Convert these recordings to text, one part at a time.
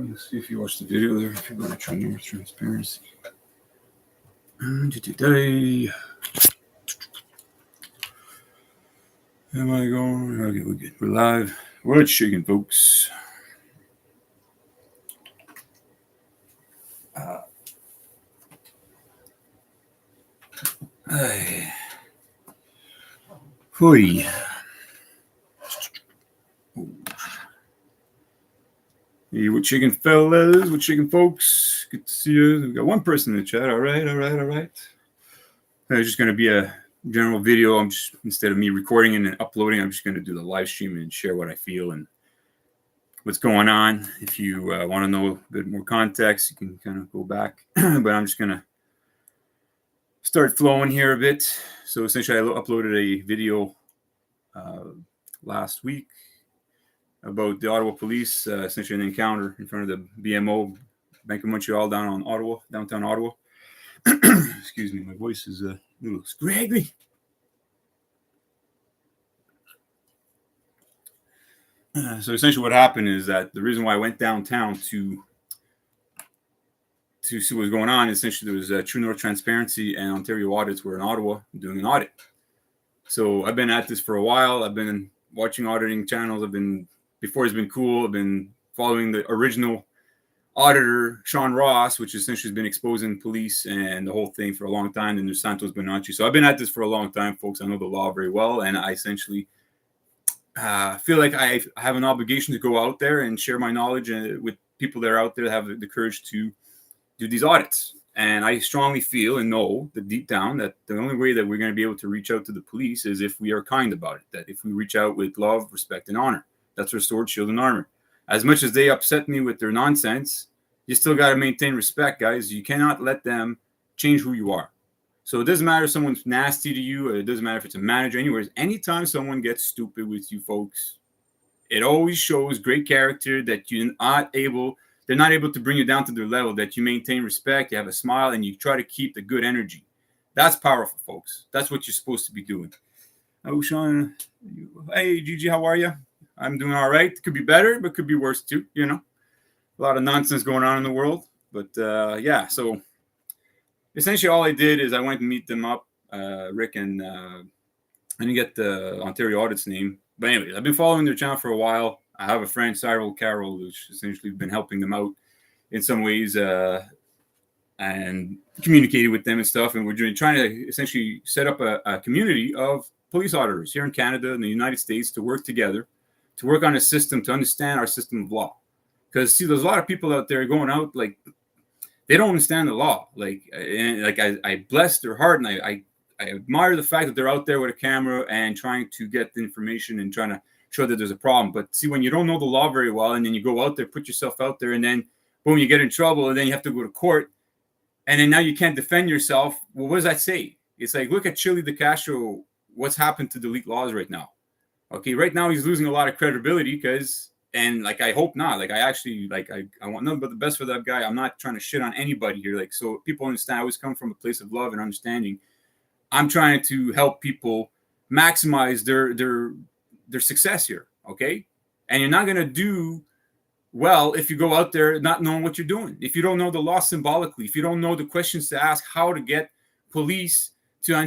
Let's see if you watched the video there. If you go to transparency. Am I going? Okay, we're good. We're live. We're shaking, folks. Hoi. Hey, what chicken fellas? What chicken folks? Good to see you. We've got one person in the chat. All right. It's just going to be a general video. I'm just, instead of me recording and uploading, I'm just going to do the live stream and share what I feel and what's going on. If you want to know a bit more context, you can kind of go back. But I'm just going to start flowing here a bit. So essentially, I uploaded a video last week about the Ottawa police, essentially an encounter in front of the BMO, Bank of Montreal, downtown Ottawa. Excuse me, my voice is a little scraggly. So essentially what happened is that the reason why I went downtown to see what was going on, essentially there was True North Transparency and Ontario Audits were in Ottawa doing an audit. So I've been at this for a while. I've been watching auditing channels. Before it's been cool, I've been following the original auditor, Sean Ross, which essentially has been exposing police and the whole thing for a long time, and there's Santos Bonacci. So I've been at this for a long time, folks. I know the law very well, and I essentially feel like I have an obligation to go out there and share my knowledge with people that are out there that have the courage to do these audits. And I strongly feel and know that deep down that the only way that we're going to be able to reach out to the police is if we are kind about it, that if we reach out with love, respect, and honor. That's our sword, shield, and armor. As much as they upset me with their nonsense, you still got to maintain respect, guys. You cannot let them change who you are. So it doesn't matter if someone's nasty to you, or it doesn't matter if it's a manager. Anyways, anytime someone gets stupid with you, folks, it always shows great character that they're not able to bring you down to their level, that you maintain respect, you have a smile, and you try to keep the good energy. That's powerful, folks. That's what you're supposed to be doing. Oh, Sean. Hey, Gigi, how are you? I'm doing all right. It could be better, but could be worse too. You know, a lot of nonsense going on in the world. But yeah, so essentially all I did is I went and meet them up, Rick, and I didn't get the Ontario Audit's name. But anyways, I've been following their channel for a while. I have a friend, Cyril Carroll, who's essentially been helping them out in some ways and communicated with them and stuff. And we're trying to essentially set up a community of police auditors here in Canada and the United States to work together, to work on a system, to understand our system of law. Because, see, there's a lot of people out there going out, like, they don't understand the law. I bless their heart, and I admire the fact that they're out there with a camera and trying to get the information and trying to show that there's a problem. But see, when you don't know the law very well, and then you go out there, put yourself out there, and then, boom, you get in trouble, and then you have to go to court, and then now you can't defend yourself. Well, what does that say? It's like, look at Chile de Castro, what's happened to delete laws right now. Okay, right now he's losing a lot of credibility because, and like, I hope not. Like, I actually, like, I want nothing but the best for that guy. I'm not trying to shit on anybody here. Like, so people understand, I always come from a place of love and understanding. I'm trying to help people maximize their success here, okay? And you're not going to do well if you go out there not knowing what you're doing. If you don't know the law symbolically, if you don't know the questions to ask, how to get police to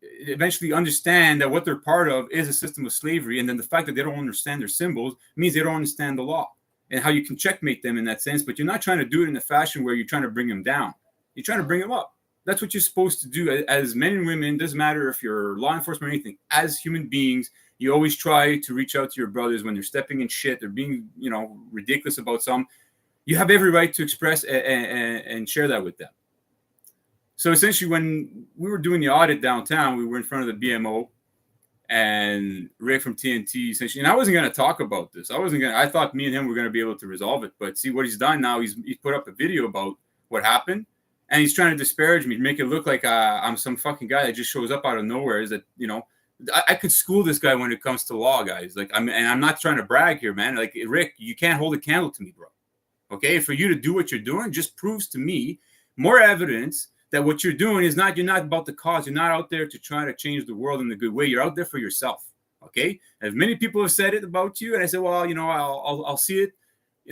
eventually understand that what they're part of is a system of slavery, and then the fact that they don't understand their symbols means they don't understand the law and how you can checkmate them in that sense. But you're not trying to do it in a fashion where you're trying to bring them down. You're trying to bring them up. That's what you're supposed to do as men and women. Doesn't matter if you're law enforcement or anything. As human beings, you always try to reach out to your brothers when they're stepping in shit, they're being, ridiculous about something. You have every right to express and share that with them. So essentially, when we were doing the audit downtown, we were in front of the BMO, and Rick from TNT essentially, and I wasn't going to talk about this. I thought me and him were going to be able to resolve it. But see what he's done now, he's put up a video about what happened, and he's trying to disparage me, make it look like I'm some fucking guy that just shows up out of nowhere. Is that, I could school this guy when it comes to law, guys. Like, and I'm not trying to brag here, man. Like, Rick, you can't hold a candle to me, bro. Okay, for you to do what you're doing just proves to me more evidence that what you're doing is you're not about the cause. You're not out there to try to change the world in a good way. You're out there for yourself. Okay. As many people have said it about you, and I said, well, I'll see it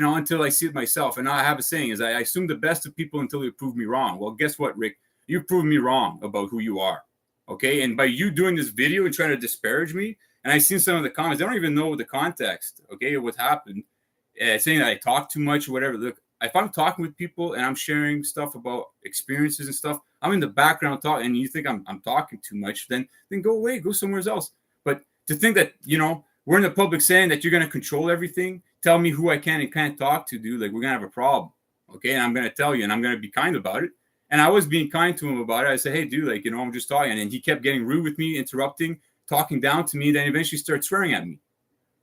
until I see it myself. And I have a saying is I assume the best of people until they prove me wrong. Well, guess what, Rick? You proved me wrong about who you are. Okay. And by you doing this video and trying to disparage me, and I've seen some of the comments, they don't even know the context, okay, of what happened, saying that I talk too much or whatever. Look, if I'm talking with people and I'm sharing stuff about experiences and stuff, I'm in the background talking, and you think I'm talking too much, then go away, go somewhere else. But to think that, we're in the public saying that you're going to control everything, tell me who I can and can't talk to, dude, like we're going to have a problem. Okay. And I'm going to tell you, and I'm going to be kind about it. And I was being kind to him about it. I said, hey, dude, like, I'm just talking. And he kept getting rude with me, interrupting, talking down to me, then eventually started swearing at me.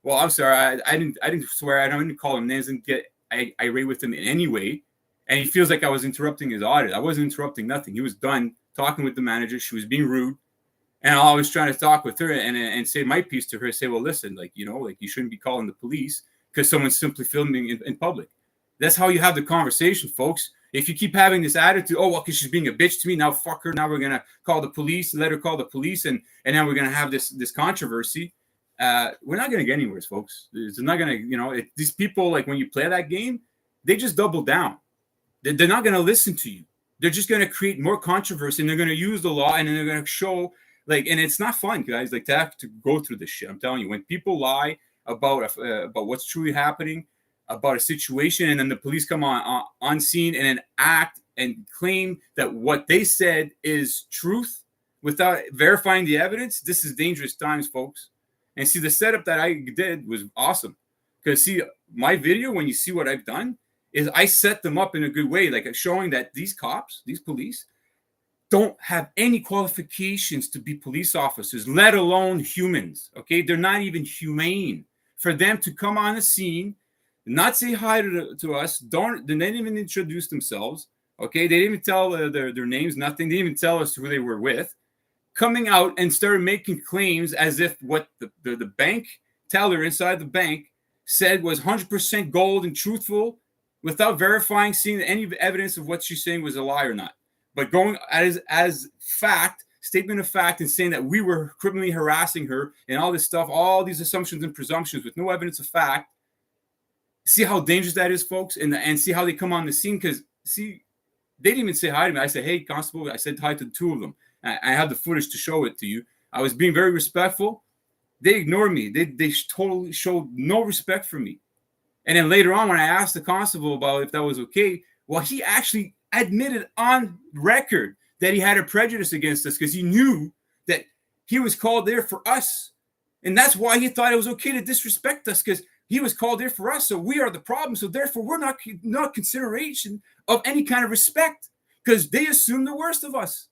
Well, I'm sorry. I didn't swear. I didn't call him names, didn't get irate with him in any way. And he feels like I was interrupting his audit. I wasn't interrupting nothing. He was done talking with the manager. She was being rude. And I was trying to talk with her and say my piece to her, say, well, listen, like, you shouldn't be calling the police because someone's simply filming in public. That's how you have the conversation, folks. If you keep having this attitude, oh, well, because she's being a bitch to me, now fuck her. Now we're going to call the police, let her call the police, and now we're going to have this controversy. We're not going to get anywhere, folks. It's not going to, these people, like when you play that game, they just double down. They're not going to listen to you. They're just going to create more controversy, and they're going to use the law, and then they're going to show, like, and it's not fun, guys, like to have to go through this shit. I'm telling you, when people lie about what's truly happening, about a situation, and then the police come on scene and then act and claim that what they said is truth without verifying the evidence, this is dangerous times, folks. And see, the setup that I did was awesome. Because see, my video, when you see what I've done, is I set them up in a good way, like showing that these cops, these police, don't have any qualifications to be police officers, let alone humans, okay? They're not even humane. For them to come on the scene, not say hi to us, they didn't even introduce themselves, okay? They didn't even tell their names, nothing. They didn't even tell us who they were with. Coming out and started making claims as if what the bank teller inside the bank said was 100% gold and truthful without verifying, seeing any evidence of what she's saying was a lie or not. But going as fact, statement of fact, and saying that we were criminally harassing her and all this stuff, all these assumptions and presumptions with no evidence of fact. See how dangerous that is, folks, and see how they come on the scene. Because see, they didn't even say hi to me. I said, hey, constable. I said hi to the two of them. I have the footage to show it to you. I was being very respectful. They ignored me. They totally showed no respect for me. And then later on, when I asked the constable about if that was okay, well, he actually admitted on record that he had a prejudice against us because he knew that he was called there for us. And that's why he thought it was okay to disrespect us, because he was called there for us. So we are the problem. So therefore, we're not consideration of any kind of respect, because they assume the worst of us.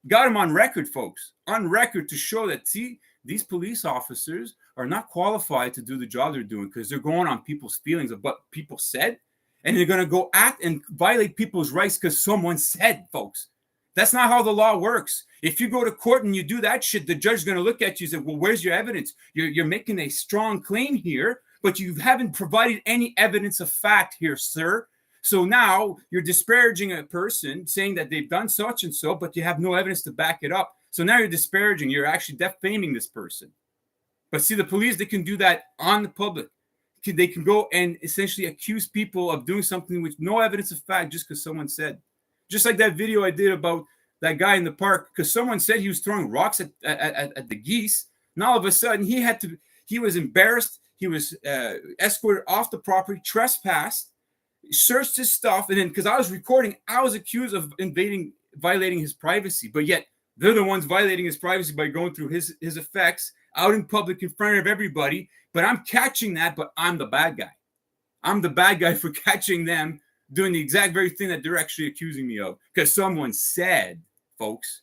Got him on record, folks, on record, to show that, see, these police officers are not qualified to do the job they're doing, because they're going on people's feelings of what people said, and they're going to go act and violate people's rights because someone said, folks. That's not how the law works. If you go to court and you do that shit, the judge is going to look at you and say, well, where's your evidence? You're making a strong claim here, but you haven't provided any evidence of fact here, sir. So now you're disparaging a person, saying that they've done such and so, but you have no evidence to back it up. So now you're disparaging, you're actually defaming this person. But see, the police, they can do that on the public. They can go and essentially accuse people of doing something with no evidence of fact just because someone said. Just like that video I did about that guy in the park, because someone said he was throwing rocks at the geese. Now all of a sudden he was embarrassed. He was escorted off the property, trespassed, searched his stuff, and then because I was recording, I was accused of violating his privacy. But yet they're the ones violating his privacy by going through his effects out in public in front of everybody. But I'm catching that, but I'm the bad guy. I'm the bad guy for catching them doing the exact very thing that they're actually accusing me of, because someone said, folks.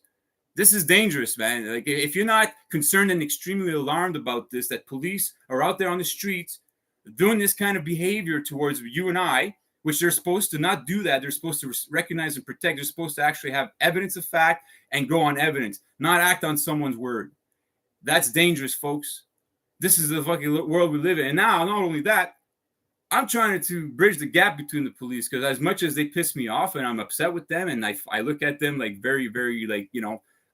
This is dangerous, man. Like, if you're not concerned and extremely alarmed about this, that police are out there on the streets doing this kind of behavior towards you and I, which they're supposed to not do that. They're supposed to recognize and protect. They're supposed to actually have evidence of fact and go on evidence, not act on someone's word. That's dangerous, folks. This is the fucking world we live in. And now, not only that, I'm trying to bridge the gap between the police, because as much as they piss me off and I'm upset with them, and I look at them like very, very, like,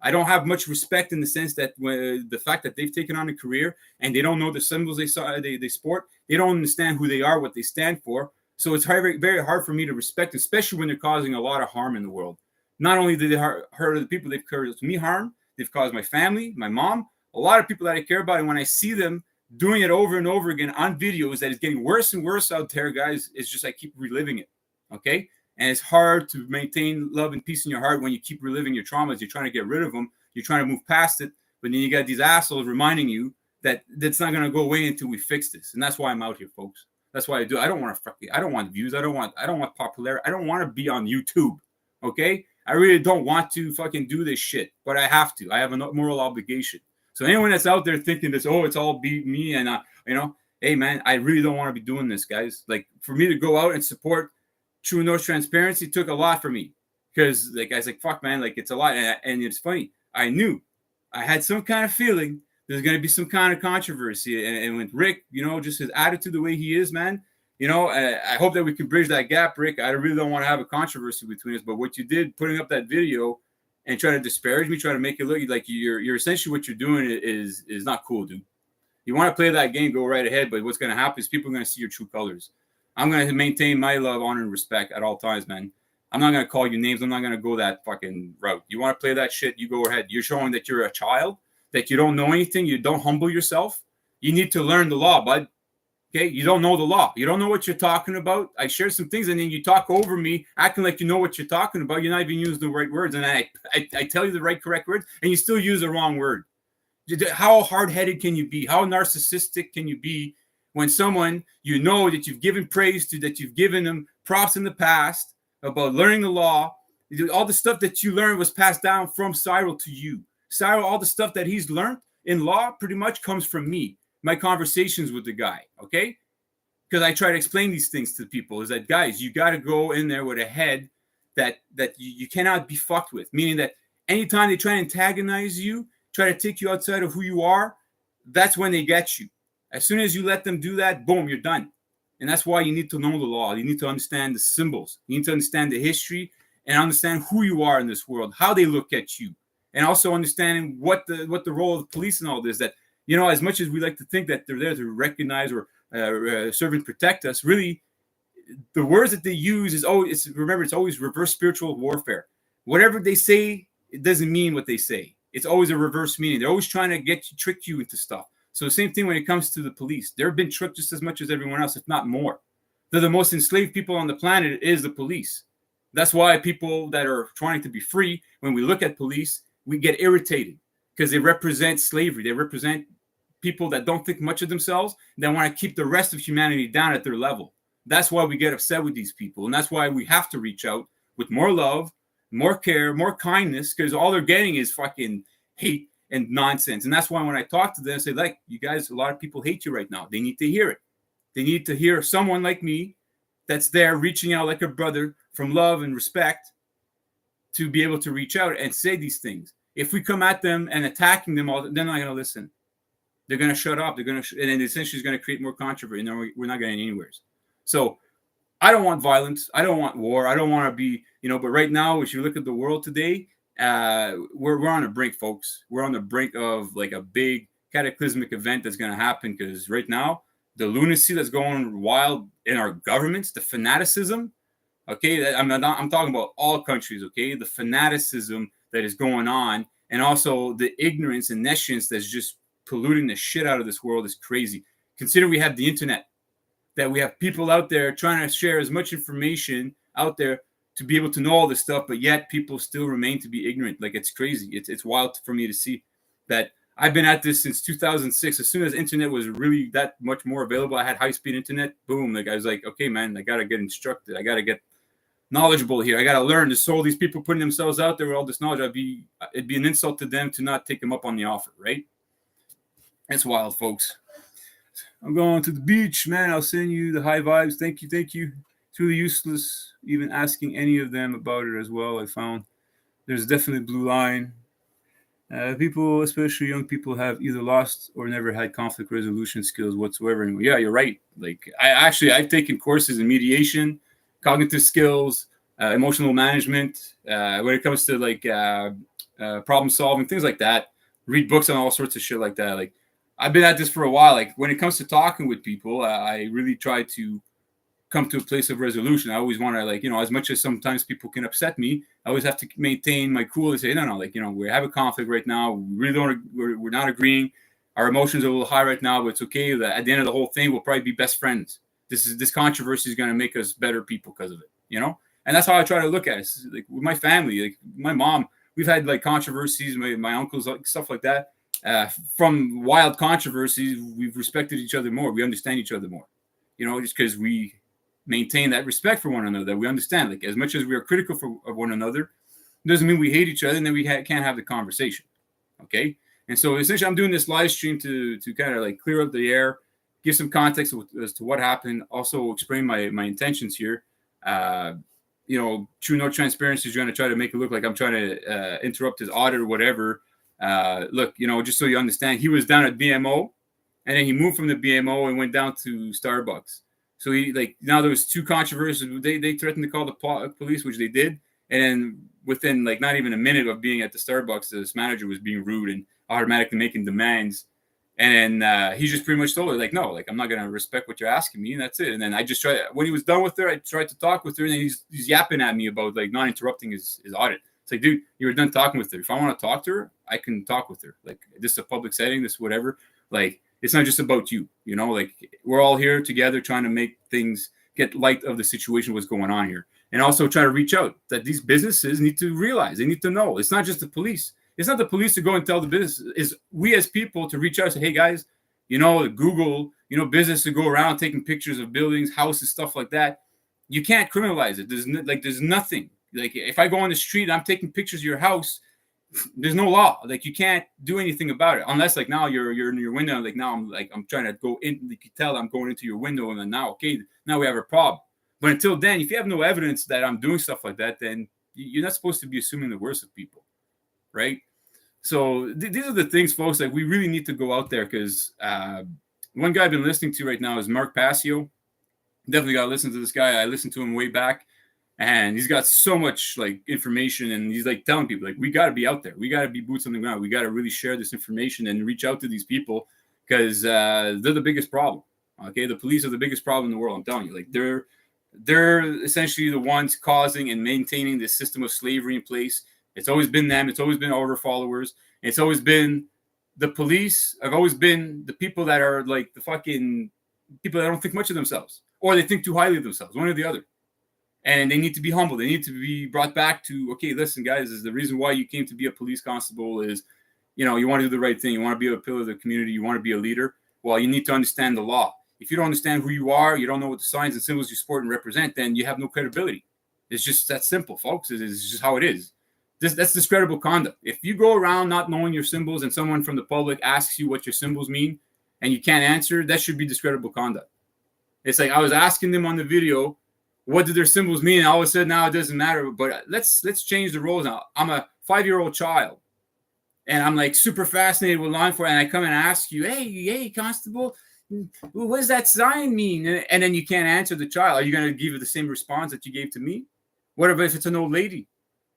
I don't have much respect in the sense that the fact that they've taken on a career and they don't know the symbols they sport, they don't understand who they are, what they stand for. So it's very, very hard for me to respect, especially when they're causing a lot of harm in the world. Not only did they hurt other people, they've caused me harm. They've caused my family, my mom, a lot of people that I care about. And when I see them doing it over and over again on videos that is getting worse and worse out there, guys, it's just I keep reliving it. Okay? And it's hard to maintain love and peace in your heart when you keep reliving your traumas. You're trying to get rid of them. You're trying to move past it. But then you got these assholes reminding you that that's not going to go away until we fix this. And that's why I'm out here, folks. That's why I do. I don't want views. I don't want popularity. I don't want to be on YouTube. Okay? I really don't want to fucking do this shit, but I have to. I have a moral obligation. So anyone that's out there thinking this, oh, it's all be me and hey man, I really don't want to be doing this, guys. Like for me to go out and support True North Transparency took a lot for me because like I was like, fuck man, like it's a lot. And it's funny. I knew I had some kind of feeling there's going to be some kind of controversy. And with Rick, just his attitude, the way he is, man, I hope that we can bridge that gap, Rick. I really don't want to have a controversy between us, but what you did putting up that video and try to disparage me, try to make it look like you're essentially what you're doing is not cool, dude. You want to play that game, go right ahead, but what's going to happen is people are going to see your true colors. I'm going to maintain my love, honor, and respect at all times, man. I'm not going to call you names. I'm not going to go that fucking route. You want to play that shit, you go ahead. You're showing that you're a child, that you don't know anything. You don't humble yourself. You need to learn the law, bud. Okay? You don't know the law. You don't know what you're talking about. I shared some things, and then you talk over me, acting like you know what you're talking about. You're not even using the right words, and I tell you the right, correct words, and you still use the wrong word. How hard-headed can you be? How narcissistic can you be when someone that you've given praise to, that you've given them props in the past about learning the law, all the stuff that you learned was passed down from Cyril to you. Cyril, all the stuff that he's learned in law pretty much comes from me, my conversations with the guy, okay? Because I try to explain these things to people is that, guys, you got to go in there with a head that you cannot be fucked with, meaning that anytime they try to antagonize you, try to take you outside of who you are, that's when they get you. As soon as you let them do that, boom, you're done. And that's why you need to know the law. You need to understand the symbols. You need to understand the history and understand who you are in this world, how they look at you, and also understanding what the role of the police and all this. That as much as we like to think that they're there to recognize or serve and protect us, really, the words that they use is always it's always reverse spiritual warfare. Whatever they say, it doesn't mean what they say. It's always a reverse meaning. They're always trying to trick you into stuff. So the same thing when it comes to the police. They've been tricked just as much as everyone else, if not more. They're the most enslaved people on the planet is the police. That's why people that are trying to be free, when we look at police, we get irritated because they represent slavery. They represent people that don't think much of themselves, that want to keep the rest of humanity down at their level. That's why we get upset with these people. And that's why we have to reach out with more love, more care, more kindness, because all they're getting is fucking hate and nonsense. And that's why when I talk to them, I say, like, you guys, a lot of people hate you right now. They need to hear it. They need to hear someone like me that's there reaching out like a brother from love and respect to be able to reach out and say these things. If we come at them and attacking them all, they're not going to listen. They're going to shut up. They're going to, and then essentially it's going to create more controversy. And we're not getting anywhere. So I don't want violence. I don't want war. I don't want to be, but right now, if you look at the world today, we're on the brink, folks. We're on the brink of like a big cataclysmic event that's going to happen because right now, the lunacy that's going wild in our governments, the fanaticism, okay, I'm talking about all countries, okay, the fanaticism that is going on, and also the ignorance and nescience that's just polluting the shit out of this world is crazy. Consider we have the internet, that we have people out there trying to share as much information out there to be able to know all this stuff, but yet people still remain to be ignorant. Like, it's crazy. It's wild for me to see that. I've been at this since 2006. As soon as internet was really that much more available, I had high-speed internet. Boom. Like, I was like, okay, man, I got to get instructed. I got to get knowledgeable here. I got to learn. There's all these people putting themselves out there with all this knowledge. It'd be an insult to them to not take them up on the offer, right? It's wild, folks. I'm going to the beach, man. I'll send you the high vibes. Thank you. It's really useless even asking any of them about it as well. I found there's definitely blue line. People, especially young people, have either lost or never had conflict resolution skills whatsoever. And yeah, you're right. Like, I've taken courses in mediation, cognitive skills, emotional management. When it comes to like problem solving, things like that. Read books on all sorts of shit like that. Like I've been at this for a while. Like when it comes to talking with people, I really try to come to a place of resolution. I always want to, like, as much as sometimes people can upset me, I always have to maintain my cool and say, no, like, we have a conflict right now. We really don't, we're not agreeing. Our emotions are a little high right now, but it's okay. At the end of the whole thing, we'll probably be best friends. This controversy is going to make us better people because of it, And that's how I try to look at it. It's like with my family, like my mom, we've had like controversies, my uncles, like stuff like that. From wild controversies, we've respected each other more. We understand each other more, just because we maintain that respect for one another, that we understand, like, as much as we are critical of one another, doesn't mean we hate each other and then we can't have the conversation. Okay. And so essentially I'm doing this live stream to kind of like clear up the air, give some context as to what happened, also explain my intentions here. True No Transparency is going to try to make it look like I'm trying to interrupt his audit or whatever. Look, just so you understand, he was down at BMO and then he moved from the BMO and went down to Starbucks. So now there was two controversies. They threatened to call the police, which they did. And then within like not even a minute of being at the Starbucks, this manager was being rude and automatically making demands. And then he just pretty much told her, like, no, like, I'm not going to respect what you're asking me. And that's it. And then I just when he was done with her, I tried to talk with her. And then he's yapping at me about like not interrupting his audit. It's like, dude, you were done talking with her. If I want to talk to her, I can talk with her. Like, this is a public setting, this whatever. Like, it's not just about you, like we're all here together trying to make things get light of the situation, what's going on here. And also try to reach out that these businesses need to realize, they need to know. It's not just the police. It's not the police to go and tell the business. It's we as people to reach out and say, hey guys, Google, business to go around taking pictures of buildings, houses, stuff like that. You can't criminalize it. There's nothing. Like if I go on the street and I'm taking pictures of your house, there's no law. Like you can't do anything about it unless like now you're in your window. Like now I'm trying to go in. You can tell I'm going into your window, and then now we have a problem. But until then, if you have no evidence that I'm doing stuff like that, then you're not supposed to be assuming the worst of people, right? So these are the things, folks. Like we really need to go out there because one guy I've been listening to right now is Mark Passio. Definitely got to listen to this guy. I listened to him way back. And he's got so much like information, and he's like telling people like we got to be out there, we got to be boots on the ground, we got to really share this information and reach out to these people because they're the biggest problem. Okay, the police are the biggest problem in the world. I'm telling you, like they're essentially the ones causing and maintaining this system of slavery in place. It's always been them. It's always been all of our followers. It's always been the police. Have always been the people that are like the fucking people that don't think much of themselves, or they think too highly of themselves, one or the other. And they need to be humble. They need to be brought back to, okay, listen, guys, is the reason why you came to be a police constable is, you want to do the right thing. You want to be a pillar of the community. You want to be a leader. Well, you need to understand the law. If you don't understand who you are, you don't know what the signs and symbols you support and represent, then you have no credibility. It's just that simple, folks. It's just how it is. That's discreditable conduct. If you go around not knowing your symbols and someone from the public asks you what your symbols mean and you can't answer, that should be discreditable conduct. It's like I was asking them on the video, what did their symbols mean? And all of a sudden now it doesn't matter. But let's change the roles now. I'm a 5-year-old child, and I'm like super fascinated with law enforcement. And I come and ask you, hey, constable, what does that sign mean? And then you can't answer the child. Are you going to give it the same response that you gave to me? What if it's an old lady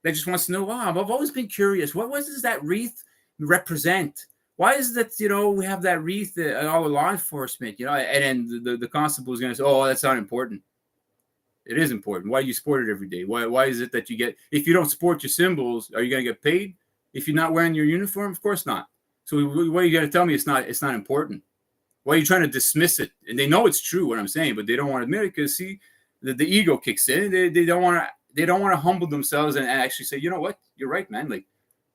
that just wants to know? Wow, I've always been curious. What does that wreath represent? Why is it that we have that wreath at all the law enforcement? And then the constable is going to say, oh, that's not important. It is important. Why do you sport it every day? Why is it that you get, if you don't sport your symbols, are you going to get paid? If you're not wearing your uniform? Of course not. So what are you going to tell me? It's not important. Why are you trying to dismiss it? And they know it's true what I'm saying, but they don't want to admit it because see, the ego kicks in. They don't want to humble themselves and actually say, you know what? You're right, man. Like,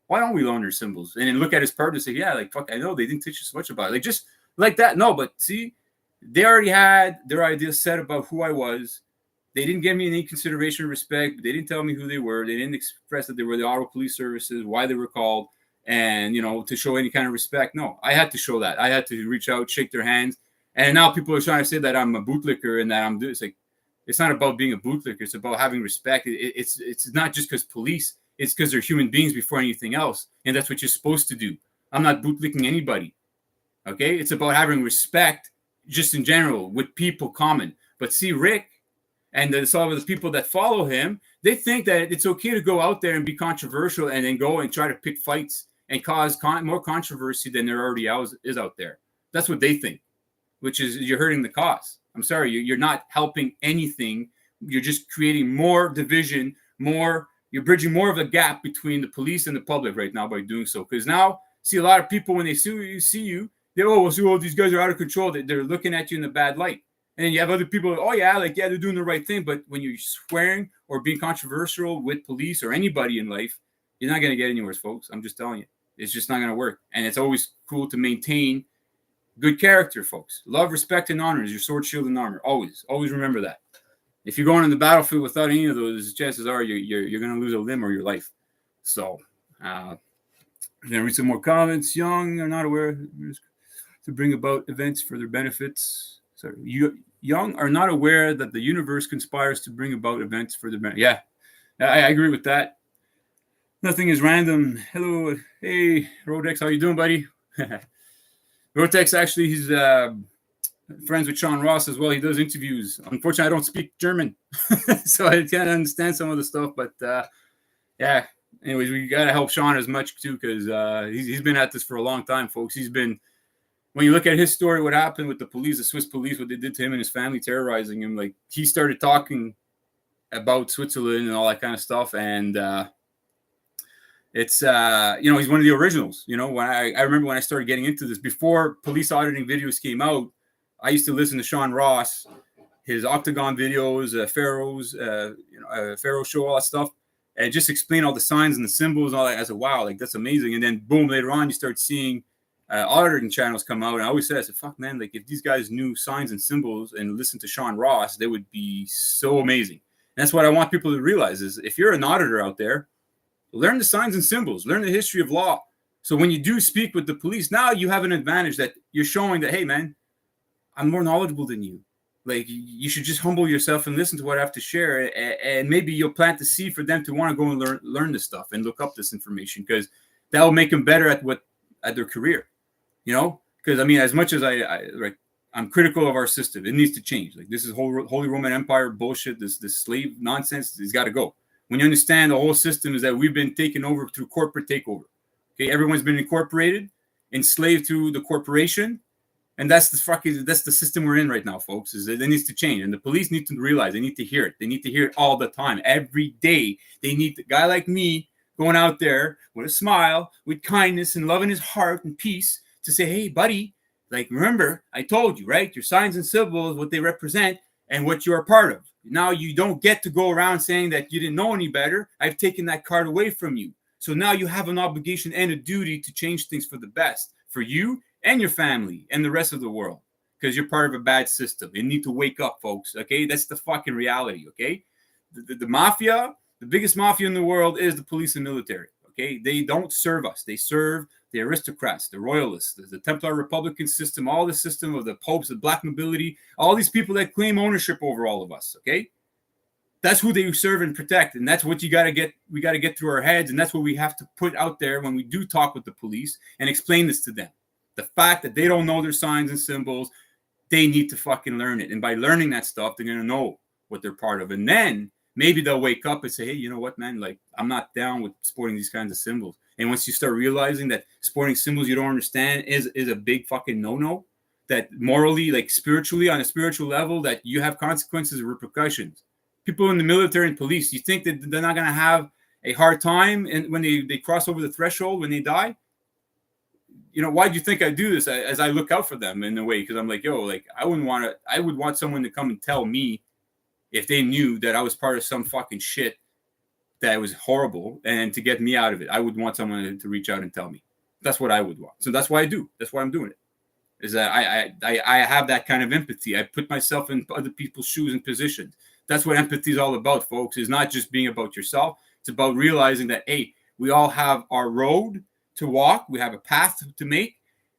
why don't we learn your symbols? And then look at his partner and say, yeah, like, fuck, I know they didn't teach you so much about it. Like, just like that. No, but see, they already had their ideas set about who I was. They didn't give me any consideration or respect. They didn't tell me who they were. They didn't express that they were the Ottawa Police Services, why they were called, and, to show any kind of respect. No, I had to show that. I had to reach out, shake their hands. And now people are trying to say that I'm a bootlicker and that I'm doing. It's like, it's not about being a bootlicker. It's about having respect. It's not just because police. It's because they're human beings before anything else. And that's what you're supposed to do. I'm not bootlicking anybody. Okay? It's about having respect just in general with people common. But see, Rick, and some of the people that follow him, They think that it's okay to go out there and be controversial and then go and try to pick fights and cause more controversy than there already is out there. That's what they think, which is you're hurting the cause. I'm sorry, you're not helping anything. You're just creating more division, you're bridging more of a gap between the police and the public right now by doing so. Because now, see a lot of people when they see you, these guys are out of control. They're looking at you in a bad light. And then you have other people, they're doing the right thing. But when you're swearing or being controversial with police or anybody in life, you're not going to get anywhere, folks. I'm just telling you. It's just not going to work. And it's always cool to maintain good character, folks. Love, respect, and honor is your sword, shield, and armor. Always remember that. If you're going on the battlefield without any of those, chances are you're going to lose a limb or your life. So, I'm going to read some more comments. Young are not aware to bring about events for their benefits. Young are not aware that the universe conspires to bring about events for their benefit. Yeah, I agree with that. Nothing is random. Hello. Hey, Rodex. How you doing, buddy? Rodex, actually, he's friends with Sean Ross as well. He does interviews. Unfortunately, I don't speak German, so I can't understand some of the stuff. But, yeah. Anyways, we got to help Sean as much, too, because he's been at this for a long time, folks. When you look at his story, what happened with the police, the Swiss police, what they did to him and his family, terrorizing him, like, he started talking about Switzerland and all that kind of stuff. And it's, he's one of the originals. When I remember when I started getting into this, before police auditing videos came out, I used to listen to Sean Ross, his Octagon videos, Pharaoh's, Pharaoh show, all that stuff, and just explain all the signs and the symbols and all that. I said, wow, like, that's amazing. And then, boom, later on, you start seeing auditing channels come out. And I always said, fuck, man, like, if these guys knew signs and symbols and listened to Sean Ross, they would be so amazing. And that's what I want people to realize is if you're an auditor out there, learn the signs and symbols, learn the history of law. So when you do speak with the police, now you have an advantage that you're showing that, hey, man, I'm more knowledgeable than you. Like, you should just humble yourself and listen to what I have to share. And maybe you'll plant the seed for them to want to go and learn this stuff and look up this information, because that will make them better at their career. Because, I mean, as much as I'm critical of our system, it needs to change. Like, this is Holy Roman Empire bullshit, this slave nonsense, it's got to go. When you understand the whole system is that we've been taken over through corporate takeover. Okay, everyone's been incorporated, enslaved through the corporation, and that's the system we're in right now, folks. Is that it needs to change, and the police need to realize they need to hear it. They need to hear it all the time, every day. They need a guy like me going out there with a smile, with kindness and love in his heart and peace to say, hey, buddy, like, remember, I told you, right? Your signs and symbols, what they represent, and what you're a part of. Now you don't get to go around saying that you didn't know any better. I've taken that card away from you. So now you have an obligation and a duty to change things for the best for you and your family and the rest of the world, because you're part of a bad system. You need to wake up, folks. Okay, that's the fucking reality. Okay, the mafia, the biggest mafia in the world is the police and military. Okay, they don't serve us. They serve the aristocrats, the royalists, the Templar Republican system, all the system of the popes, the black nobility, all these people that claim ownership over all of us. Okay, that's who they serve and protect, and that's what we got to get through our heads, and that's what we have to put out there when we do talk with the police and explain this to them. The fact that they don't know their signs and symbols, they need to fucking learn it, and by learning that stuff, they're gonna know what they're part of, and then maybe they'll wake up and say, hey, you know what, man? Like, I'm not down with sporting these kinds of symbols. And once you start realizing that sporting symbols you don't understand is a big fucking no-no, that morally, like spiritually, on a spiritual level, that you have consequences and repercussions. People in the military and police, you think that they're not going to have a hard time when they cross over the threshold, when they die? Why do you think I do this as I look out for them in a way? Because I'm like, I would want someone to come and tell me if they knew that I was part of some fucking shit that was horrible, and to get me out of it, I would want someone to reach out and tell me. That's what I would want. So that's why I do. That's why I'm doing it. Is that I have that kind of empathy. I put myself in other people's shoes and positions. That's what empathy is all about, folks. It's not just being about yourself. It's about realizing that, hey, we all have our road to walk. We have a path to make.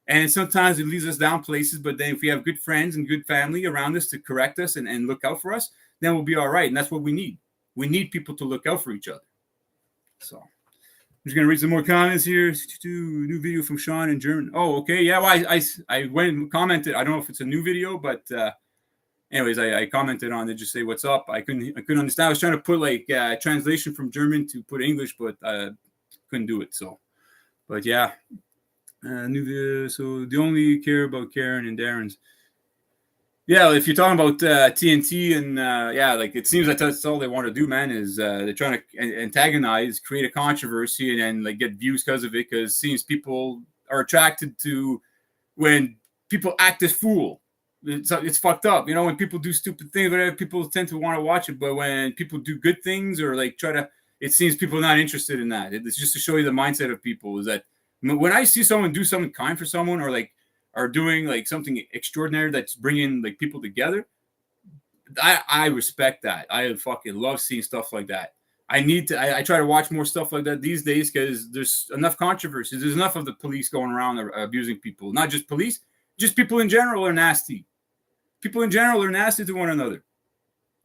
And sometimes it leads us down places. But then if we have good friends and good family around us to correct us and look out for us, then we'll be all right. And that's what we need. We need people to look out for each other. So I'm just going to read some more comments here. New video from Sean in German. Oh, okay. Yeah, well, I went and commented. I don't know if it's a new video, but anyways, I commented on it, just say what's up. I couldn't understand. I was trying to put like translation from German to put English, but couldn't do it. So, but yeah, so they only care about Karen and Darren's. Yeah, if you're talking about TNT and yeah, like it seems like that's all they want to do, man. Is they're trying to antagonize, create a controversy, and then like get views because of it. Because it seems people are attracted to when people act as fool. It's fucked up, you know. When people do stupid things, whatever, people tend to want to watch it. But when people do good things or like try to, it seems people are not interested in that. It's just to show you the mindset of people. Is that when I see someone do something kind for someone or like are doing like something extraordinary that's bringing like people together, I respect that. I fucking love seeing stuff like that. I try to watch more stuff like that these days because there's enough controversies. There's enough of the police going around abusing people. Not just police, just people in general are nasty. People in general are nasty to one another.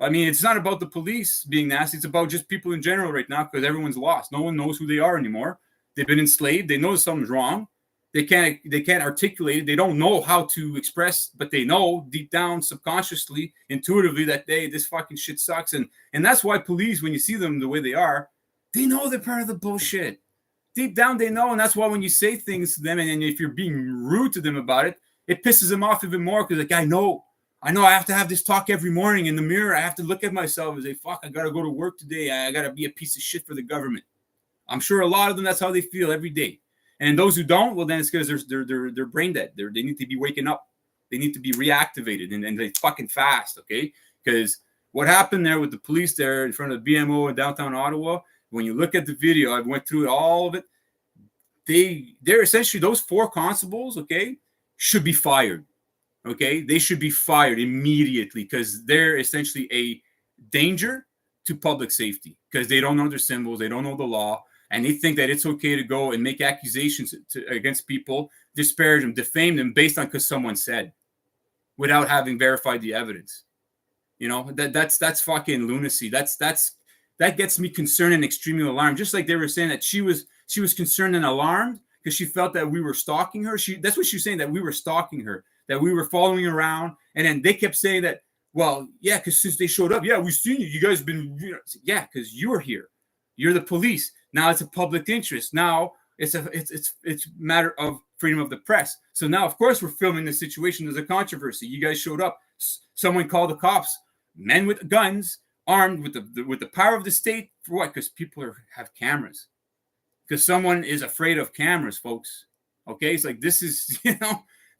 I mean, it's not about the police being nasty. It's about just people in general right now because everyone's lost. No one knows who they are anymore. They've been enslaved. They know something's wrong. They can't articulate it. They don't know how to express, but they know deep down, subconsciously, intuitively that this fucking shit sucks. And that's why police, when you see them the way they are, they know they're part of the bullshit. Deep down, they know. And that's why when you say things to them and if you're being rude to them about it, it pisses them off even more because like, I know I have to have this talk every morning in the mirror. I have to look at myself and say, fuck, I got to go to work today. I got to be a piece of shit for the government. I'm sure a lot of them, that's how they feel every day. And those who don't, well, then it's because they're brain dead. They need to be waking up. They need to be reactivated and they fucking fast, okay? Because what happened there with the police there in front of the BMO in downtown Ottawa, when you look at the video, I went through all of it. They're essentially, those 4 constables, okay, should be fired, okay? They should be fired immediately because they're essentially a danger to public safety because they don't know their symbols. They don't know the law. And they think that it's okay to go and make accusations against people, disparage them, defame them based on because someone said, without having verified the evidence. You know, that's fucking lunacy. That gets me concerned and extremely alarmed. Just like they were saying that she was concerned and alarmed because she felt that we were stalking her. That's what she was saying, that we were stalking her, that we were following her around. And then they kept saying that, well, yeah, because since they showed up, yeah, we've seen you. You guys have been, yeah, because you're here. You're the police. Now it's a public interest. Now it's a matter of freedom of the press. So now, of course, we're filming the situation. There's a controversy. You guys showed up. Someone called the cops, men with guns, armed with the power of the state. For what? Because people have cameras. Because someone is afraid of cameras, folks. Okay, it's like this is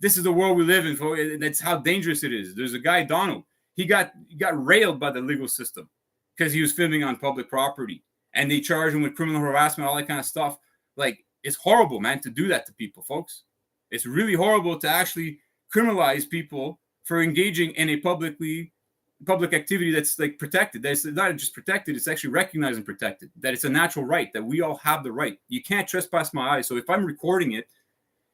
this is the world we live in. Folks. That's how dangerous it is. There's a guy, Donald. He got railed by the legal system because he was filming on public property. And they charge him with criminal harassment, all that kind of stuff. Like, it's horrible, man, to do that to people, folks. It's really horrible to actually criminalize people for engaging in a public activity that's like protected. That's not just protected, it's actually recognized and protected. That it's a natural right, that we all have the right. You can't trespass my eyes. So if I'm recording it,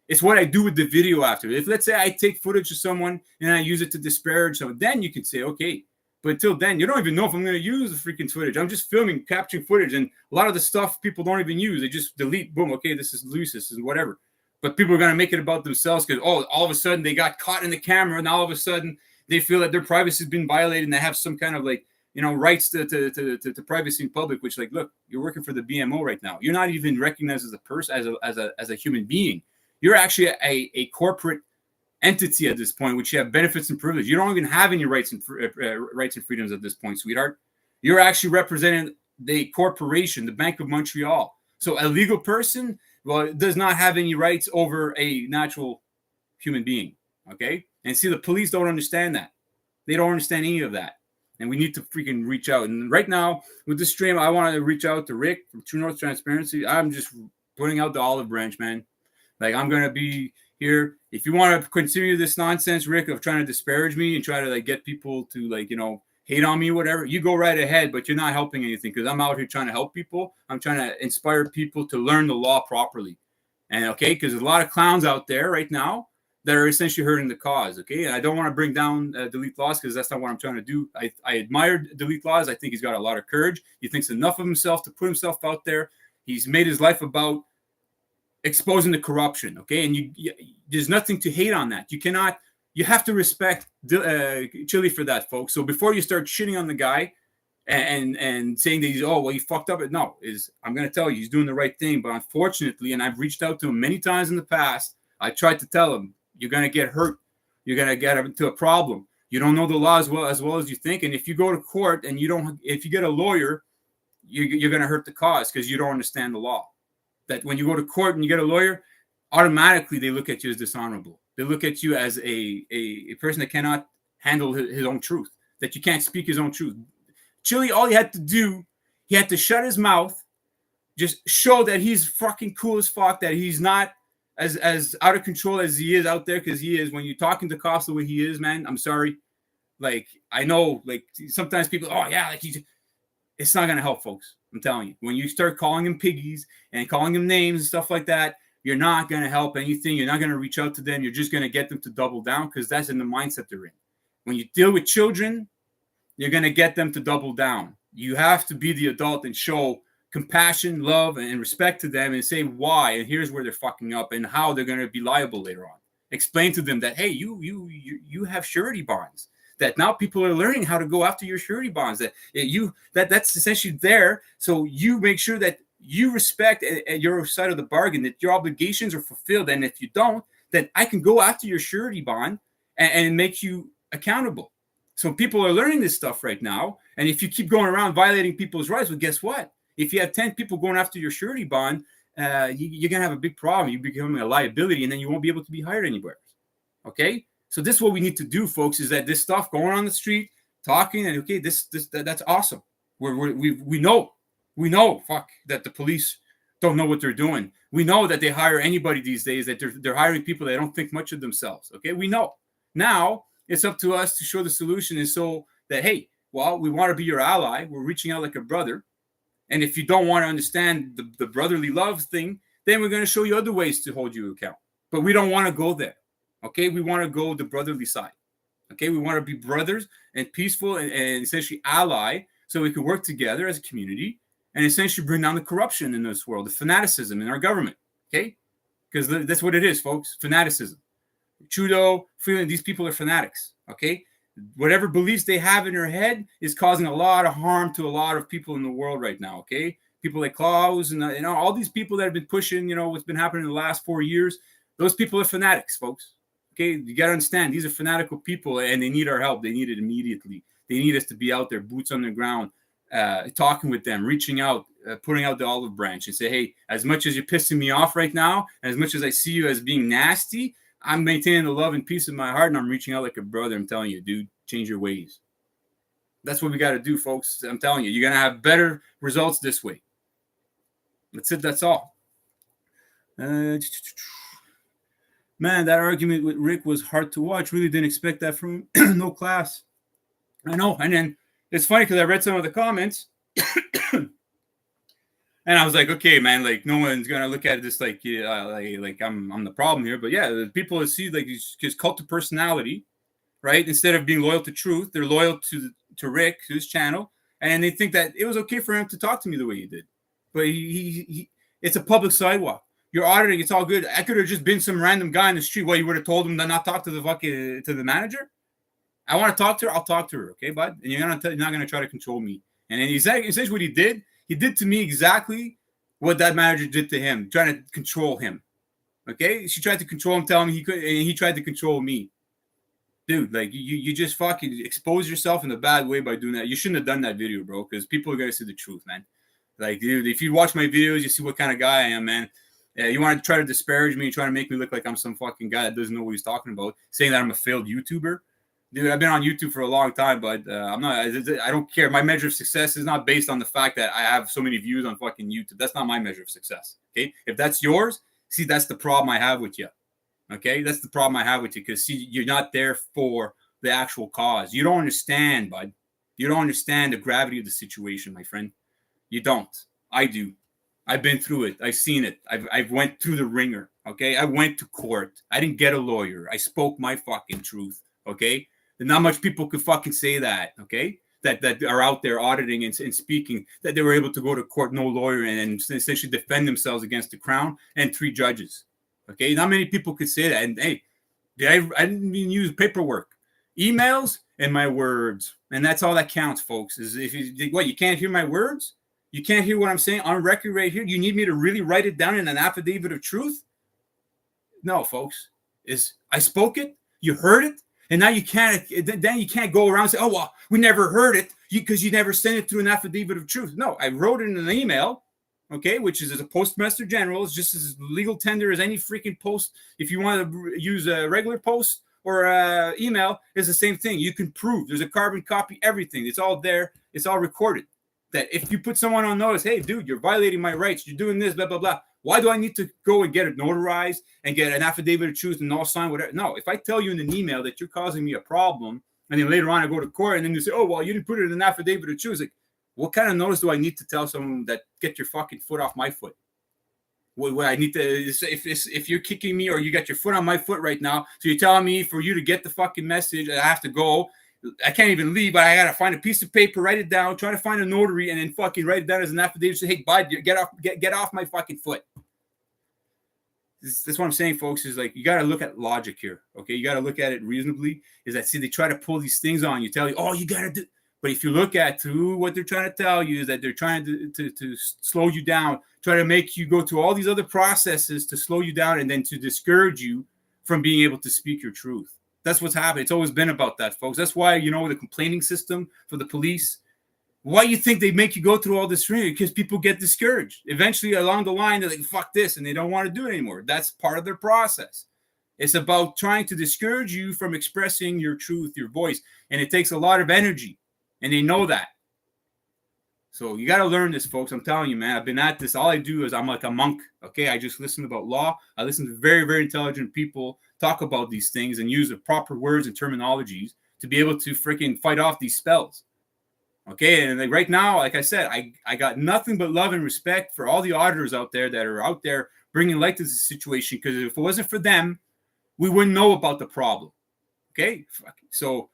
it's what I do with the video after. If let's say I take footage of someone and I use it to disparage someone, then you can say, okay. But until then, you don't even know if I'm going to use the freaking footage. I'm just filming, capturing footage. And a lot of the stuff people don't even use. They just delete, boom, okay, this is loose, this is whatever. But people are going to make it about themselves because, all of a sudden they got caught in the camera. And all of a sudden they feel that their privacy has been violated and they have some kind of like, rights to privacy in public, which like, look, you're working for the BMO right now. You're not even recognized as a person, as a human being. You're actually a corporate entity at this point, which you have benefits and privileges. You don't even have any rights and freedoms at this point, sweetheart. You're actually representing the corporation, the Bank of Montreal. So a legal person, well, does not have any rights over a natural human being. Okay, and see, the police don't understand that. They don't understand any of that, and we need to freaking reach out. And right now with this stream, I want to reach out to Rick from True North Transparency. I'm just putting out the olive branch, man. Like, I'm gonna be here. If you want to continue this nonsense, Rick, of trying to disparage me and try to like get people to like, hate on me, whatever, you go right ahead, but you're not helping anything because I'm out here trying to help people. I'm trying to inspire people to learn the law properly. And okay, because there's a lot of clowns out there right now that are essentially hurting the cause. Okay. And I don't want to bring down Delete Laws because that's not what I'm trying to do. I admire Delete Laws. I think he's got a lot of courage. He thinks enough of himself to put himself out there. He's made his life about exposing the corruption, okay? And you there's nothing to hate on that. You cannot you have to respect Chile for that, folks. So before you start shitting on the guy and saying that he fucked up, I'm going to tell you, he's doing the right thing. But unfortunately, and I've reached out to him many times in the past, I tried to tell him, you're going to get hurt. You're going to get into a problem. You don't know the law as well as you think. And if you go to court and if you get a lawyer, you're going to hurt the cause because you don't understand the law. That when you go to court and you get a lawyer, automatically they look at you as dishonorable. They look at you as a person that cannot handle his own truth, that you can't speak his own truth. Chile, all he had to do, he had to shut his mouth, just show that he's fucking cool as fuck, that he's not as out of control as he is out there, because he is. When you're talking to cops the way he is, man, I'm sorry. Like, I know, like, sometimes people, it's not going to help, folks. I'm telling you. When you start calling them piggies and calling them names and stuff like that, you're not going to help anything. You're not going to reach out to them. You're just going to get them to double down, because that's in the mindset they're in. When you deal with children, you're going to get them to double down. You have to be the adult and show compassion, love, and respect to them, and say why, and here's where they're fucking up and how they're going to be liable later on. Explain to them that, hey, you have surety bonds. That now people are learning how to go after your surety bonds. That's essentially there. So you make sure that you respect at your side of the bargain, that your obligations are fulfilled. And if you don't, then I can go after your surety bond and make you accountable. So people are learning this stuff right now. And if you keep going around violating people's rights, well, guess what? If you have 10 people going after your surety bond, you're going to have a big problem. You're becoming a liability, and then you won't be able to be hired anywhere. Okay? So this is what we need to do, folks, is that this stuff going on the street, talking, and okay, that's awesome. We know, that the police don't know what they're doing. We know that they hire anybody these days, that they're hiring people that don't think much of themselves. Okay, we know. Now it's up to us to show the solution, and so that, hey, well, we want to be your ally. We're reaching out like a brother. And if you don't want to understand the brotherly love thing, then we're going to show you other ways to hold you account. But we don't want to go there. Okay, we want to go the brotherly side. Okay, we want to be brothers and peaceful and essentially ally, so we can work together as a community and essentially bring down the corruption in this world, the fanaticism in our government. Okay, because that's what it is, folks. Fanaticism. Trudeau, Freeland, these people are fanatics. Okay, whatever beliefs they have in their head is causing a lot of harm to a lot of people in the world right now. Okay, people like Klaus and all these people that have been pushing, what's been happening in the last 4 years. Those people are fanatics, folks. Okay, you got to understand, these are fanatical people, and they need our help. They need it immediately. They need us to be out there, boots on the ground, talking with them, reaching out, putting out the olive branch and say, hey, as much as you're pissing me off right now, and as much as I see you as being nasty, I'm maintaining the love and peace in my heart, and I'm reaching out like a brother. I'm telling you, dude, change your ways. That's what we got to do, folks. I'm telling you, you're going to have better results this way. That's it. That's all. Man, that argument with Rick was hard to watch. Really didn't expect that from him. No class. I know. And then it's funny because I read some of the comments. And I was like, okay, man, like no one's going to look at this like I'm the problem here. But yeah, the people that see like his cult of personality, right? Instead of being loyal to truth, they're loyal to Rick, to his channel. And they think that it was okay for him to talk to me the way he did. But he it's a public sidewalk. You're auditing. It's all good. I could have just been some random guy in the street. Well, you would have told him to not talk to the manager. I want to talk to her. I'll talk to her. Okay, bud. And you're not going to try to control me. And then essentially what he did to me exactly what that manager did to him, trying to control him. Okay, she tried to control him, telling him he could, and he tried to control me. Dude, like you just fucking expose yourself in a bad way by doing that. You shouldn't have done that video, bro, because people are gonna see the truth, man. Like, dude, if you watch my videos, you see what kind of guy I am, man. Yeah, you want to try to disparage me, trying to make me look like I'm some fucking guy that doesn't know what he's talking about, saying that I'm a failed YouTuber. Dude, I've been on YouTube for a long time, but I'm not. I don't care. My measure of success is not based on the fact that I have so many views on fucking YouTube. That's not my measure of success. Okay, if that's yours, see, that's the problem I have with you. Okay, that's the problem I have with you, because see, you're not there for the actual cause. You don't understand, bud. You don't understand the gravity of the situation, my friend. You don't. I do. I've been through it. I've seen it. I've went through the ringer. Okay, I went to court. I didn't get a lawyer. I spoke my fucking truth. Okay, and not much people could fucking say that. Okay, that are out there auditing and speaking, that they were able to go to court, no lawyer, and essentially defend themselves against the crown and 3 judges. Okay, not many people could say that. And hey, I didn't even use paperwork, emails and my words, and that's all that counts, folks. Is if you can't hear my words, you can't hear what I'm saying on record right here. You need me to really write it down in an affidavit of truth? No, folks. Is I spoke it, you heard it, and now you can't. Then you can't go around and say, "Oh well, we never heard it," because you never sent it through an affidavit of truth. No, I wrote it in an email. Okay, which is as a postmaster general, is just as legal tender as any freaking post. If you want to use a regular post or email, it's the same thing. You can prove there's a carbon copy, everything. It's all there. It's all recorded. That if you put someone on notice, hey, dude, you're violating my rights. You're doing this, blah, blah, blah. Why do I need to go and get it notarized and get an affidavit of truth and all sign whatever? No, if I tell you in an email that you're causing me a problem, and then later on I go to court and then you say, oh, well, you didn't put it in an affidavit of truth. Like, what kind of notice do I need to tell someone that get your fucking foot off my foot? What I need to, if you're kicking me or you got your foot on my foot right now, so you're telling me for you to get the fucking message, I have to go. I can't even leave, but I got to find a piece of paper, write it down, try to find a notary, and then fucking write it down as an affidavit. Say, hey, bud, get off my fucking foot. That's what I'm saying, folks, is like, you got to look at logic here, okay? You got to look at it reasonably. Is that, see, they try to pull these things on you, tell you, oh, you got to do. But if you look at through what they're trying to tell you is that they're trying to slow you down, try to make you go through all these other processes to slow you down and then to discourage you from being able to speak your truth. That's what's happened. It's always been about that, folks. That's why, you know, the complaining system for the police, why you think they make you go through all this training? Because people get discouraged. Eventually, along the line, they're like, fuck this, and they don't want to do it anymore. That's part of their process. It's about trying to discourage you from expressing your truth, your voice, and it takes a lot of energy. And they know that. So you got to learn this, folks. I'm telling you, man. I've been at this. All I do is I'm like a monk. Okay. I just listen about law. I listen to very, very intelligent people talk about these things and use the proper words and terminologies to be able to freaking fight off these spells. Okay. And like right now, like I said, I got nothing but love and respect for all the auditors out there that are out there bringing light to this situation. Because if it wasn't for them, we wouldn't know about the problem. Okay. So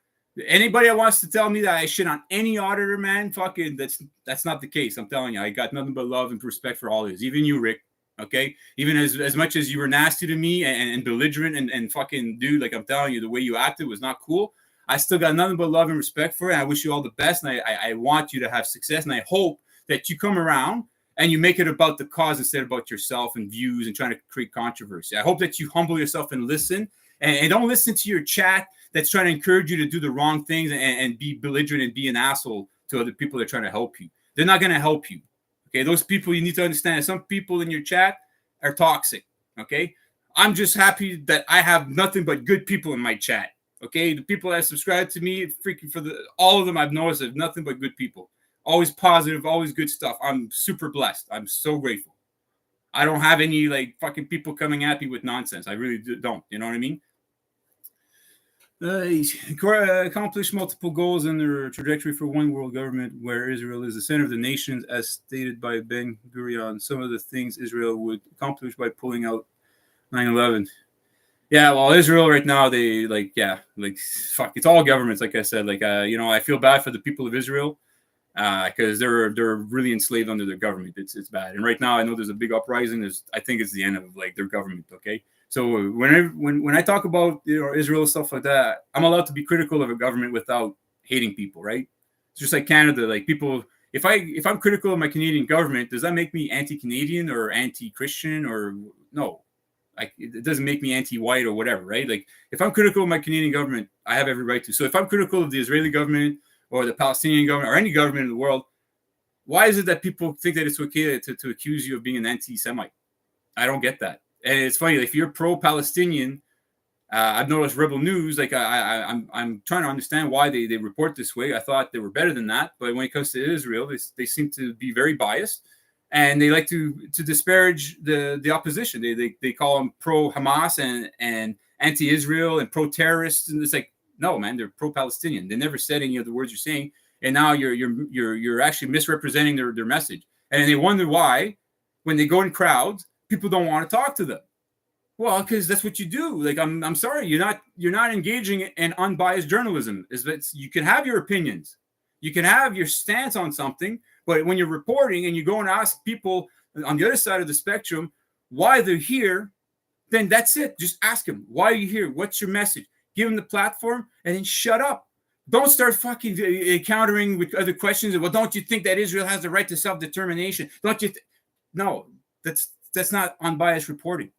anybody that wants to tell me that I shit on any auditor, man, fucking, that's not the case. I'm telling you, I got nothing but love and respect for all of this. Even you, Rick. Okay, even as much as you were nasty to me and belligerent and fucking dude, like I'm telling you, the way you acted was not cool. I still got nothing but love and respect for it. And I wish you all the best, and I want you to have success. And I hope that you come around and you make it about the cause instead of about yourself and views and trying to create controversy. I hope that you humble yourself and listen, and don't listen to your chat that's trying to encourage you to do the wrong things and be belligerent and be an asshole to other people that are trying to help you. They're not going to help you. Okay, those people, you need to understand, some people in your chat are toxic. Okay, I'm just happy that I have nothing but good people in my chat. Okay, the people that subscribe to me, freaking all of them, I've noticed have nothing but good people. Always positive, always good stuff. I'm super blessed. I'm so grateful. I don't have any like fucking people coming at me with nonsense. I really don't. You know what I mean? Accomplish multiple goals in their trajectory for one world government where Israel is the center of the nations, as stated by Ben Gurion. Some of the things Israel would accomplish by pulling out 9/11. Yeah, well, Israel right now, they fuck. It's all governments, like I said. I feel bad for the people of Israel because they're really enslaved under their government. It's bad. And right now, I know there's a big uprising. I think it's the end of like their government. Okay. So when I talk about Israel stuff like that, I'm allowed to be critical of a government without hating people, right? It's just like Canada, like people. If I'm critical of my Canadian government, does that make me anti-Canadian or anti-Christian or no? Like it doesn't make me anti-white or whatever, right? Like if I'm critical of my Canadian government, I have every right to. So if I'm critical of the Israeli government or the Palestinian government or any government in the world, why is it that people think that it's okay to accuse you of being an anti-Semite? I don't get that. And it's funny, if you're pro-Palestinian, I've noticed Rebel News, like I'm trying to understand why they report this way. I thought they were better than that. But when it comes to Israel, they seem to be very biased. And they like to disparage the opposition. They call them pro-Hamas and anti-Israel and pro-terrorists. And it's like, no, man, they're pro-Palestinian. They never said any of the words you're saying. And now you're actually misrepresenting their message. And they wonder why, when they go in crowds, people don't want to talk to them. Well, because that's what you do. Like, I'm sorry, you're not engaging in unbiased journalism. Is that you can have your opinions, you can have your stance on something, but when you're reporting and you go and ask people on the other side of the spectrum why they're here, then that's it. Just ask him, why are you here? What's your message? Give him the platform and then shut up. Don't start fucking countering with other questions. Well, don't you think that Israel has the right to self-determination? Don't you? No, that's not unbiased reporting.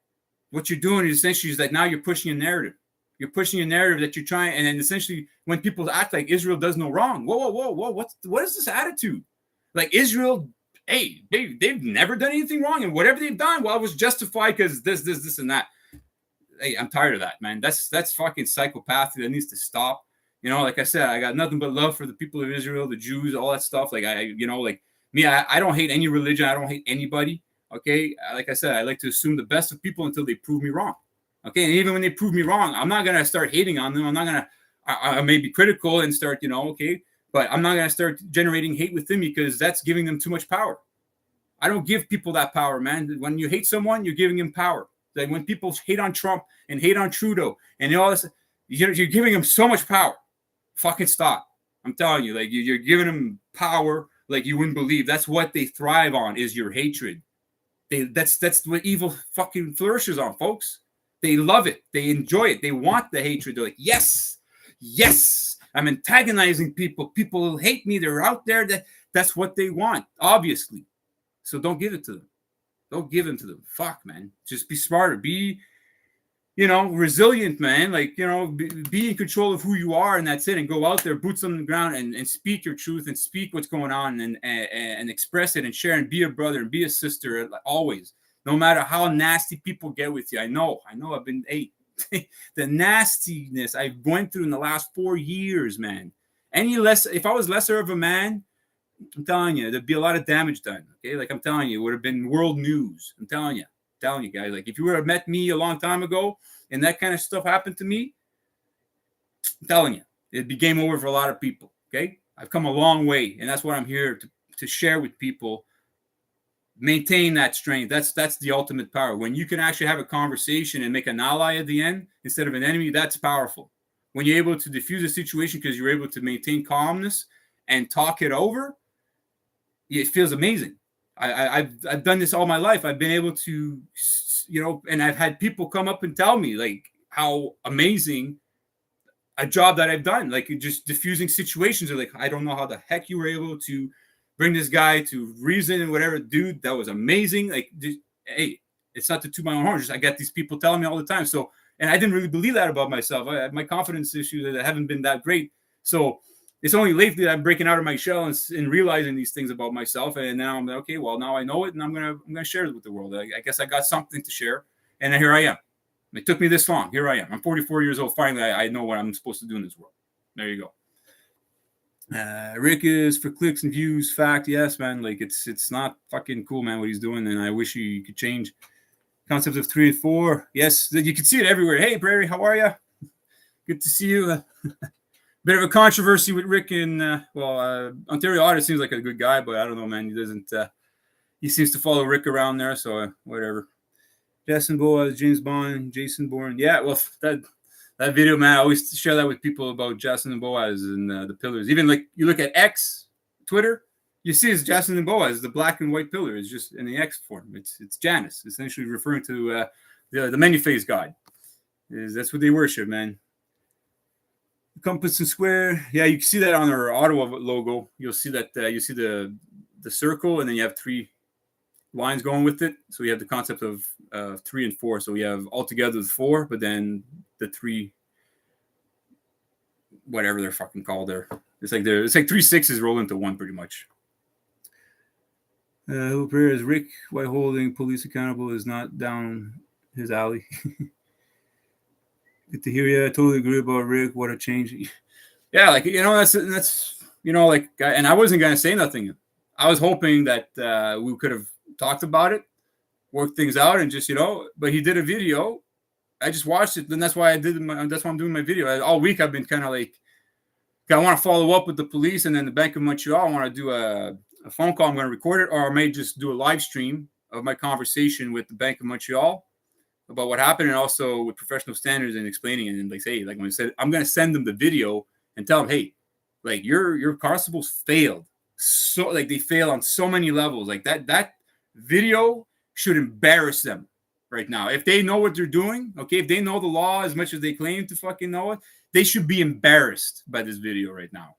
What you're doing is essentially is that now you're pushing a narrative. You're pushing a narrative that you're trying, and then essentially when people act like Israel does no wrong, whoa, what is this attitude? Like Israel, hey, they've never done anything wrong, and whatever they've done, well, it was justified because this, and that. Hey, I'm tired of that, man. That's fucking psychopathy that needs to stop. You know, like I said, I got nothing but love for the people of Israel, the Jews, all that stuff. Like I don't hate any religion. I don't hate anybody. Okay, like I said, I like to assume the best of people until they prove me wrong. Okay, and even when they prove me wrong, I'm not gonna start hating on them. I'm not gonna. I may be critical and start, okay, but I'm not gonna start generating hate with them because that's giving them too much power. I don't give people that power, man. When you hate someone, you're giving them power. Like when people hate on Trump and hate on Trudeau and all this, you're giving them so much power. Fucking stop. I'm telling you, like you're giving them power like you wouldn't believe. That's what they thrive on is your hatred. That's what evil fucking flourishes on, folks. They love it. They enjoy it. They want the hatred. They're like, yes, I'm antagonizing people. People hate me. They're out there. That's what they want, obviously. So don't give it to them. Don't give them to them. Fuck, man. Just be smarter. Be, resilient, man. Like, be in control of who you are, and that's it. And go out there, boots on the ground, and speak your truth and speak what's going on and express it and share and be a brother and be a sister always. No matter how nasty people get with you. I know I've been, the nastiness I went through in the last 4 years, man. If I was lesser of a man, I'm telling you, there'd be a lot of damage done. Okay, like I'm telling you, it would have been world news. I'm telling you guys, like if you would have met me a long time ago and that kind of stuff happened to me, I'm telling you, it'd be game over for a lot of people. Okay, I've come a long way, and that's what I'm here to share with people. Maintain that strength. That's the ultimate power. When you can actually have a conversation and make an ally at the end instead of an enemy, that's powerful. When you're able to diffuse a situation because you're able to maintain calmness and talk it over, it feels amazing. I've done this all my life. I've been able to, and I've had people come up and tell me like how amazing a job that I've done, like just diffusing situations. They're like, I don't know how the heck you were able to bring this guy to reason and whatever, dude. That was amazing. Like, hey, it's not to toot my own horn. I got these people telling me all the time. So, and I didn't really believe that about myself. My confidence issues that haven't been that great. So it's only lately that I'm breaking out of my shell and realizing these things about myself. And now I'm like, okay, well, now I know it, and I'm gonna share it with the world. I guess I got something to share, and here I am. It took me this long. Here I am. I'm 44 years old. Finally, I know what I'm supposed to do in this world. There you go. Rick is for clicks and views. Fact, yes, man. Like it's not fucking cool, man, what he's doing, and I wish he could change concepts of 3 and 4. Yes, you can see it everywhere. Hey, Prairie, how are you? Good to see you. Bit of a controversy with Rick in Ontario Audit seems like a good guy, but I don't know, man. He doesn't. He seems to follow Rick around there, so whatever. Jason Boaz, James Bond, Jason Bourne. Yeah, well, that video, man. I always share that with people about Jason and Boaz and the pillars. Even like you look at X, Twitter, you see it's Jason and Boaz, the black and white pillar is just in the X form. It's Janus, essentially referring to the many-faced God. That's what they worship, man. Compass and square, yeah, you can see that on our Ottawa logo. You'll see that you see the circle, and then you have 3 lines going with it. So we have the concept of 3 and 4. So we have altogether 4, but then the 3, whatever they're fucking called there. It's like 3 6s roll into 1 pretty much. Prayer is Rick, why holding police accountable is not down his alley. Good to hear you. I totally agree about Rick. What a change. Yeah, like, that's like, and I wasn't going to say nothing. I was hoping that we could have talked about it, worked things out, and just, but he did a video. I just watched it. Then that's why that's why I'm doing my video. All week I've been kind of like, I want to follow up with the police and then the Bank of Montreal. I want to do a phone call. I'm going to record it, or I may just do a live stream of my conversation with the Bank of Montreal about what happened, and also with professional standards and explaining it. And like, hey, like when I said, I'm going to send them the video and tell them, hey, like your constables failed. So like they fail on so many levels. Like that video should embarrass them. right now. If they know what they're doing, okay, if they know the law as much as they claim to fucking know it, they should be embarrassed by this video right now.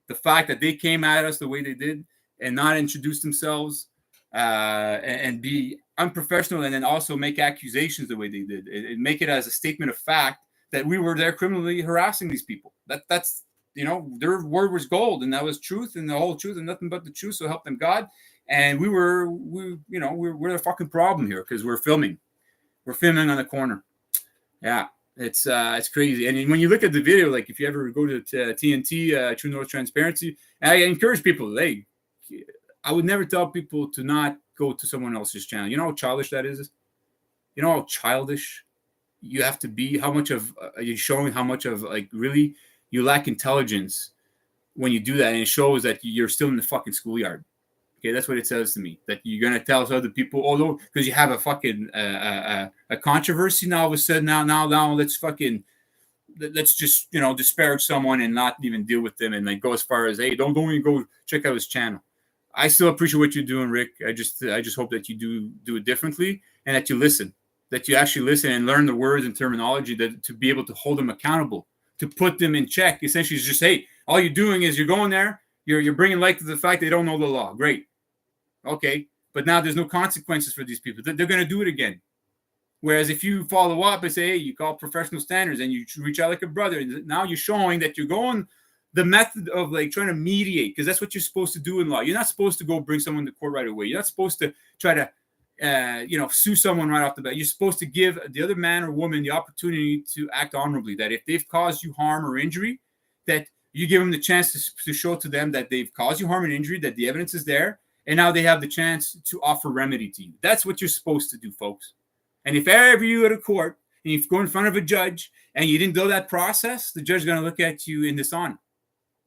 The fact that they came at us the way they did and not introduce themselves and be unprofessional, and then also make accusations the way they did, and make it as a statement of fact that we were there criminally harassing these people. That's their word was gold, and that was truth, and the whole truth, and nothing but the truth. So help them God. And we're the fucking problem here because we're filming on the corner. Yeah, it's crazy. And when you look at the video, like if you ever go to TNT, True North Transparency, I encourage people. Hey, I would never tell people to not go to someone else's channel. You know how childish that is. You know how childish you have to be. How much of you're showing how much of like really you lack intelligence when you do that, and it shows that you're still in the fucking schoolyard. Okay, that's what it says to me. That you're gonna tell other people, although because you have a fucking a controversy now, all of a sudden now let's just disparage someone and not even deal with them, and like go as far as, hey, don't even go check out his channel. I still appreciate what you're doing, Rick. I just hope that you do it differently, and that you listen, that you actually listen and learn the words and terminology that to be able to hold them accountable, to put them in check. Essentially, it's just, hey, all you're doing is you're going there, you're bringing light to the fact they don't know the law. Great. Okay, but now there's no consequences for these people. They're going to do it again. Whereas if you follow up and say, hey, you call professional standards and you reach out like a brother, now you're showing that you're going the method of like trying to mediate, because that's what you're supposed to do in law. You're not supposed to go bring someone to court right away. You're not supposed to try to sue someone right off the bat. You're supposed to give the other man or woman the opportunity to act honorably, that if they've caused you harm or injury, that you give them the chance to show to them that they've caused you harm and injury, that the evidence is there, and now they have the chance to offer remedy to you. That's what you're supposed to do, folks. And if ever you go to court and you go in front of a judge and you didn't go that process, the judge is going to look at you in dishonor.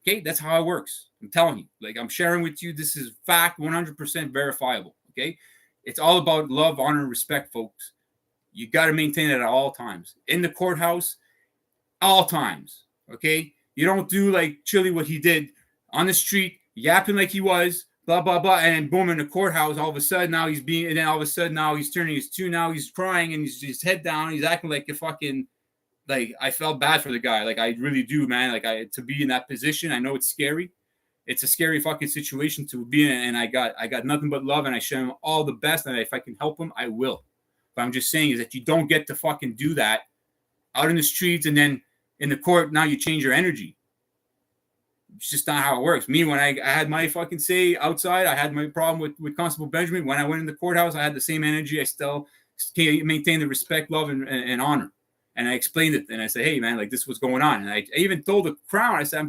Okay, that's how it works. I'm telling you. Like, I'm sharing with you, this is fact, 100% verifiable. Okay, it's all about love, honor, and respect, folks. You got to maintain it at all times. In the courthouse, all times. Okay, you don't do like Chili what he did on the street, yapping like he was, blah, blah, blah, and then boom, in the courthouse, all of a sudden now he's being, and then all of a sudden now he's turning his tune, now he's crying, and he's his head down, he's acting like a fucking, like, I felt bad for the guy, like, I really do, man, like, to be in that position, I know it's scary, it's a scary fucking situation to be in, and I got nothing but love, and I show him all the best, and if I can help him, I will. But I'm just saying is that you don't get to fucking do that out in the streets, and then in the court, now you change your energy. It's just not how it works. Me, when I had my fucking say outside, I had my problem with Constable Benjamin. When I went in the courthouse, I had the same energy. I still maintained the respect, love, and honor. And I explained it, and I said, "Hey, man, like this was going on." And I even told the Crown, I said,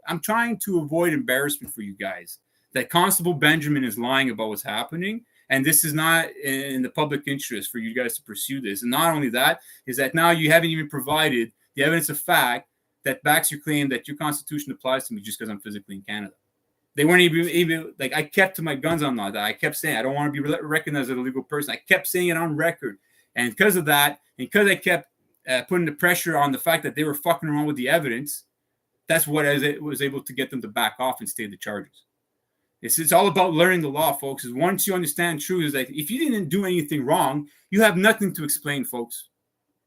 "I'm trying to avoid embarrassment for you guys. That Constable Benjamin is lying about what's happening, and this is not in the public interest for you guys to pursue this. And not only that, is that now you haven't even provided the evidence of fact that backs your claim that your constitution applies to me just because I'm physically in Canada." They weren't even like, I kept to my guns on that. I kept saying, I don't want to be recognized as a legal person. I kept saying it on record. And because of that, and because I kept putting the pressure on the fact that they were fucking around with the evidence, that's what was able to get them to back off and stay the charges. It's all about learning the law, folks. Is once you understand truth, is that if you didn't do anything wrong, you have nothing to explain, folks.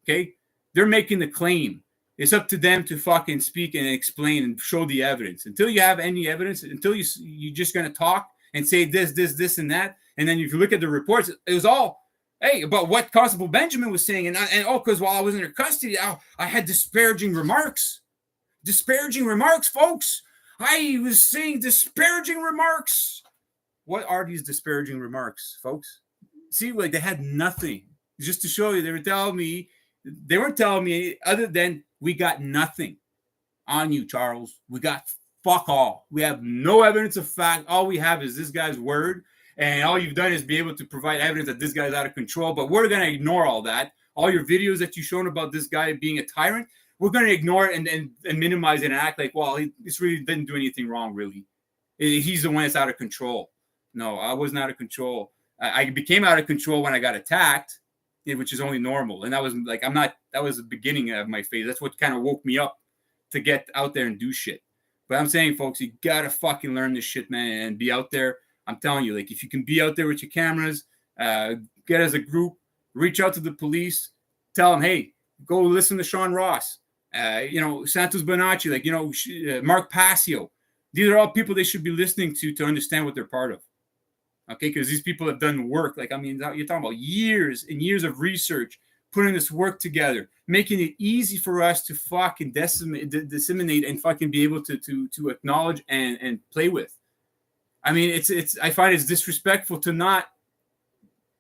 Okay? They're making the claim. It's up to them to fucking speak and explain and show the evidence. Until you have any evidence, until you're just going to talk and say this, and that. And then if you look at the reports, it was all, hey, about what Constable Benjamin was saying. Because while I was under custody, I had disparaging remarks. Disparaging remarks, folks. I was saying disparaging remarks. What are these disparaging remarks, folks? See, like they had nothing. Just to show you, they weren't telling me other than, we got nothing on you, Charles. We got fuck all. We have no evidence of fact. All we have is this guy's word. And all you've done is be able to provide evidence that this guy's out of control. But we're going to ignore all that. All your videos that you've shown about this guy being a tyrant, we're going to ignore it and minimize it and act like, well, this really didn't do anything wrong, really. He's the one that's out of control. No, I wasn't out of control. I became out of control when I got attacked, which is only normal. And that was like, that was the beginning of my phase. That's what kind of woke me up to get out there and do shit. But I'm saying, folks, you got to fucking learn this shit, man, and be out there. I'm telling you, like, if you can be out there with your cameras, get as a group, Reach out to the police. Tell them, hey, go listen to Sean Ross. Santos Bonacci, Mark Passio. These are all people they should be listening to understand what they're part of. Okay, because these people have done work. You're talking about years and years of research, putting this work together, making it easy for us to fucking disseminate and fucking be able to acknowledge and play with. I mean, I find it's disrespectful to not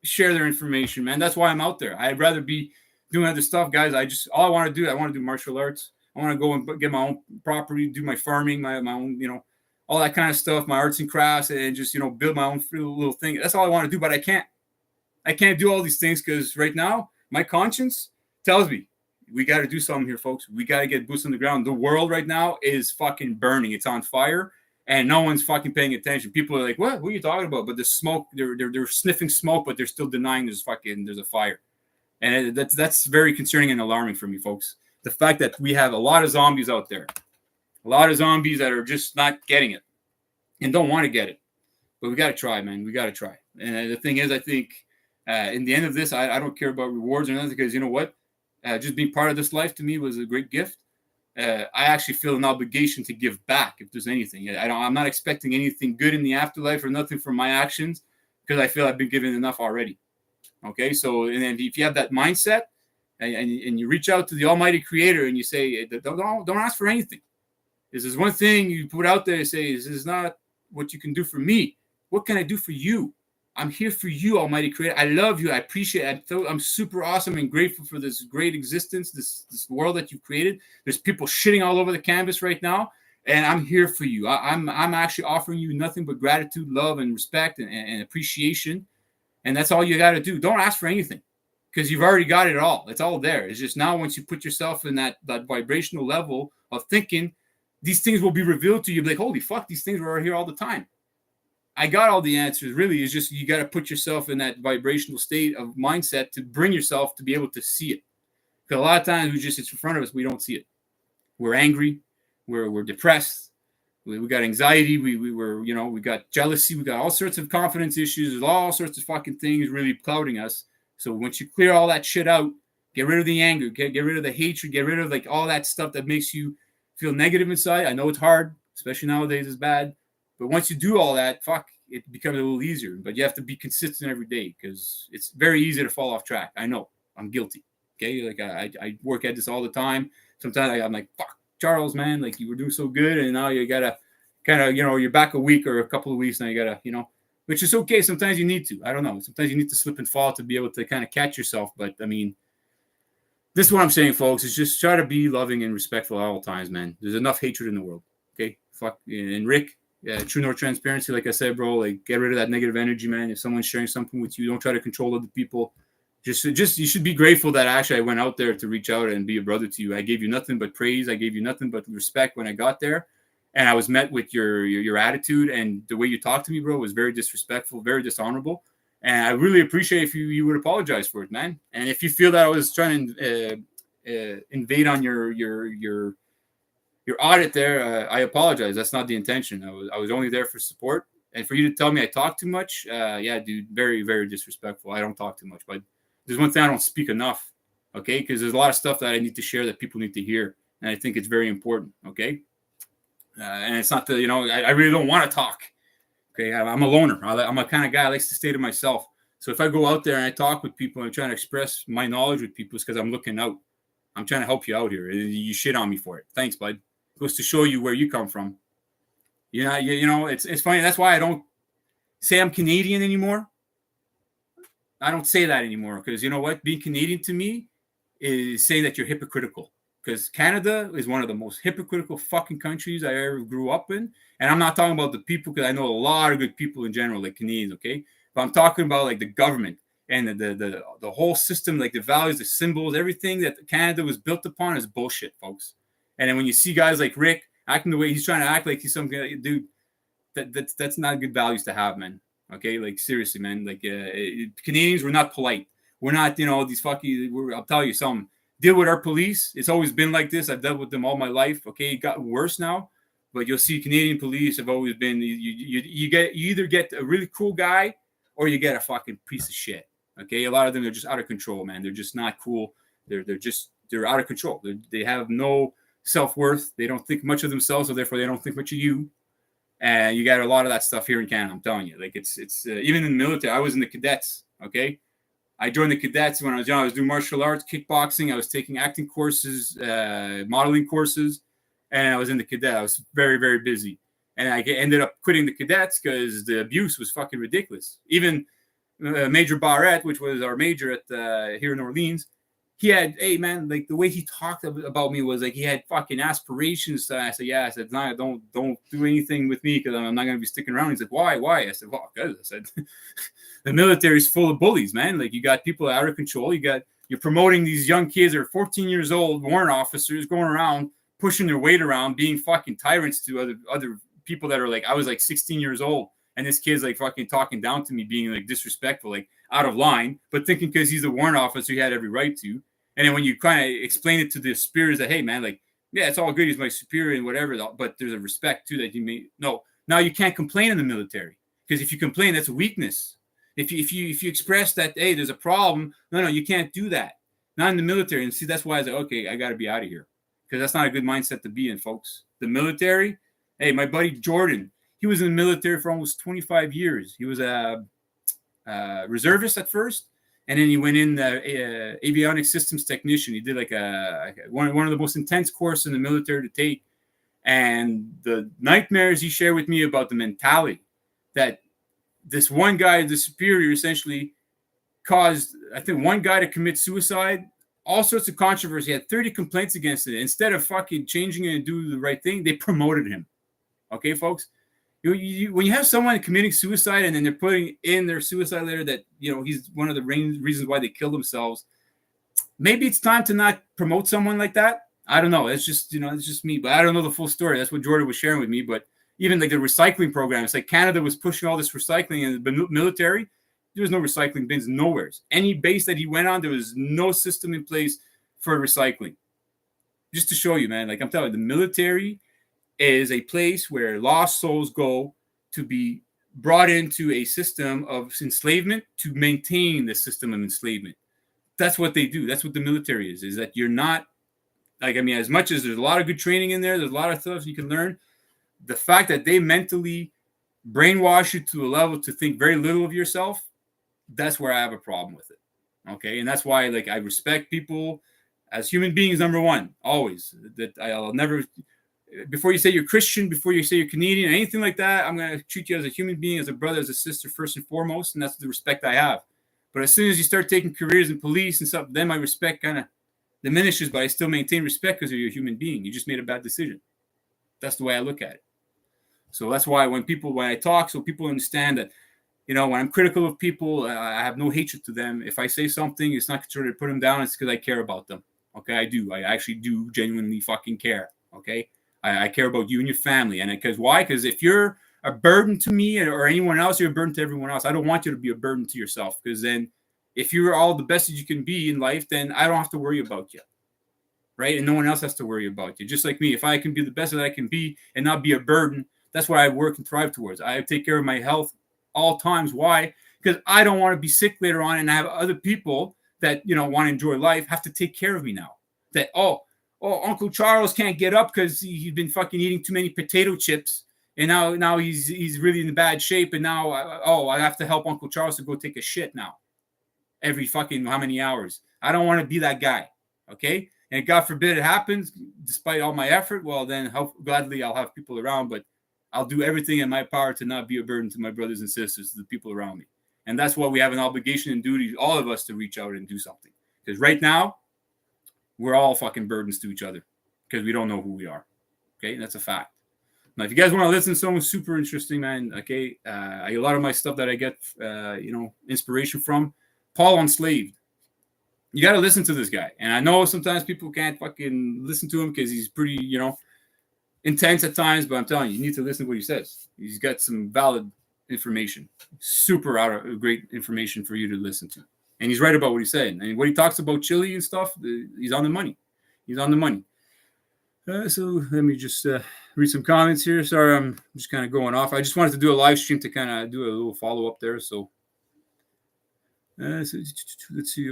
share their information, man. That's why I'm out there. I'd rather be doing other stuff, guys. I want to do martial arts. I want to go and get my own property, do my farming, my own, all that kind of stuff, my arts and crafts, and just, build my own little thing. That's all I want to do, but I can't do all these things because right now my conscience tells me we got to do something here, folks. We got to get boots on the ground. The world right now is fucking burning. It's on fire. And no one's fucking paying attention. People are like, what are you talking about? But the smoke, they're sniffing smoke, but they're still denying there's a fire. And that's very concerning and alarming for me, folks. The fact that we have a lot of zombies out there. A lot of zombies that are just not getting it and don't want to get it. But we got to try, man. We got to try. And the thing is, I think in the end of this, I don't care about rewards or nothing because you know what? Just being part of this life to me was a great gift. I actually feel an obligation to give back if there's anything. I'm not expecting anything good in the afterlife or nothing from my actions because I feel I've been given enough already. Okay, so and then if you have that mindset and you reach out to the Almighty Creator and you say, don't ask for anything. This is one thing you put out there and say, this is not what you can do for me. What can I do for you? I'm here for you, Almighty Creator. I love you. I appreciate it. I'm super awesome and grateful for this great existence, this world that you've created. There's people shitting all over the canvas right now, and I'm here for you. I'm actually offering you nothing but gratitude, love, and respect and appreciation, and that's all you got to do. Don't ask for anything because you've already got it all. It's all there. It's just now once you put yourself in that vibrational level of thinking, these things will be revealed to you. Like, holy fuck, these things were here all the time. I got all the answers. Really, it's just you got to put yourself in that vibrational state of mindset to bring yourself to be able to see it. Because a lot of times it's in front of us, we don't see it. We're angry, we're depressed, we got anxiety, we got jealousy, we got all sorts of confidence issues. There's all sorts of fucking things really clouding us. So once you clear all that shit out, get rid of the anger, get rid of the hatred, get rid of all that stuff that makes you feel negative inside. I know it's hard, especially nowadays. It's bad. But once you do all that, it becomes a little easier. But you have to be consistent every day because it's very easy to fall off track. I know. I'm guilty. Okay? I work at this all the time. Sometimes I'm like, fuck, Charles, man. You were doing so good. And now you got to kind of, you're back a week or a couple of weeks. Now you got to, which is okay. Sometimes you need to. I don't know. Sometimes you need to slip and fall to be able to kind of catch yourself. But, I mean, this is what I'm saying, folks, is just try to be loving and respectful at all times, man. There's enough hatred in the world. Okay? Fuck. And Rick, true north transparency, like I said, bro, get rid of that negative energy, man. If someone's sharing something with you, don't try to control other people. Just you should be grateful that actually I went out there to reach out and be a brother to you. I gave you nothing but praise. I gave you nothing but respect when I got there. And I was met with your attitude, and the way you talked to me, bro, was very disrespectful, very dishonorable. And I really appreciate if you would apologize for it, man. And if you feel that I was trying to invade on your audit there, I apologize. That's not the intention. I was only there for support. And for you to tell me I talk too much, yeah, dude, very, very disrespectful. I don't talk too much. But there's one thing I don't speak enough, okay? Because there's a lot of stuff that I need to share that people need to hear. And I think it's very important, okay? And it's not I really don't want to talk. Okay, I'm a loner. I'm a kind of guy that likes to stay to myself. So if I go out there and I talk with people and I'm trying to express my knowledge with people, it's because I'm looking out. I'm trying to help you out here. You shit on me for it. Thanks, bud. It goes to show you where you come from. It's funny. That's why I don't say I'm Canadian anymore. I don't say that anymore because you know what? Being Canadian to me is saying that you're hypocritical. Because Canada is one of the most hypocritical fucking countries I ever grew up in. And I'm not talking about the people, because I know a lot of good people in general, like Canadians, okay? But I'm talking about the government and the whole system, the values, the symbols, everything that Canada was built upon is bullshit, folks. And then when you see guys like Rick acting the way he's trying to act like he's some guy, dude, that's not good values to have, man. Okay? Seriously, man. Canadians, we're not polite. We're not, these fucking, I'll tell you something. Deal with our police. It's always been like this. I've dealt with them all my life. Okay, it got worse now, but you'll see Canadian police have always been. You either get a really cool guy or you get a fucking piece of shit. Okay, a lot of them are just out of control, man. They're just not cool. They're out of control. They have no self-worth. They don't think much of themselves, so therefore they don't think much of you. And you got a lot of that stuff here in Canada. I'm telling you, like it's even in the military. I was in the cadets. Okay, I joined the cadets when I was young. I was doing martial arts, kickboxing. I was taking acting courses, modeling courses, and I was in the cadet. I was very, very busy, and I ended up quitting the cadets because the abuse was fucking ridiculous. Even Major Barrett, which was our major at here in Orleans, he had, hey man, like the way he talked about me was like he had fucking aspirations. I said, yeah. I said, no, don't do anything with me because I'm not gonna be sticking around. He said, why? I said, well, because I said the military is full of bullies, man. Like you got people out of control. You're promoting these young kids that are 14 years old, warrant officers going around pushing their weight around, being fucking tyrants to other people that are like, I was like 16 years old. And this kid's like fucking talking down to me, being like disrespectful, like out of line, but thinking because he's a warrant officer, he had every right to. And then when you kind of explain it to the superiors that, hey, man, like, yeah, it's all good. He's my superior and whatever, but there's a respect too that you may no. Now you can't complain in the military because if you complain, that's a weakness. If you express that, hey, there's a problem, no, you can't do that. Not in the military. And see, that's why I was like, okay, I got to be out of here because that's not a good mindset to be in, folks. The military. Hey, my buddy Jordan. He was in the military for almost 25 years. He was a reservist at first, and then he went in the avionics systems technician. He did like one of the most intense courses in the military to take. And the nightmares he shared with me about the mentality that this one guy, the superior, essentially caused, I think, one guy to commit suicide. All sorts of controversy. He had 30 complaints against it. Instead of fucking changing it and do the right thing, they promoted him. Okay, folks? When you have someone committing suicide and then they're putting in their suicide letter that, he's one of the reasons why they kill themselves, maybe it's time to not promote someone like that. I don't know. It's just, it's just me. But I don't know the full story. That's what Jordan was sharing with me. But even like the recycling program, it's like Canada was pushing all this recycling in the military. There was no recycling bins nowhere. Any base that he went on, there was no system in place for recycling. Just to show you, man, like I'm telling you, the military is a place where lost souls go to be brought into a system of enslavement to maintain the system of enslavement. That's what they do. That's what the military is that you're not, like, I mean, as much as there's a lot of good training in there, there's a lot of stuff you can learn. The fact that they mentally brainwash you to a level to think very little of yourself, that's where I have a problem with it. Okay. And that's why, like, I respect people as human beings, number one, always. That I'll never, before you say you're Christian, before you say you're Canadian, anything like that, I'm going to treat you as a human being, as a brother, as a sister, first and foremost. And that's the respect I have. But as soon as you start taking careers in police and stuff, then my respect kind of diminishes, but I still maintain respect because you're a human being. You just made a bad decision. That's the way I look at it. So that's why when I talk, so people understand that, when I'm critical of people, I have no hatred to them. If I say something, it's not to put them down. It's because I care about them. Okay, I do. I actually do genuinely fucking care. Okay, I care about you and your family. And because why? Because if you're a burden to me or anyone else, you're a burden to everyone else. I don't want you to be a burden to yourself, because then if you're all the best that you can be in life, then I don't have to worry about you. Right? And no one else has to worry about you. Just like me, if I can be the best that I can be and not be a burden, that's what I work and thrive towards. I take care of my health all times. Why? Because I don't want to be sick later on and have other people that, want to enjoy life have to take care of me now. That, oh, Uncle Charles can't get up because he's been fucking eating too many potato chips. And now he's really in bad shape. And now, I have to help Uncle Charles to go take a shit now. Every fucking how many hours. I don't want to be that guy. Okay? And God forbid it happens, despite all my effort, well, then gladly I'll have people around, but I'll do everything in my power to not be a burden to my brothers and sisters, to the people around me. And that's why we have an obligation and duty, all of us, to reach out and do something. Because right now, we're all fucking burdens to each other because we don't know who we are. Okay? And that's a fact. Now, if you guys want to listen to someone super interesting, man, okay, a lot of my stuff that I get, inspiration from, Paul Enslaved. You got to listen to this guy. And I know sometimes people can't fucking listen to him because he's pretty, intense at times, but I'm telling you, you need to listen to what he says. He's got some valid information, super great information for you to listen to. And he's right about what he's saying. And what he talks about Chile and stuff, he's on the money. He's on the money. So let me just read some comments here. Sorry, I'm just kind of going off. I just wanted to do a live stream to kind of do a little follow-up there. So Let's see.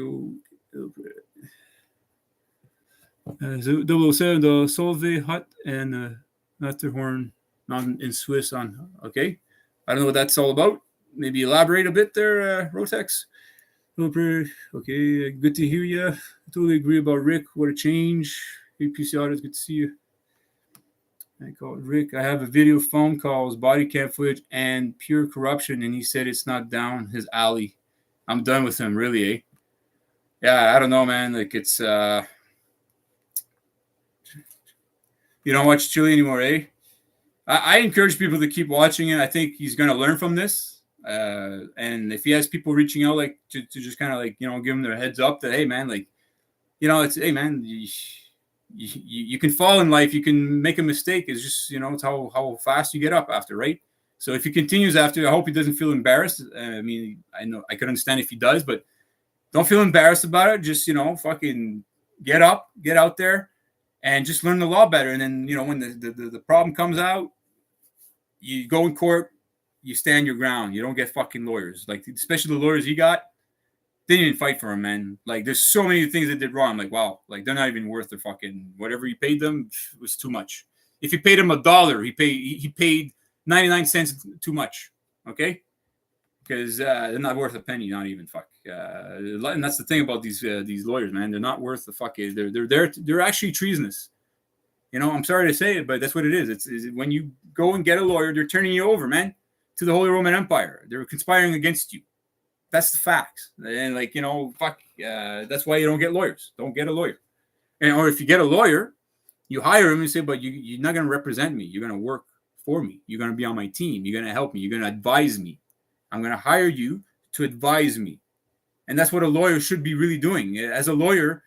007, the Solvay Hut and Matterhorn Mountain in Swiss on. Okay. I don't know what that's all about. Maybe elaborate a bit there, Rotex. Okay, good to hear you. I totally agree about Rick. What a change. APC auditors, good to see you. I called Rick. I have a video phone calls, body cam footage, and pure corruption, and he said it's not down his alley. I'm done with him, really, eh? Yeah, I don't know, man. Like, it's, you don't watch Chile anymore, eh? I encourage people to keep watching it. I think he's going to learn from this. And if he has people reaching out, like, to just kind of, like, give them their heads up that, hey, man, like, it's, hey, man, you can fall in life. You can make a mistake. It's just, it's how fast you get up after, right? So if he continues after, I hope he doesn't feel embarrassed. I mean, I know I could understand if he does, but don't feel embarrassed about it. Just, fucking get up, get out there, and just learn the law better. And then, when the problem comes out, you go in court, you stand your ground. You don't get fucking lawyers. Like, especially the lawyers he got, they didn't fight for him, man. Like, there's so many things they did wrong. I'm like, wow, like, they're not even worth their fucking, whatever you paid them was too much. If you paid him $1, he paid 99 cents too much. Okay? Because they're not worth a penny, not even fuck. And that's the thing about these lawyers, man. They're not worth the fuck. They're actually treasonous. I'm sorry to say it, but that's what it is. It's when you go and get a lawyer, they're turning you over, man, to the Holy Roman Empire. They're conspiring against you. That's the facts. And like, fuck. That's why you don't get lawyers. Don't get a lawyer. Or if you get a lawyer, you hire him and say, but you're not going to represent me. You're going to work for me. You're going to be on my team. You're going to help me. You're going to advise me. I'm going to hire you to advise me. And that's what a lawyer should be really doing. As a lawyer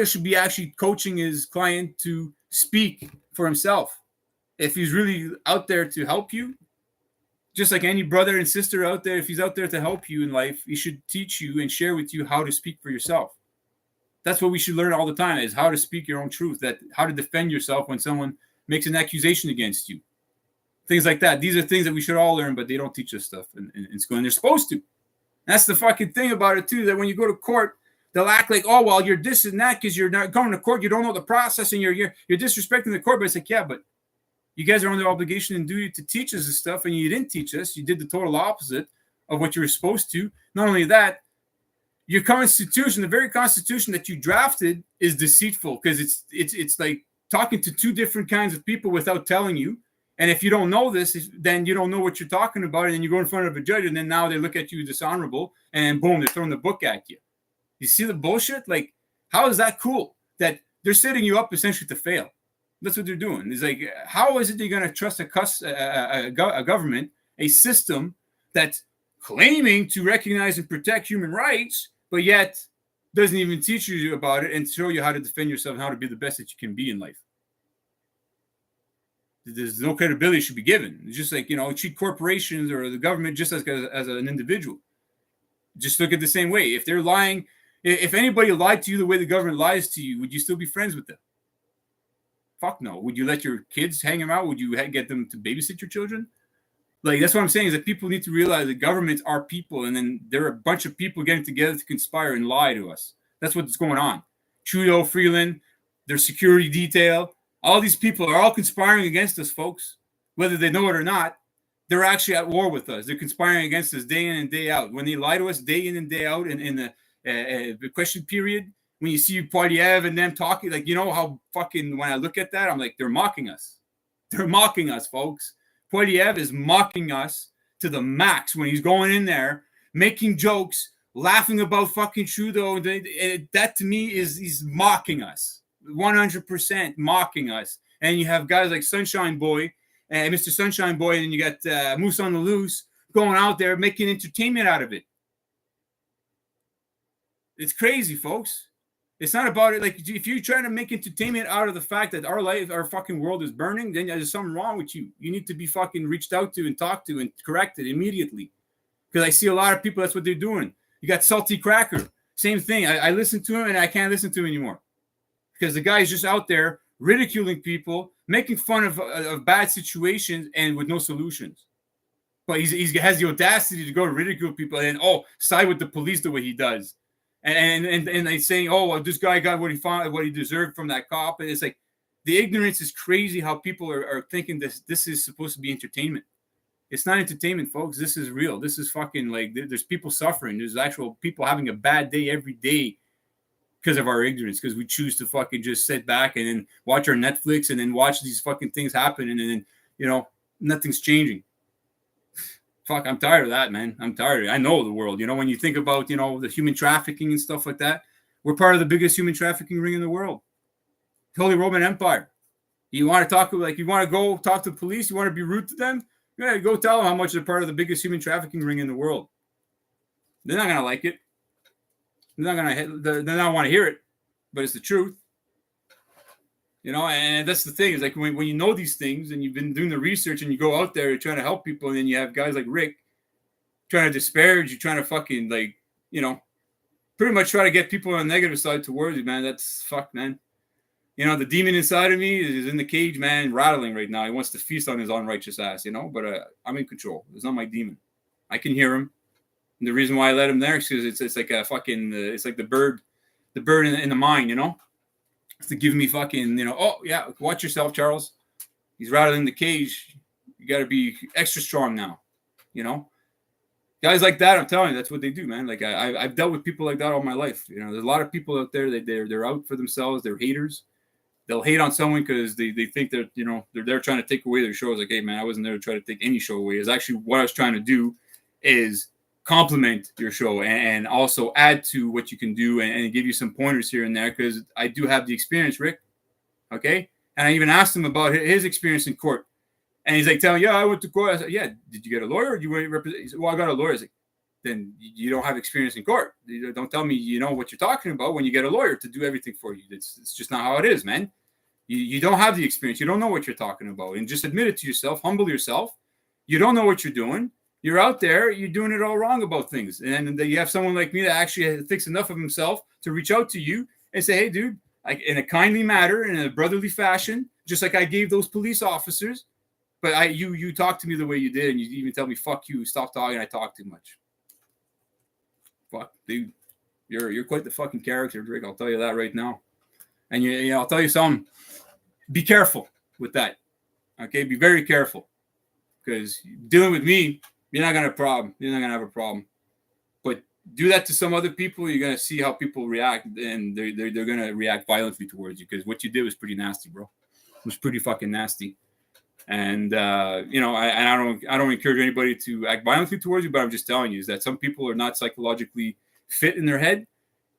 should be actually coaching his client to speak for himself. If he's really out there to help you, just like any brother and sister out there, if he's out there to help you in life, he should teach you and share with you how to speak for yourself. That's what we should learn all the time, is how to speak your own truth, that how to defend yourself when someone makes an accusation against you. Things like that. These are things that we should all learn, but they don't teach us stuff in school, and they're supposed to. That's the fucking thing about it, too, that when you go to court, they'll act like, oh, well, you're this and that because you're not going to court. You don't know the process, and you're disrespecting the court. But it's like, yeah, but you guys are under obligation and duty to teach us this stuff, and you didn't teach us. You did the total opposite of what you were supposed to. Not only that, your constitution, the very constitution that you drafted, is deceitful because it's like talking to two different kinds of people without telling you. And if you don't know this, then you don't know what you're talking about. And then you go in front of a judge, and then now they look at you dishonorable, and boom, they're throwing the book at you. You see the bullshit? Like, how is that cool? That they're setting you up essentially to fail. That's what they're doing. It's like, how is it they're going to trust a government, a system that's claiming to recognize and protect human rights, but yet doesn't even teach you about it and show you how to defend yourself and how to be the best that you can be in life? There's no credibility should be given. It's just like, treat corporations or the government just as an individual. Just look at the same way. If they're lying, if anybody lied to you the way the government lies to you, would you still be friends with them? Fuck no. Would you let your kids hang them out? Would you get them to babysit your children? Like, that's what I'm saying, is that people need to realize that governments are people, and then there are a bunch of people getting together to conspire and lie to us. That's what's going on. Trudeau, Freeland, their security detail, all these people are all conspiring against us, folks. Whether they know it or not, they're actually at war with us. They're conspiring against us day in and day out. When they lie to us day in and day out in the question period, when you see Poiliev and them talking, like, how fucking, when I look at that, I'm like, they're mocking us. They're mocking us, folks. Poiliev is mocking us to the max when he's going in there, making jokes, laughing about fucking Trudeau. That to me is, he's mocking us. 100% mocking us. And you have guys like Sunshine Boy and Mr. Sunshine Boy, and you got Moose on the Loose going out there making entertainment out of it. It's crazy, folks. It's not about it. Like, if you're trying to make entertainment out of the fact that our fucking world is burning, then there's something wrong with you. You need to be fucking reached out to and talked to and corrected immediately. Because I see a lot of people, that's what they're doing. You got Salty Cracker. Same thing. I listen to him and I can't listen to him anymore. Because the guy is just out there ridiculing people, making fun of bad situations, and with no solutions. But he has the audacity to go ridicule people and side with the police the way he does, and they saying, oh, well, this guy got what he found, what he deserved from that cop, and it's like the ignorance is crazy. How people are thinking this is supposed to be entertainment. It's not entertainment, folks. This is real. This is fucking like there's people suffering. There's actual people having a bad day every day because of our ignorance, because we choose to fucking just sit back and then watch our Netflix and then watch these fucking things happen, and then nothing's changing. Fuck, I'm tired of that, man. I'm tired. I know the world. When you think about, the human trafficking and stuff like that, we're part of the biggest human trafficking ring in the world. Holy Roman Empire. You want to talk, you want to go talk to the police? You want to be rude to them? Yeah, go tell them how much they're part of the biggest human trafficking ring in the world. They're not going to like it. They're not want to hear it, but it's the truth. And that's the thing, is like when you know these things and you've been doing the research and you go out there trying to help people, and then you have guys like Rick trying to disparage you, trying to fucking pretty much try to get people on the negative side towards you, man. That's fuck, man. The demon inside of me is in the cage, man, rattling right now. He wants to feast on his unrighteous ass, but I'm in control. It's not my demon. I can hear him. And the reason why I let him there is because it's like a fucking, it's like the bird in the mine, to give me fucking, oh yeah, watch yourself, Charles. He's rattling the cage. You got to be extra strong now, Guys like that, I'm telling you, that's what they do, man. Like I've dealt with people like that all my life. There's a lot of people out there that they're out for themselves. They're haters. They'll hate on someone because they think that they're there trying to take away their show. It's like, hey man, I wasn't there to try to take any show away. It's actually what I was trying to do is complement your show and also add to what you can do and give you some pointers here and there, because I do have the experience, Rick. Okay. And I even asked him about his experience in court. And he's like, telling me, yeah, I went to court. I said, yeah, did you get a lawyer? Or do you represent? He said, well, I got a lawyer. I was like, then you don't have experience in court. Don't tell me you know what you're talking about when you get a lawyer to do everything for you. It's just not how it is, man. You don't have the experience. You don't know what you're talking about. And just admit it to yourself. Humble yourself. You don't know what you're doing. You're out there, you're doing it all wrong about things. And then you have someone like me that actually thinks enough of himself to reach out to you and say, hey, dude, in a kindly manner, in a brotherly fashion, just like I gave those police officers. But you talk to me the way you did, and you even tell me, fuck you, stop talking, I talk too much. Fuck, dude. You're quite the fucking character, Drake. I'll tell you that right now. And I'll tell you something. Be careful with that. Okay? Be very careful. Because dealing with me, you're not gonna have a problem. You're not gonna have a problem. But do that to some other people, you're gonna see how people react, and they're gonna react violently towards you, because what you did was pretty nasty, bro. It was pretty fucking nasty. And I don't encourage anybody to act violently towards you, but I'm just telling you is that some people are not psychologically fit in their head,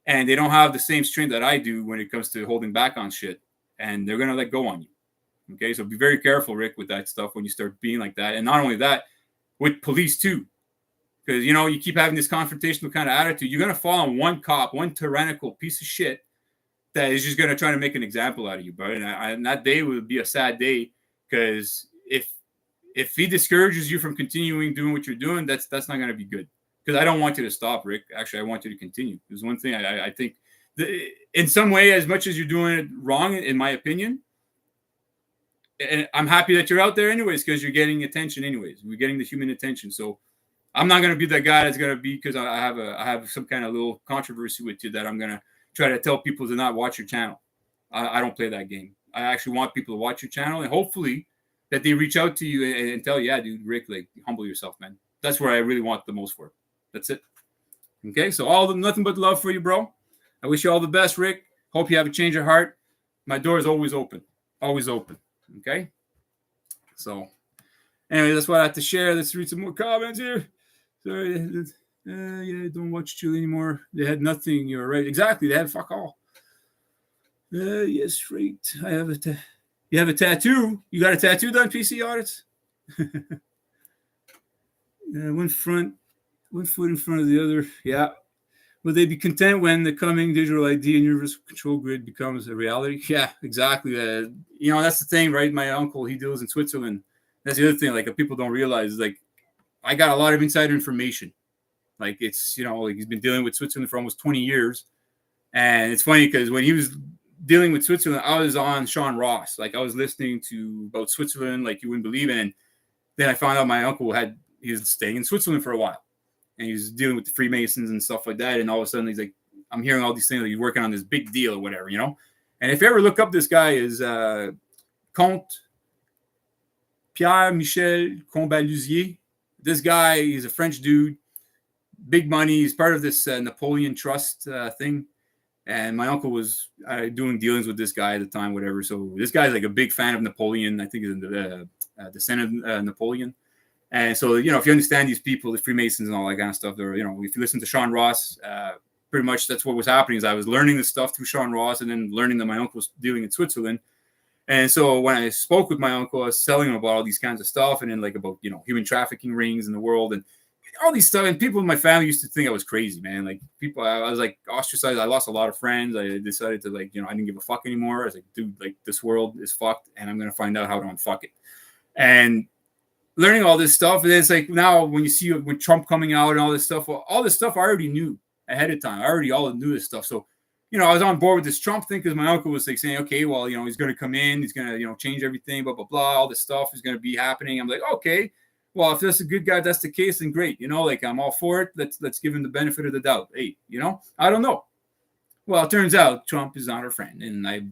and they don't have the same strength that I do when it comes to holding back on shit, and they're gonna let go on you. Okay, so be very careful, Rick, with that stuff when you start being like that. And not only that, with police too, because you keep having this confrontational kind of attitude, you're gonna fall on one cop, one tyrannical piece of shit that is just gonna try to make an example out of you, bro. And that day would be a sad day, because if he discourages you from continuing doing what you're doing, that's not gonna be good. Because I don't want you to stop, Rick. Actually, I want you to continue. There's one thing I think in some way, as much as you're doing it wrong, in my opinion. And I'm happy that you're out there anyways, because you're getting attention anyways. We're getting the human attention. So I'm not going to be that guy that's going to be, because I have some kind of little controversy with you, that I'm going to try to tell people to not watch your channel. I don't play that game. I actually want people to watch your channel, and hopefully that they reach out to you and tell you, yeah, dude, Rick, like, humble yourself, man. That's where I really want the most for. That's it. Okay. So nothing but love for you, bro. I wish you all the best, Rick. Hope you have a change of heart. My door is always open. Always open. Okay, so anyway, that's what I have to share. Let's read some more comments here. Sorry, don't watch Chile anymore. They had nothing. You're right. Exactly. They had fuck all. Yes, right. You have a tattoo. You got a tattoo done, PC Audits? One foot in front of the other. Yeah. Will they be content when the coming digital ID and universal control grid becomes a reality? Yeah, exactly. That's the thing, right? My uncle, he deals in Switzerland. That's the other thing. Like, people don't realize, like, I got a lot of insider information. Like, it's, like, he's been dealing with Switzerland for almost 20 years. And it's funny because when he was dealing with Switzerland, I was on Sean Ross. Like, I was listening to about Switzerland, like you wouldn't believe it. And then I found out my uncle had he was staying in Switzerland for a while, and he was dealing with the Freemasons and stuff like that. And all of a sudden, he's like, I'm hearing all these things. Like he's working on this big deal or whatever, you know. And if you ever look up this guy, is Comte Pierre Michel Combaluzier. This guy, he's a French dude, big money. He's part of this Napoleon Trust thing. And my uncle was doing dealings with this guy at the time, whatever. So this guy's like a big fan of Napoleon. I think he's in the descendant of Napoleon. And so, you know, if you understand these people, the Freemasons and all that kind of stuff, they're, you know, if you listen to Sean Ross, pretty much that's what was happening is I was learning this stuff through Sean Ross and then learning that my uncle was dealing in Switzerland. And so when I spoke with my uncle, I was telling him about all these kinds of stuff and then like about, you know, human trafficking rings in the world and all these stuff. And people in my family used to think I was crazy, man. Like people, I was like ostracized. I lost a lot of friends. I decided to like, you know, I didn't give a fuck anymore. I was like, dude, like this world is fucked and I'm going to find out how to unfuck it. And learning all this stuff. And then it's like now when you see with Trump coming out and all this stuff, well, all this stuff I already knew ahead of time. I already all knew this stuff. So, you know, I was on board with this Trump thing because my uncle was like saying, okay, well, you know, he's going to come in, he's going to, you know, change everything, blah, blah, blah. All this stuff is going to be happening. I'm like, okay, well, if that's a good guy, that's the case, then great. You know, like I'm all for it. Let's give him the benefit of the doubt. Hey, you know, I don't know. Well, it turns out Trump is not our friend. And I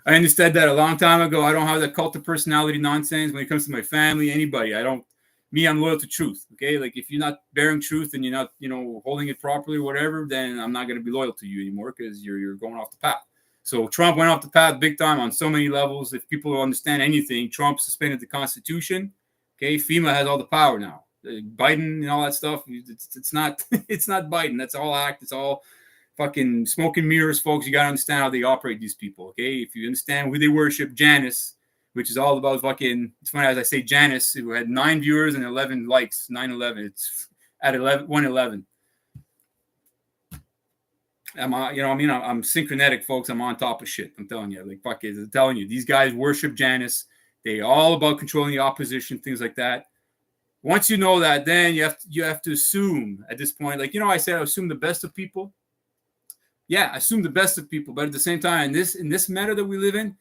understood that a long time ago. I don't have that cult of personality nonsense when it comes to my family, anybody. I'm loyal to truth. Okay. Like if you're not bearing truth and you're not, you know, holding it properly or whatever, then I'm not going to be loyal to you anymore because you're going off the path. So Trump went off the path big time on so many levels. If people understand anything, Trump suspended the Constitution. Okay. FEMA has all the power now. Biden and all that stuff. It's not Biden. That's all act. It's all fucking smoke and mirrors, folks. You got to understand how they operate, these people. Okay. If you understand who they worship, Janice, which is all about fucking, it's funny as I say Janice, who had 9 viewers and 11 likes, 9/11. It's at 111. I'm synchronetic, folks. I'm on top of shit. I'm telling you, like, fuck it. I'm telling you, these guys worship Janice. They all about controlling the opposition, things like that. Once you know that, then you have to assume at this point, like, you know, I said, I assume the best of people. Yeah, I assume the best of people. But at the same time, in this meta that we live in,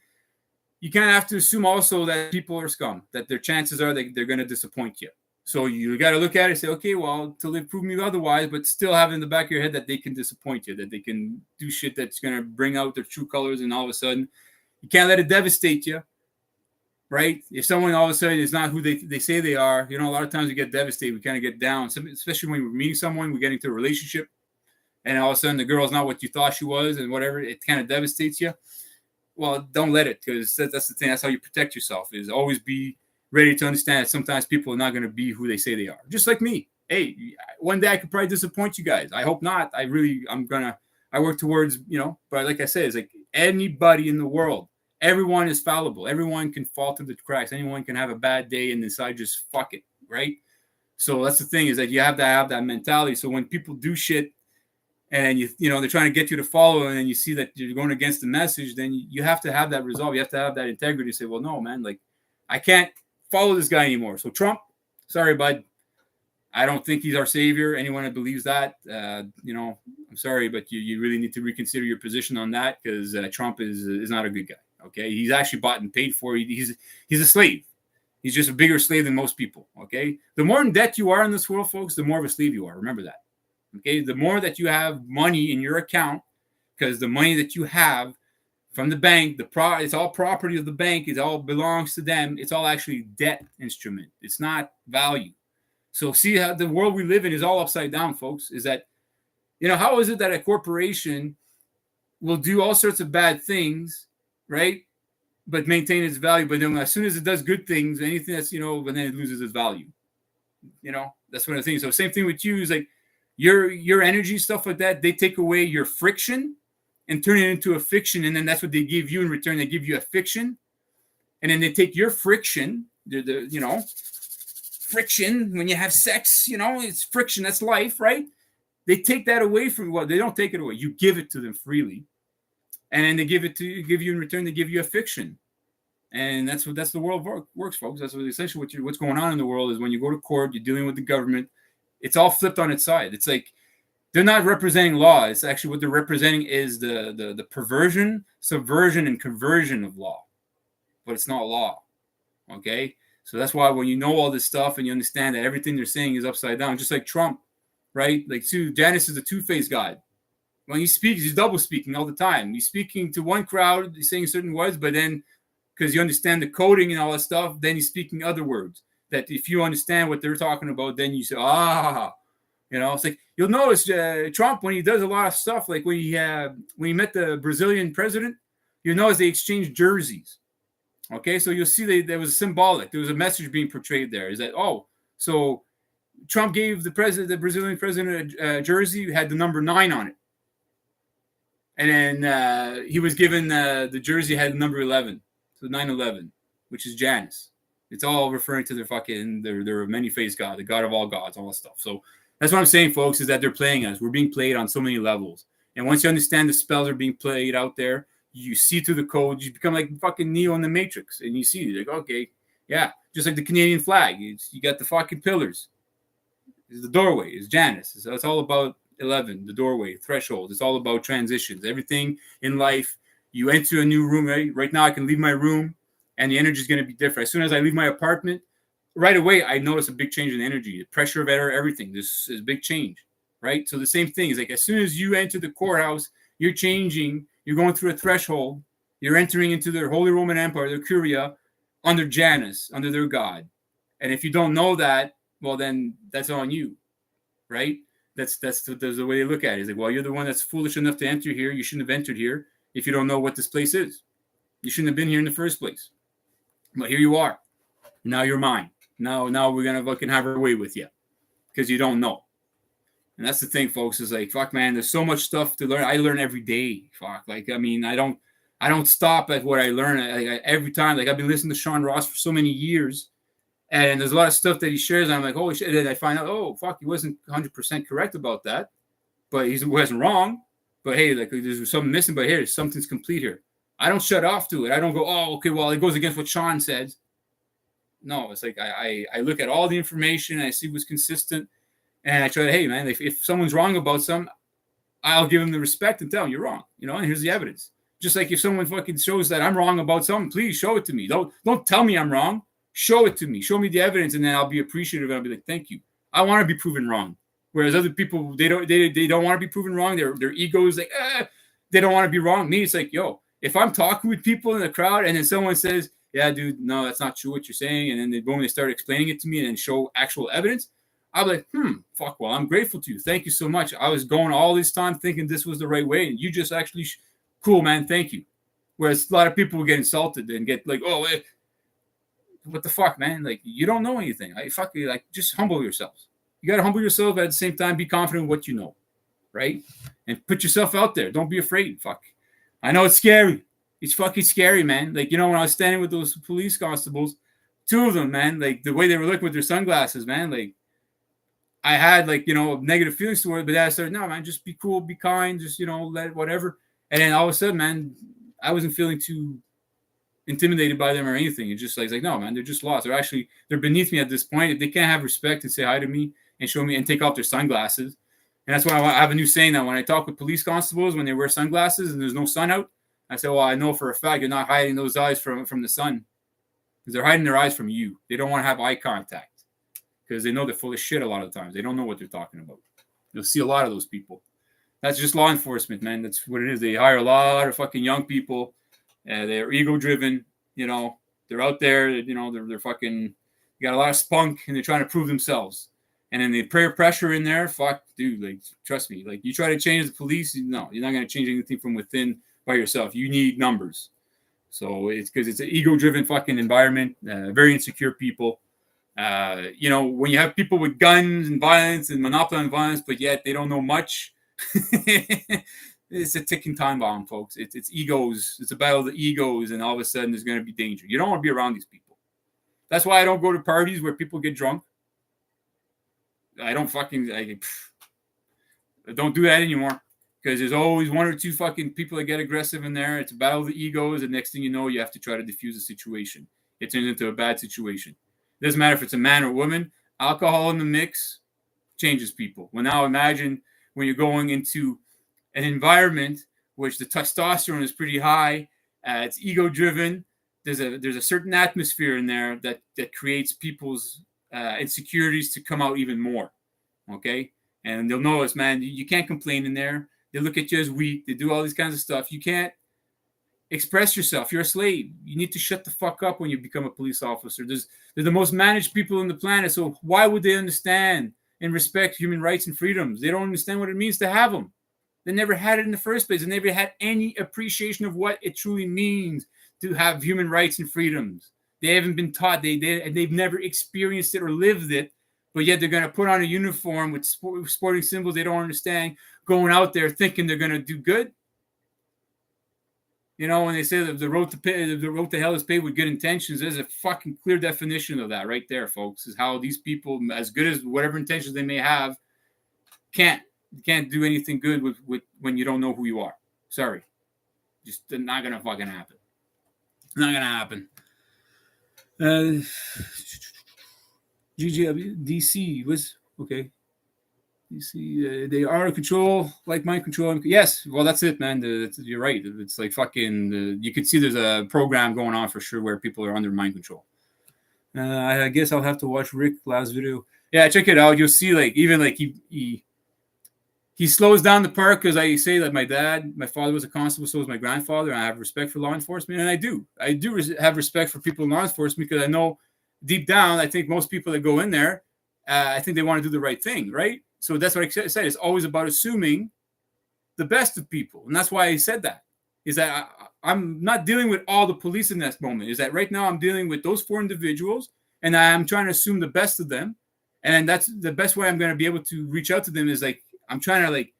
you kind of have to assume also that people are scum, that their chances are that they're going to disappoint you. So you got to look at it and say, okay, well, until they prove me otherwise, but still have in the back of your head that they can disappoint you, that they can do shit that's going to bring out their true colors. And all of a sudden, you can't let it devastate you, right? If someone all of a sudden is not who they say they are, you know, a lot of times we get devastated. We kind of get down, especially when we're meeting someone, we get into a relationship, and all of a sudden the girl's not what you thought she was and whatever. It kind of devastates you. Well, don't let it, because that's the thing. That's how you protect yourself, is always be ready to understand that sometimes people are not going to be who they say they are. Just like me. Hey, one day I could probably disappoint you guys. I hope not. I work towards, you know, but like I said, it's like anybody in the world, everyone is fallible. Everyone can fall through the cracks. Anyone can have a bad day and decide just fuck it, right? So that's the thing, is that you have to have that mentality. So when people do shit, and you know they're trying to get you to follow, and then you see that you're going against the message, then you have to have that resolve. You have to have that integrity to say, well, no, man, like I can't follow this guy anymore. So Trump, sorry, bud. I don't think he's our savior. Anyone that believes that, you know, I'm sorry, but you really need to reconsider your position on that, because Trump is not a good guy. Okay, he's actually bought and paid for. He's a slave. He's just a bigger slave than most people. Okay, the more in debt you are in this world, folks, the more of a slave you are. Remember that. Okay, the more that you have money in your account, because the money that you have from the bank, it's all property of the bank. It all belongs to them. It's all actually debt instrument. It's not value. So see how the world we live in is all upside down, folks. Is that, you know, how is it that a corporation will do all sorts of bad things, right, but maintain its value? But then as soon as it does good things, anything that's, you know, but then it loses its value. You know, that's one of the things. So same thing with you, is like, your energy, stuff like that, they take away your friction and turn it into a fiction, and then that's what they give you in return. They give you a fiction, and then they take your friction, you know, friction when you have sex, you know, it's friction, that's life, right? They take that away from you. Well, they don't take it away. You give it to them freely, and then they give you in return. They give you a fiction, and that's the world works, folks. That's essentially what's going on in the world is when you go to court, you're dealing with the government. It's all flipped on its side. It's like they're not representing law. It's actually what they're representing is the perversion, subversion, and conversion of law. But it's not law. Okay? So that's why when you know all this stuff and you understand that everything they're saying is upside down, just like Trump, right? Like, Janice is a two-faced guy. When he speaks, he's double speaking all the time. He's speaking to one crowd, he's saying certain words, but then because you understand the coding and all that stuff, then he's speaking other words that if you understand what they're talking about, then you say, it's like you'll notice Trump when he does a lot of stuff, like when he met the Brazilian president, you notice they exchanged jerseys. Okay, so you'll see there was symbolic. There was a message being portrayed there. Is that so Trump gave the Brazilian president a jersey had the number 9 on it, and then he was given the jersey had the number 11, so 9/11, which is Janus. It's all referring to their many-faced God, the God of all gods, all that stuff. So that's what I'm saying, folks, is that they're playing us. We're being played on so many levels, and once you understand the spells are being played out there, you see through the code, you become like fucking Neo in the Matrix, and you see, like, okay, yeah, just like the Canadian flag. You got the fucking pillars. It's the doorway. It's Janus. So it's all about 11, the doorway, threshold. It's all about transitions. Everything in life, you enter a new room, right? Right now, I can leave my room, and the energy is going to be different. As soon as I leave my apartment, right away, I notice a big change in energy, the pressure of air, everything. This is a big change, right? So the same thing is like as soon as you enter the courthouse, you're changing. You're going through a threshold. You're entering into their Holy Roman Empire, their Curia, under Janus, under their God. And if you don't know that, well, then that's on you, right? That's the way they look at it. It's like, well, you're the one that's foolish enough to enter here. You shouldn't have entered here if you don't know what this place is. You shouldn't have been here in the first place. But here you are. Now you're mine. Now we're going to fucking have our way with you because you don't know. And that's the thing, folks, is like, fuck, man, there's so much stuff to learn. I learn every day. Fuck. Like, I mean, I don't stop at what I learn. Every time, like, I've been listening to Sean Ross for so many years, and there's a lot of stuff that he shares, and I'm like, holy shit. And then I find out, oh, fuck, he wasn't 100% correct about that, but he wasn't wrong. But hey, like, there's something missing, but here, something's complete here. I don't shut off to it. I don't go, oh, okay, well, it goes against what Sean said. No, it's like I look at all the information, and I see what's consistent. And I try to, hey, man, if someone's wrong about something, I'll give them the respect and tell them you're wrong, and here's the evidence. Just like if someone fucking shows that I'm wrong about something, please show it to me. Don't tell me I'm wrong. Show it to me. Show me the evidence, and then I'll be appreciative. And I'll be like, thank you. I want to be proven wrong. Whereas other people, they don't want to be proven wrong. Their ego is like, they don't want to be wrong. Me, it's like, yo, if I'm talking with people in the crowd and then someone says, yeah, dude, no, that's not true what you're saying, and then they start explaining it to me and then show actual evidence, I'll be like, fuck, well, I'm grateful to you. Thank you so much. I was going all this time thinking this was the right way, and you just actually, cool, man, thank you. Whereas a lot of people will get insulted and get like, oh, what the fuck, man? Like, you don't know anything. Fuck you. Like, just humble yourselves. You got to humble yourself, but at the same time, be confident in what you know, right? And put yourself out there. Don't be afraid. Fuck. I know it's scary. It's fucking scary, man. Like, when I was standing with those police constables, 2 of them, man, like, the way they were looking with their sunglasses, man, like, I had, like, negative feelings toward it, but then I started, no, man, just be cool, be kind, just, let it, whatever. And then all of a sudden, man, I wasn't feeling too intimidated by them or anything. It's just like, no, man, they're just lost. They're beneath me at this point. If they can't have respect and say hi to me and show me and take off their sunglasses. And that's why I have a new saying that when I talk with police constables, when they wear sunglasses and there's no sun out, I say, well, I know for a fact you're not hiding those eyes from the sun, because they're hiding their eyes from you. They don't want to have eye contact because they know they're full of shit a lot of the times. They don't know what they're talking about. You'll see a lot of those people. That's just law enforcement, man. That's what it is. They hire a lot of fucking young people. They're ego-driven. They're out there. They're fucking got a lot of spunk, and they're trying to prove themselves. And then they peer pressure in there. Fuck, dude. Like, trust me. Like, you try to change the police, no, you're not going to change anything from within by yourself. You need numbers. So it's because it's an ego-driven fucking environment. Very insecure people. When you have people with guns and violence and monopoly on violence, but yet they don't know much, it's a ticking time bomb, folks. It's egos. It's a battle of the egos, and all of a sudden there's going to be danger. You don't want to be around these people. That's why I don't go to parties where people get drunk. I don't don't do that anymore, because there's always 1 or 2 fucking people that get aggressive in there. It's a battle of the egos, and next thing you know, you have to try to defuse the situation. It turns into a bad situation. It doesn't matter if it's a man or woman. Alcohol in the mix changes people. Well, now imagine when you're going into an environment which the testosterone is pretty high, it's ego-driven, there's a certain atmosphere in there that creates people's insecurities to come out even more. Okay, and they'll notice, man, you can't complain in there. They look at you as weak. They do all these kinds of stuff. You can't express yourself. You're a slave. You need to shut the fuck up when you become a police officer. They're the most managed people on the planet. So why would they understand and respect human rights and freedoms? They don't understand what it means to have them. They never had it in the first place. They never had any appreciation of what it truly means to have human rights and freedoms. They haven't been taught. They've never experienced it or lived it. But yet they're going to put on a uniform with sporting symbols they don't understand, going out there thinking they're going to do good. You know, when they say that the road to hell is paved with good intentions, there's a fucking clear definition of that right there, folks, is how these people, as good as whatever intentions they may have, can't do anything good with when you don't know who you are. Sorry. Just not going to fucking happen. Not going to happen. DC was okay. DC, they are in control, like mind control. Yes, well, that's it, man. You're right. It's like fucking. You could see there's a program going on for sure where people are under mind control. I guess I'll have to watch Rick's last video. Yeah, check it out. You'll see, like, even like he slows down the part because I say that my father was a constable, so was my grandfather, and I have respect for law enforcement, and I do have respect for people in law enforcement because I know deep down, I think most people that go in there, I think they want to do the right thing, right? So that's what I said. It's always about assuming the best of people, and that's why I said that. Is that I'm not dealing with all the police in this moment. Is that right now I'm dealing with those 4 individuals, and I'm trying to assume the best of them, and that's the best way I'm going to be able to reach out to them. Is like I'm trying to like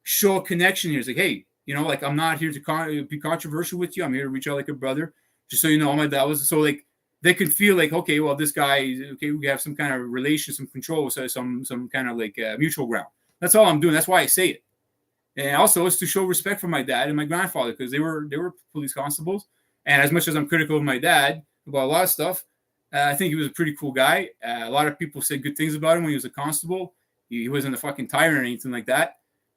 show a connection here. It's like, hey, you know, like I'm not here to be controversial with you. I'm here to reach out like a brother, just so you know. That was so like. They could feel like, okay, well, this guy, okay, we have some kind of relation, some control, so some kind of like mutual ground. That's all I'm doing. That's why I say it. And also, it's to show respect for my dad and my grandfather because they were police constables. And as much as I'm critical of my dad about a lot of stuff, I think he was a pretty cool guy. A lot of people said good things about him when he was a constable. He wasn't a fucking tyrant or anything like that.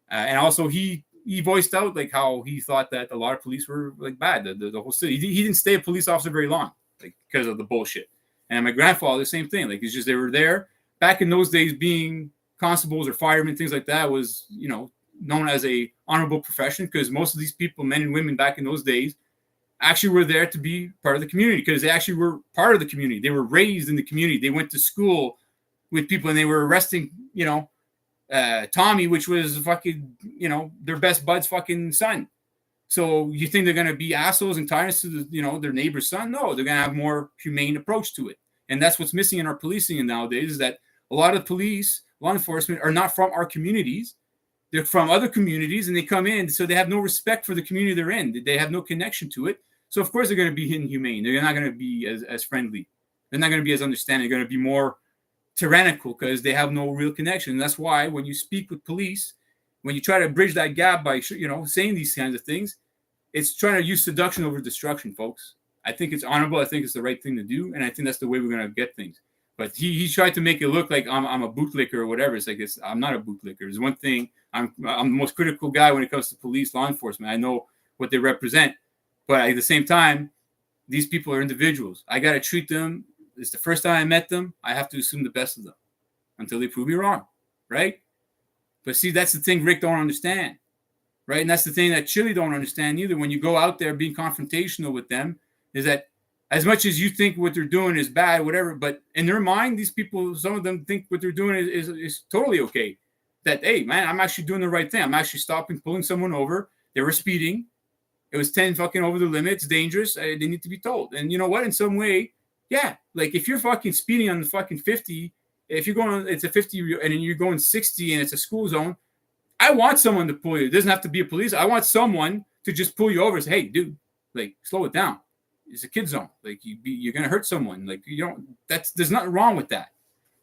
And also, he voiced out like how he thought that a lot of police were like bad. The whole city. He didn't stay a police officer very long. Like because of the bullshit. And my grandfather, the same thing. Like it's just they were there back in those days. Being constables or firemen, things like that, was known as a honorable profession because most of these people, men and women, back in those days, actually were there to be part of the community because they actually were part of the community. They were raised in the community. They went to school with people, and they were arresting, Tommy, which was fucking, their best bud's fucking son. So you think they're going to be assholes and tyrants to their neighbor's son? No, they're going to have a more humane approach to it. And that's what's missing in our policing nowadays is that a lot of police, law enforcement are not from our communities. They're from other communities, and they come in, so they have no respect for the community they're in. They have no connection to it. So, of course, they're going to be inhumane. They're not going to be as friendly. They're not going to be as understanding. They're going to be more tyrannical because they have no real connection. And that's why when you speak with police, when you try to bridge that gap by, saying these kinds of things, it's trying to use seduction over destruction, folks. I think it's honorable. I think it's the right thing to do. And I think that's the way we're going to get things. But he tried to make it look like I'm a bootlicker or whatever. It's like I'm not a bootlicker. There's one thing. I'm the most critical guy when it comes to police, law enforcement. I know what they represent. But at the same time, these people are individuals. I got to treat them. It's the first time I met them. I have to assume the best of them until they prove me wrong. Right? But see, that's the thing Rick don't understand. Right? And that's the thing that Chile don't understand either. When you go out there being confrontational with them, is that as much as you think what they're doing is bad, whatever, but in their mind, these people, some of them think what they're doing is totally okay. That, hey, man, I'm actually doing the right thing. I'm actually pulling someone over. They were speeding. It was 10 fucking over the limit. It's dangerous. They need to be told. And you know what? In some way, yeah, like if you're fucking speeding on the fucking 50, if you're going, it's a 50 and you're going 60 and it's a school zone, I want someone to pull you. It doesn't have to be a police. I want someone to just pull you over and say, hey, dude, like, slow it down. It's a kid zone. Like you're going to hurt someone. Like there's nothing wrong with that.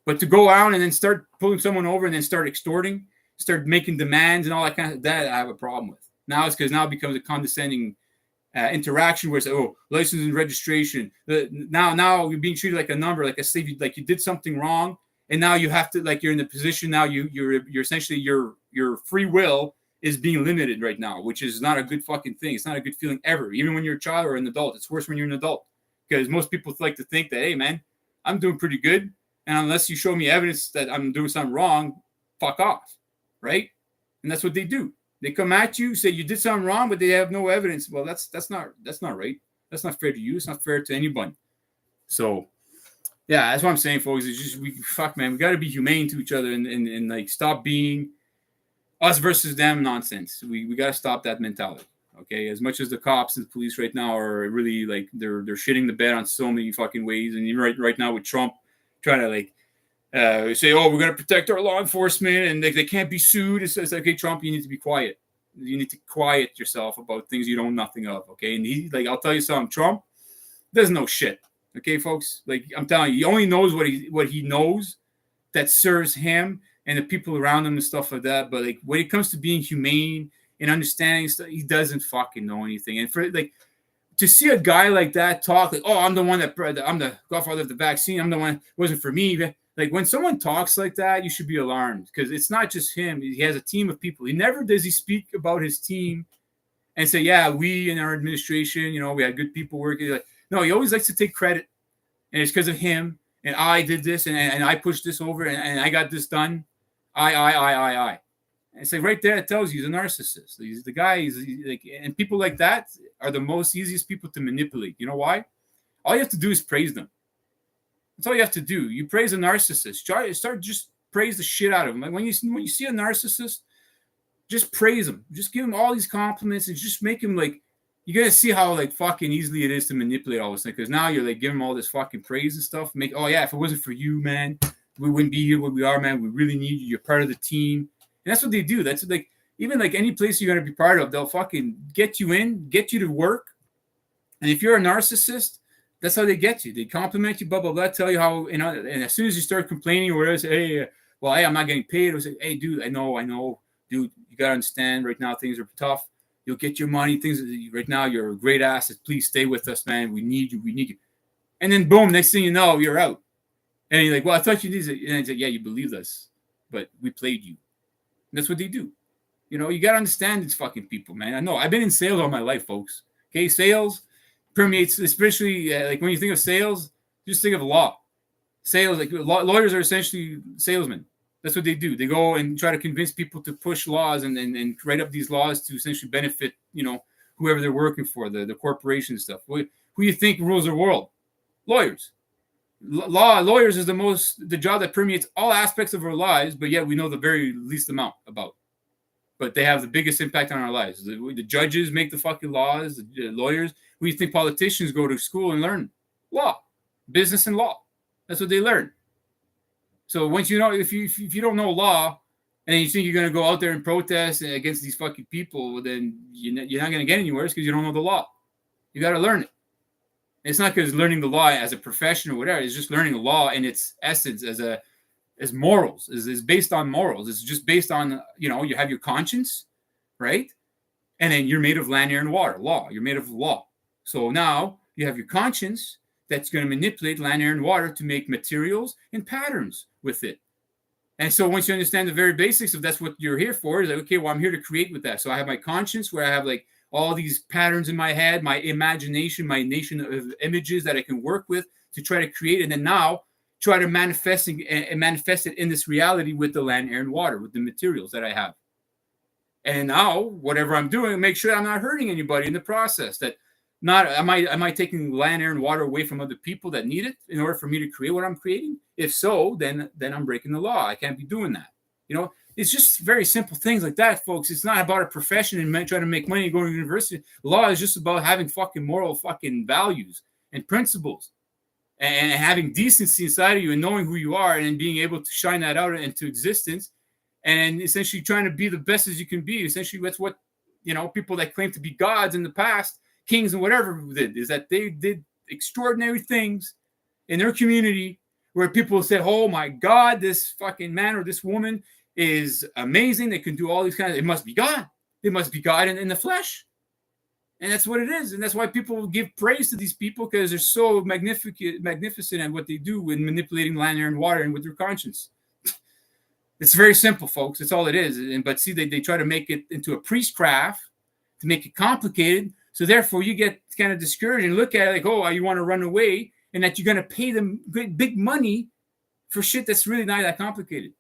But to go out and then start pulling someone over and then start extorting, start making demands and all that kind of that, I have a problem with. Now it's because now it becomes a condescending interaction where it's license and registration. Now you're being treated like a number, like a slave, like you did something wrong, and now you have to, like, you're in the position now you're essentially your free will is being limited right now, which is not a good fucking thing. It's not a good feeling ever, even when you're a child or an adult. It's worse when you're an adult. because most people like to think that, hey, man, I'm doing pretty good. And unless you show me evidence that I'm doing something wrong, fuck off, right? And that's what they do. They come at you, say you did something wrong, but they have no evidence. Well, that's not right. That's not fair to you. It's not fair to anyone. So, yeah, that's what I'm saying, folks. It's just we got to be humane to each other and like stop being us versus them nonsense. We got to stop that mentality. Okay, as much as the cops and the police right now are really like they're shitting the bed on so many fucking ways, and you're right now with Trump trying to like say, oh, we're gonna protect our law enforcement and they can't be sued. It's like, okay, Trump, you need to be quiet. You need to quiet yourself about things you know nothing of. Okay, and he like I'll tell you something, Trump doesn't know shit. Okay, folks, like I'm telling you, he only knows what he knows that serves him and the people around him and stuff like that. But like when it comes to being humane and understanding stuff, he doesn't fucking know anything. And for like to see a guy like that talk, like, oh, I'm the one I'm the godfather of the vaccine. I'm the one. It wasn't for me. Like when someone talks like that, you should be alarmed because it's not just him. He has a team of people. He never does he speak about his team and say, yeah, we in our administration, we had good people working. Like, no, he always likes to take credit. And it's because of him. And I did this and I pushed this over and I got this done. I. And it's like right there, it tells you he's a narcissist. He's the guy. He's like, and people like that are the most easiest people to manipulate. You know why? All you have to do is praise them. That's all you have to do. You praise a narcissist. Start just praise the shit out of him. Like when you see a narcissist, just praise him. Just give him all these compliments and just make him like. You're gonna see how like fucking easily it is to manipulate all this thing because now you're like giving him all this fucking praise and stuff. Oh yeah, if it wasn't for you, man, we wouldn't be here where we are, man. We really need you. You're part of the team. And that's what they do. That's like even like any place you're gonna be part of, they'll fucking get you in, get you to work. And if you're a narcissist, that's how they get you. They compliment you, blah blah blah, tell you how and as soon as you start complaining or whatever, say, hey, I'm not getting paid, or say, hey, dude, I know, dude, you gotta understand right now things are tough. You'll get your money. Things right now, you're a great asset. Please stay with us, man. We need you. And then boom, next thing you know, you're out. And you're like, well, I thought you needed it. And I said, yeah, you believed us, but we played you. And that's what they do. You got to understand these fucking people, man. I know. I've been in sales all my life, folks. Okay, sales permeates, especially like when you think of sales, just think of law. Sales, like lawyers are essentially salesmen. That's what they do. They go and try to convince people to push laws and write up these laws to essentially benefit, whoever they're working for, the corporation and stuff. Who you think rules the world? Lawyers. Lawyers is the job that permeates all aspects of our lives, but yet we know the very least amount about. But they have the biggest impact on our lives. The judges make the fucking laws, the lawyers. Who you think politicians go to school and learn? Law, business and law. That's what they learn. So once if you don't know law and you think you're going to go out there and protest against these fucking people, then you're not going to get anywhere because you don't know the law. You got to learn it. It's not because learning the law as a profession or whatever. It's just learning the law in its essence as morals. Is based on morals. It's just based on, you have your conscience, right? And then you're made of land, air, and water. Law. You're made of law. So now you have your conscience that's going to manipulate land, air, and water to make materials and patterns with it. And so once you understand the very basics of that's what you're here for, is like, okay, well, I'm here to create with that. So I have my conscience where I have like all these patterns in my head, my imagination, my nation of images that I can work with to try to create. And then now try to manifest it in this reality with the land, air, and water, with the materials that I have. And now whatever I'm doing, make sure I'm not hurting anybody in the process. That not am I taking land, air, and water away from other people that need it in order for me to create what I'm creating? If so, then I'm breaking the law. I can't be doing that. It's just very simple things like that, folks. It's not about a profession and trying to make money and going to university. Law is just about having fucking moral fucking values and principles and having decency inside of you and knowing who you are and being able to shine that out into existence and essentially trying to be the best as you can be. Essentially, that's what, people that claim to be gods in the past, kings and whatever did, is that they did extraordinary things in their community where people said, oh my God, this fucking man or this woman is amazing. They can do all these kinds of, it must be God. It must be God in the flesh. And that's what it is. And that's why people give praise to these people, because they're so magnificent at what they do in manipulating land, air, and water and with their conscience. It's very simple, folks. That's all it is. But see, they try to make it into a priestcraft to make it complicated So therefore, you get kind of discouraged and look at it like, oh, you want to run away, and that you're going to pay them big money for shit that's really not that complicated.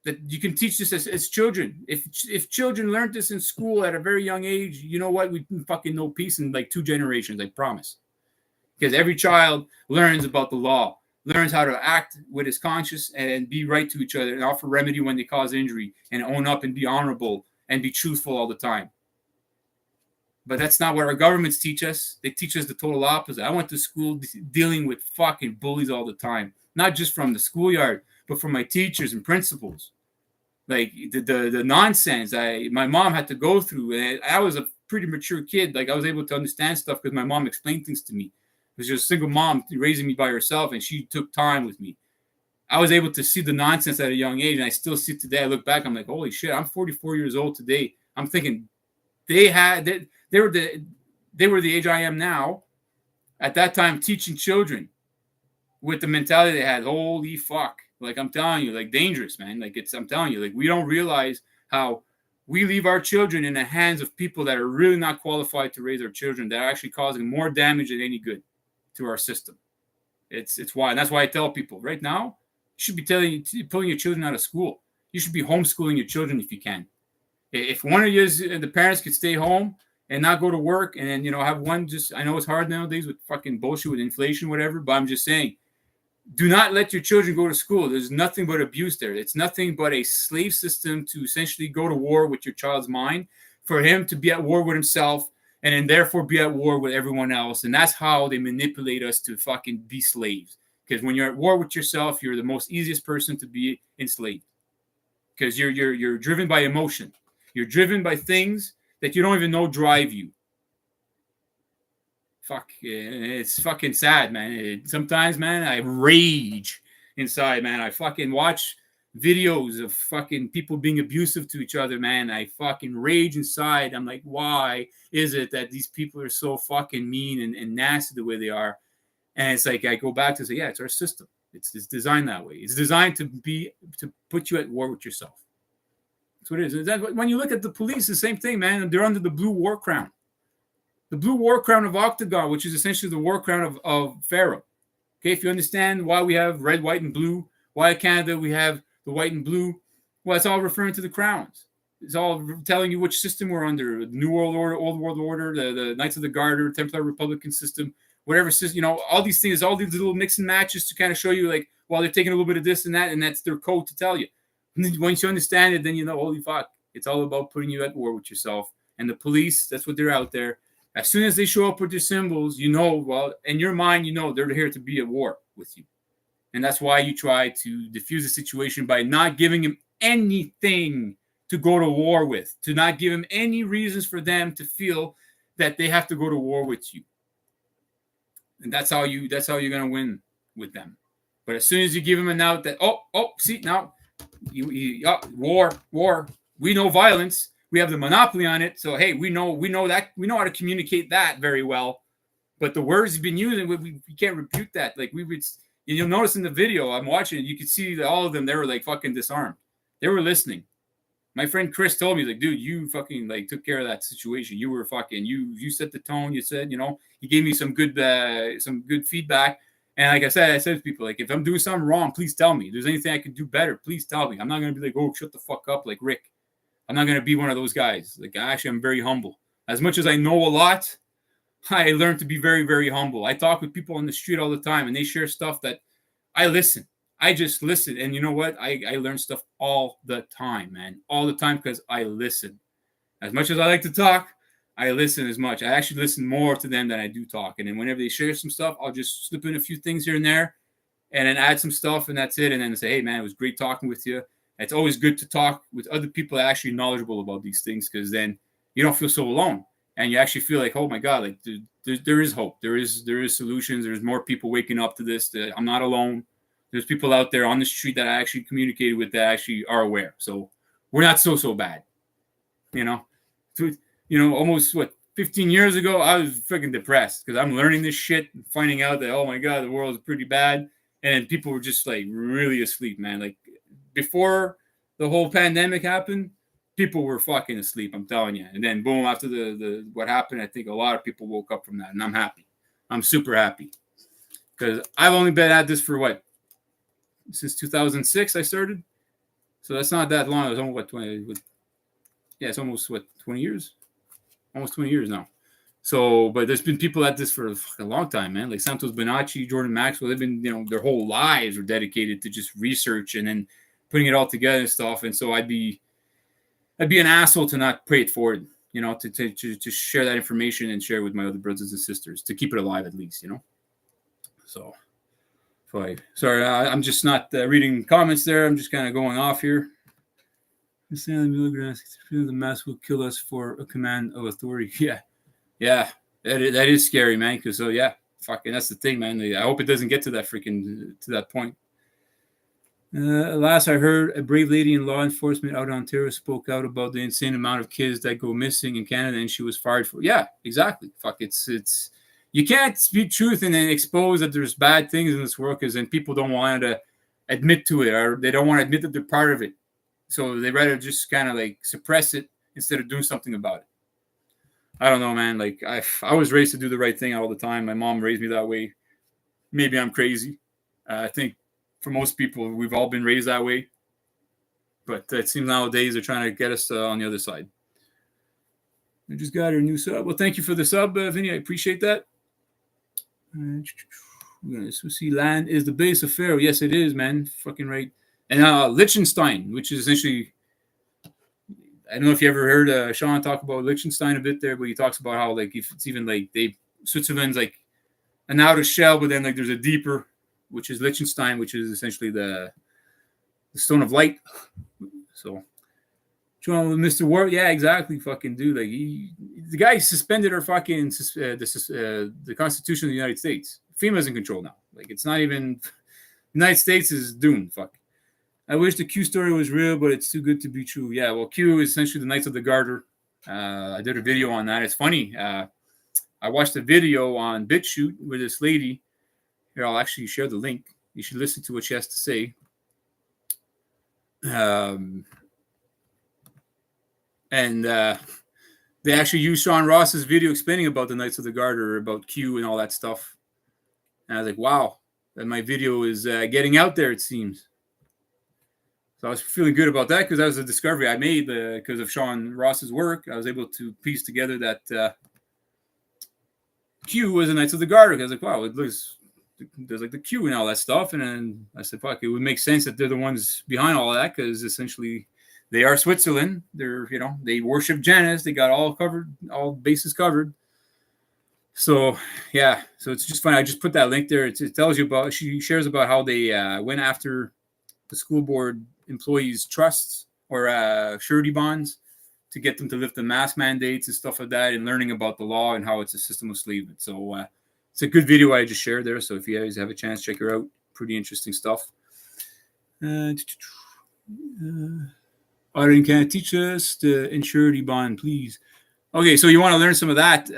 That you can teach this as children. If children learned this in school at a very young age, you know what? We can fucking know peace in like 2 generations, I promise. Because every child learns about the law, learns how to act with his conscience and be right to each other and offer remedy when they cause injury and own up and be honorable and be truthful all the time. But that's not what our governments teach us. They teach us the total opposite. I went to school dealing with fucking bullies all the time, not just from the schoolyard, but from my teachers and principals. Like the nonsense my mom had to go through. And I was a pretty mature kid. Like I was able to understand stuff because my mom explained things to me. It was just a single mom raising me by herself, and she took time with me. I was able to see the nonsense at a young age, and I still see it today. I look back, I'm like, holy shit, I'm 44 years old today. I'm thinking they were the age I am now. At that time, teaching children with the mentality they had. Holy fuck. Like I'm telling you, like dangerous, man. Like I'm telling you, like we don't realize how we leave our children in the hands of people that are really not qualified to raise our children, that are actually causing more damage than any good to our system. It's why. And that's why I tell people right now, you should be pulling your children out of school. You should be homeschooling your children if you can. If one of you, the parents could stay home and not go to work and then, have one I know it's hard nowadays with fucking bullshit with inflation, whatever, but I'm just saying, do not let your children go to school. There's nothing but abuse there. It's nothing but a slave system to essentially go to war with your child's mind, for him to be at war with himself and then therefore be at war with everyone else. And that's how they manipulate us to fucking be slaves. Because when you're at war with yourself, you're the most easiest person to be enslaved. Because you're driven by emotion. You're driven by things that you don't even know drive you. Fuck, it's fucking sad, man. Sometimes, man, I rage inside, man. I fucking watch videos of fucking people being abusive to each other, man. I fucking rage inside. I'm like, why is it that these people are so fucking mean and nasty the way they are? And it's like, I go back to say, yeah, it's our system. It's designed that way. It's designed to put you at war with yourself. That's what it is. When you look at the police, the same thing, man. They're under the blue war crown. The blue war crown of Octagon, which is essentially the war crown of Pharaoh. Okay, if you understand why we have red, white, and blue, why in Canada we have the white and blue, well, it's all referring to the crowns. It's all telling you which system we're under: the New World Order, Old World Order, the Knights of the Garter, Templar Republican system, whatever system. All these things, all these little mix and matches to kind of show you, like, well, they're taking a little bit of this and that, and that's their code to tell you. And then once you understand it, then you know, holy fuck, it's all about putting you at war with yourself. And the police, that's what they're out there. As soon as they show up with their symbols, well, in your mind, they're here to be at war with you. And that's why you try to diffuse the situation by not giving him anything to go to war with, to not give him any reasons for them to feel that they have to go to war with you. And that's how you're going to win with them. But as soon as you give them an out that, see, now, war, we know violence. We have the monopoly on it. So, hey, we know how to communicate that very well. But the words you've been using, we can't refute that. Like, you'll notice in the video I'm watching, you could see that all of them, they were like fucking disarmed. They were listening. My friend Chris told me, like, dude, you fucking like took care of that situation. You were fucking, you set the tone. You said, he gave me some good feedback. And like I said to people, like, if I'm doing something wrong, please tell me. If there's anything I could do better, please tell me. I'm not going to be like, oh, shut the fuck up, like Rick. I'm not going to be one of those guys. Like, I'm very humble. As much as I know a lot, I learned to be very, very humble. I talk with people on the street all the time, and they share stuff that I listen. I just listen. And you know what? I learn stuff all the time, man. All the time, because I listen. As much as I like to talk, I listen as much. I actually listen more to them than I do talk. And then whenever they share some stuff, I'll just slip in a few things here and there and then add some stuff, and that's it. And then say, hey, man, it was great talking with you. It's always good to talk with other people that are actually knowledgeable about these things, because then you don't feel so alone, and you actually feel like, oh my God, like there is hope. There is solutions. There's more people waking up to this. That I'm not alone. There's people out there on the street that I actually communicated with that actually are aware. So we're not so bad, almost 15 years ago, I was freaking depressed because I'm learning this shit and finding out that, oh my God, the world is pretty bad. And people were just like really asleep, man. Like, before the whole pandemic happened, people were fucking asleep, I'm telling you. And then boom, after the what happened, I think a lot of people woke up from that, and I'm happy. I'm super happy because I've only been at this for what, since 2006 I started, so that's not that long. It was almost what 20. Yeah, it's almost what 20 years, almost 20 years now. So, but there's been people at this for a long time, man. Like Santos Bonacci, Jordan Maxwell. They've been, their whole lives were dedicated to just research and then putting it all together and stuff. And so I'd be an asshole to not pay it forward, to share that information and share it with my other brothers and sisters to keep it alive at least, So, sorry, I'm just not reading comments there. I'm just kind of going off here. The mask will kill us for a command of authority. Yeah, that is scary, man. Because fucking that's the thing, man. I hope it doesn't get to that point. Last I heard, a brave lady in law enforcement out in Ontario spoke out about the insane amount of kids that go missing in Canada, and she was fired for. Yeah, exactly. Fuck, it's you can't speak truth and then expose that there's bad things in this world because then people don't want to admit to it, or they don't want to admit that they're part of it. So they rather just kind of like suppress it instead of doing something about it. I don't know, man. Like I was raised to do the right thing all the time. My mom raised me that way. Maybe I'm crazy. I think for most people, we've all been raised that way. But it seems nowadays they're trying to get us on the other side. I just got her new sub. Well, thank you for the sub, Vinny. I appreciate that. So see, land is the base of Pharaoh. Yes, it is, man. Fucking right. And Liechtenstein, which is essentially, I don't know if you ever heard Sean talk about Liechtenstein a bit there, but he talks about how like if it's even like Switzerland's like an outer shell, but then like there's a deeper, which is Liechtenstein, which is essentially the stone of light. So, Mr. War, yeah, exactly, fucking dude. Like the guy suspended our fucking the Constitution of the United States. FEMA's in control now. Like it's not even the United States is doomed. Fuck. I wish the Q story was real, but it's too good to be true. Yeah, well, Q is essentially the Knights of the Garter. I did a video on that. It's funny. I watched a video on BitChute with this lady. Here, I'll actually share the link. You should listen to what she has to say. And they actually used Sean Ross's video explaining about the Knights of the Garter, about Q and all that stuff. And I was like, wow, that my video is getting out there, it seems. So I was feeling good about that because that was a discovery I made because of Sean Ross's work. I was able to piece together that Q was the Knights of the Garter. I was like, wow, it looks, there's like the Q and all that stuff. And then I said, fuck, it would make sense that they're the ones behind all of that because essentially they are Switzerland. They're, they worship Janus. They got all covered, all bases covered. So, yeah. So it's just funny. I just put that link there. It tells you about, she shares about how they went after the school board employees' trusts or surety bonds to get them to lift the mask mandates and stuff like that, and learning about the law and how it's a system of enslavement. So it's a good video I just shared there. So if you guys have a chance, check her out. Pretty interesting stuff. Auditing can teach us the insurity bond, please. Okay, so you want to learn some of that.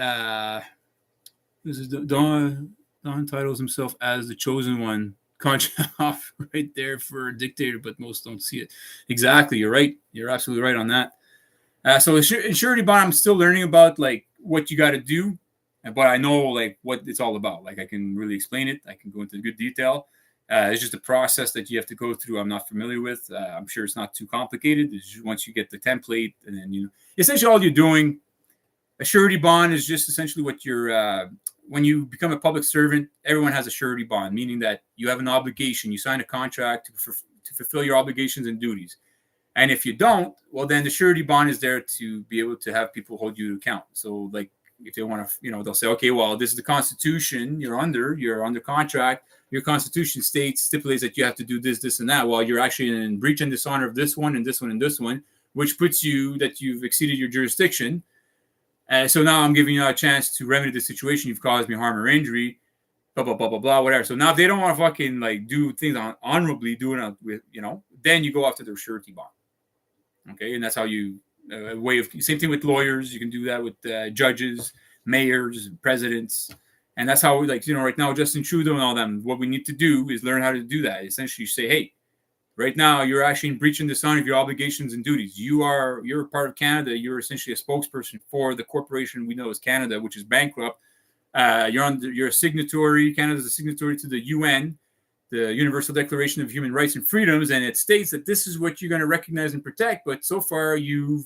This is Don titles himself as the chosen one. Contract off right there for a dictator, but most don't see it. Exactly, you're right. You're absolutely right on that. So insurity bond, I'm still learning about like what you got to do, but I know like what it's all about. Like I can really explain it. I can go into good detail. It's just a process that you have to go through. I'm not familiar with. I'm sure it's not too complicated. It's just once you get the template, and then essentially all you're doing. A surety bond is just essentially what you're. When you become a public servant, everyone has a surety bond, meaning that you have an obligation. You sign a contract to fulfill your obligations and duties. And if you don't, well, then the surety bond is there to be able to have people hold you to account. So, like, if they want to, they'll say, okay, well, this is the Constitution. You're under contract. Your Constitution stipulates that you have to do this, this, and that. Well, you're actually in breach and dishonor of this one and this one and this one, which puts you that you've exceeded your jurisdiction. So now I'm giving you a chance to remedy the situation. You've caused me harm or injury, blah, blah, blah, blah, blah, whatever. So now if they don't want to fucking like do things honorably, doing it with, then you go after their surety bond. Okay. And that's how you, same thing with lawyers. You can do that with judges, mayors, presidents. And that's how right now, Justin Trudeau and all them, what we need to do is learn how to do that. Essentially you say, hey, Right now, you're actually breaching the sign of your obligations and duties. You're a part of Canada. You're essentially a spokesperson for the corporation we know as Canada, which is bankrupt. You're a signatory. Canada's a signatory to the UN, the Universal Declaration of Human Rights and Freedoms, and it states that this is what you're going to recognize and protect. But so far, you've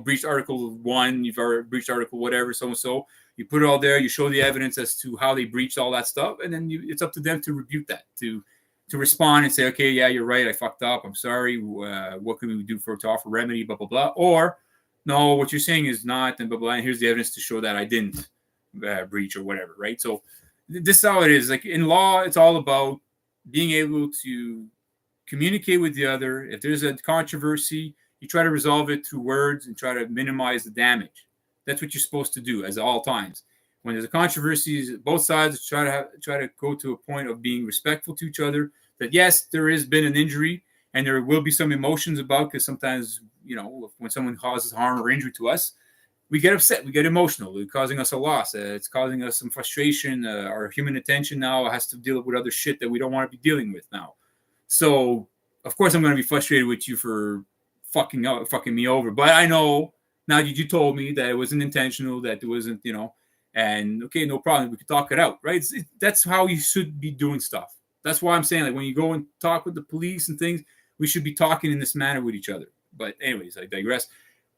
breached Article 1, you've already breached Article whatever, so and so. You put it all there. You show the evidence as to how they breached all that stuff, and then it's up to them to rebuke that, to respond and say, okay, yeah, you're right, I fucked up, I'm sorry. What can we do to offer remedy? Blah blah blah. Or no, what you're saying is not, and blah blah. And here's the evidence to show that I didn't breach or whatever, right? So this is how it is. Like in law, it's all about being able to communicate with the other. If there's a controversy, you try to resolve it through words and try to minimize the damage. That's what you're supposed to do at all times. When there's a controversy, both sides try to go to a point of being respectful to each other. That yes, there has been an injury, and there will be some emotions about, because sometimes when someone causes harm or injury to us, we get upset, we get emotional. It's causing us a loss. It's causing us some frustration. Our human attention now has to deal with other shit that we don't want to be dealing with now. So, of course, I'm going to be frustrated with you for fucking me over. But I know now that you told me that it wasn't intentional, that it wasn't, and okay, no problem. We could talk it out, right? That's how you should be doing stuff. That's why I'm saying, like, when you go and talk with the police and things, we should be talking in this manner with each other. But anyways, I digress.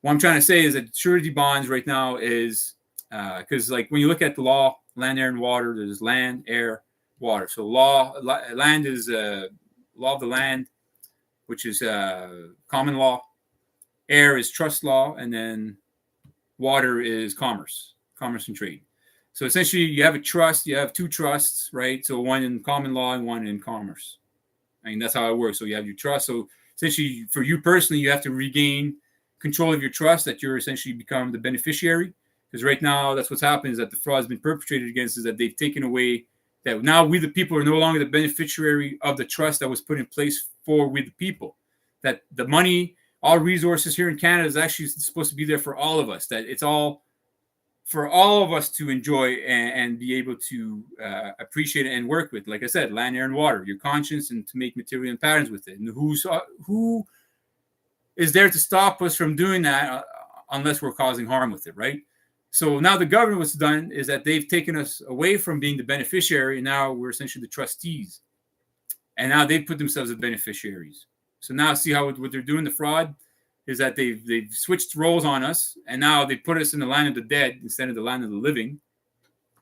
What I'm trying to say is that surety bonds right now is because, like, when you look at the law, land, air, and water, there's land, air, water. So land is law of the land, which is common law. Air is trust law, and then water is commerce and trade. So essentially, you have a trust. You have two trusts, right? So one in common law and one in commerce. I mean, that's how it works. So you have your trust. So essentially, for you personally, you have to regain control of your trust, that you're essentially become the beneficiary. Because right now, that's what's happened, is that the fraud has been perpetrated against, is that they've taken away, that now we the people are no longer the beneficiary of the trust that was put in place for we the people. That the money, all resources here in Canada is actually supposed to be there for all of us. That it's all for all of us to enjoy and be able to appreciate it and work with. Like I said, land, air, and water, your conscience, and to make material and patterns with it. And who is there to stop us from doing that unless we're causing harm with it, right? So now the government, what's done is that they've taken us away from being the beneficiary, and now we're essentially the trustees. And now they've put themselves as beneficiaries. So now see how what they're doing, the fraud, is that they've switched roles on us, and now they put us in the land of the dead instead of the land of the living,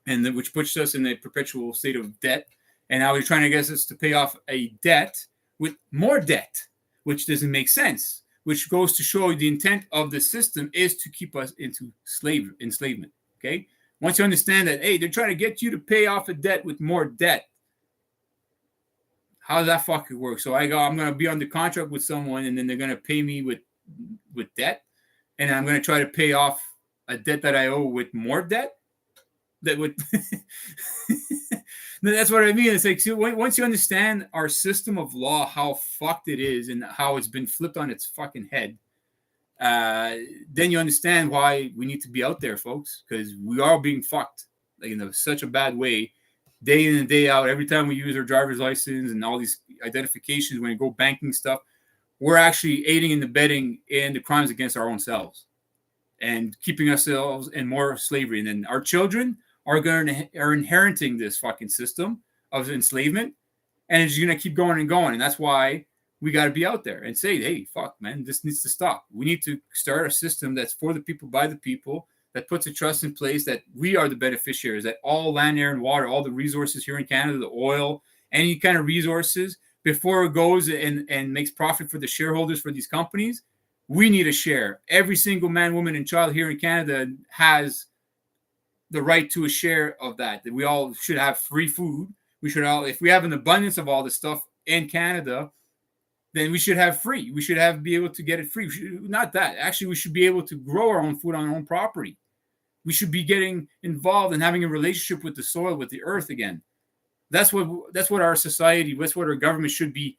and which puts us in a perpetual state of debt. And now they're trying to get us to pay off a debt with more debt, which doesn't make sense. Which goes to show the intent of the system is to keep us into enslavement. Okay, once you understand that, hey, they're trying to get you to pay off a debt with more debt. How does that fucking work? So I'm going to be under contract with someone, and then they're going to pay me with debt, and I'm going to try to pay off a debt that I owe with more debt. That would that's what I mean. It's like, so once you understand our system of law, how fucked it is, and how it's been flipped on its fucking head, then you understand why we need to be out there, folks, because we are being fucked, like, in such a bad way, day in and day out. Every time we use our driver's license and all these identifications, when you go banking stuff, we're actually aiding and abetting in the crimes against our own selves and keeping ourselves in more slavery. And then our children are inheriting this fucking system of enslavement, and it's going to keep going and going. And that's why we got to be out there and say, hey, fuck, man, this needs to stop. We need to start a system that's for the people, by the people, that puts a trust in place that we are the beneficiaries, that all land, air, and water, all the resources here in Canada, the oil, any kind of resources, before it goes and makes profit for the shareholders for these companies, we need a share. Every single man, woman, and child here in Canada has the right to a share of that. That we all should have free food. We should all, if we have an abundance of all this stuff in Canada, then we should have free. We should be able to get it free. Not that. Actually, we should be able to grow our own food on our own property. We should be getting involved and having a relationship with the soil, with the earth again. That's what our society, that's what our government should be,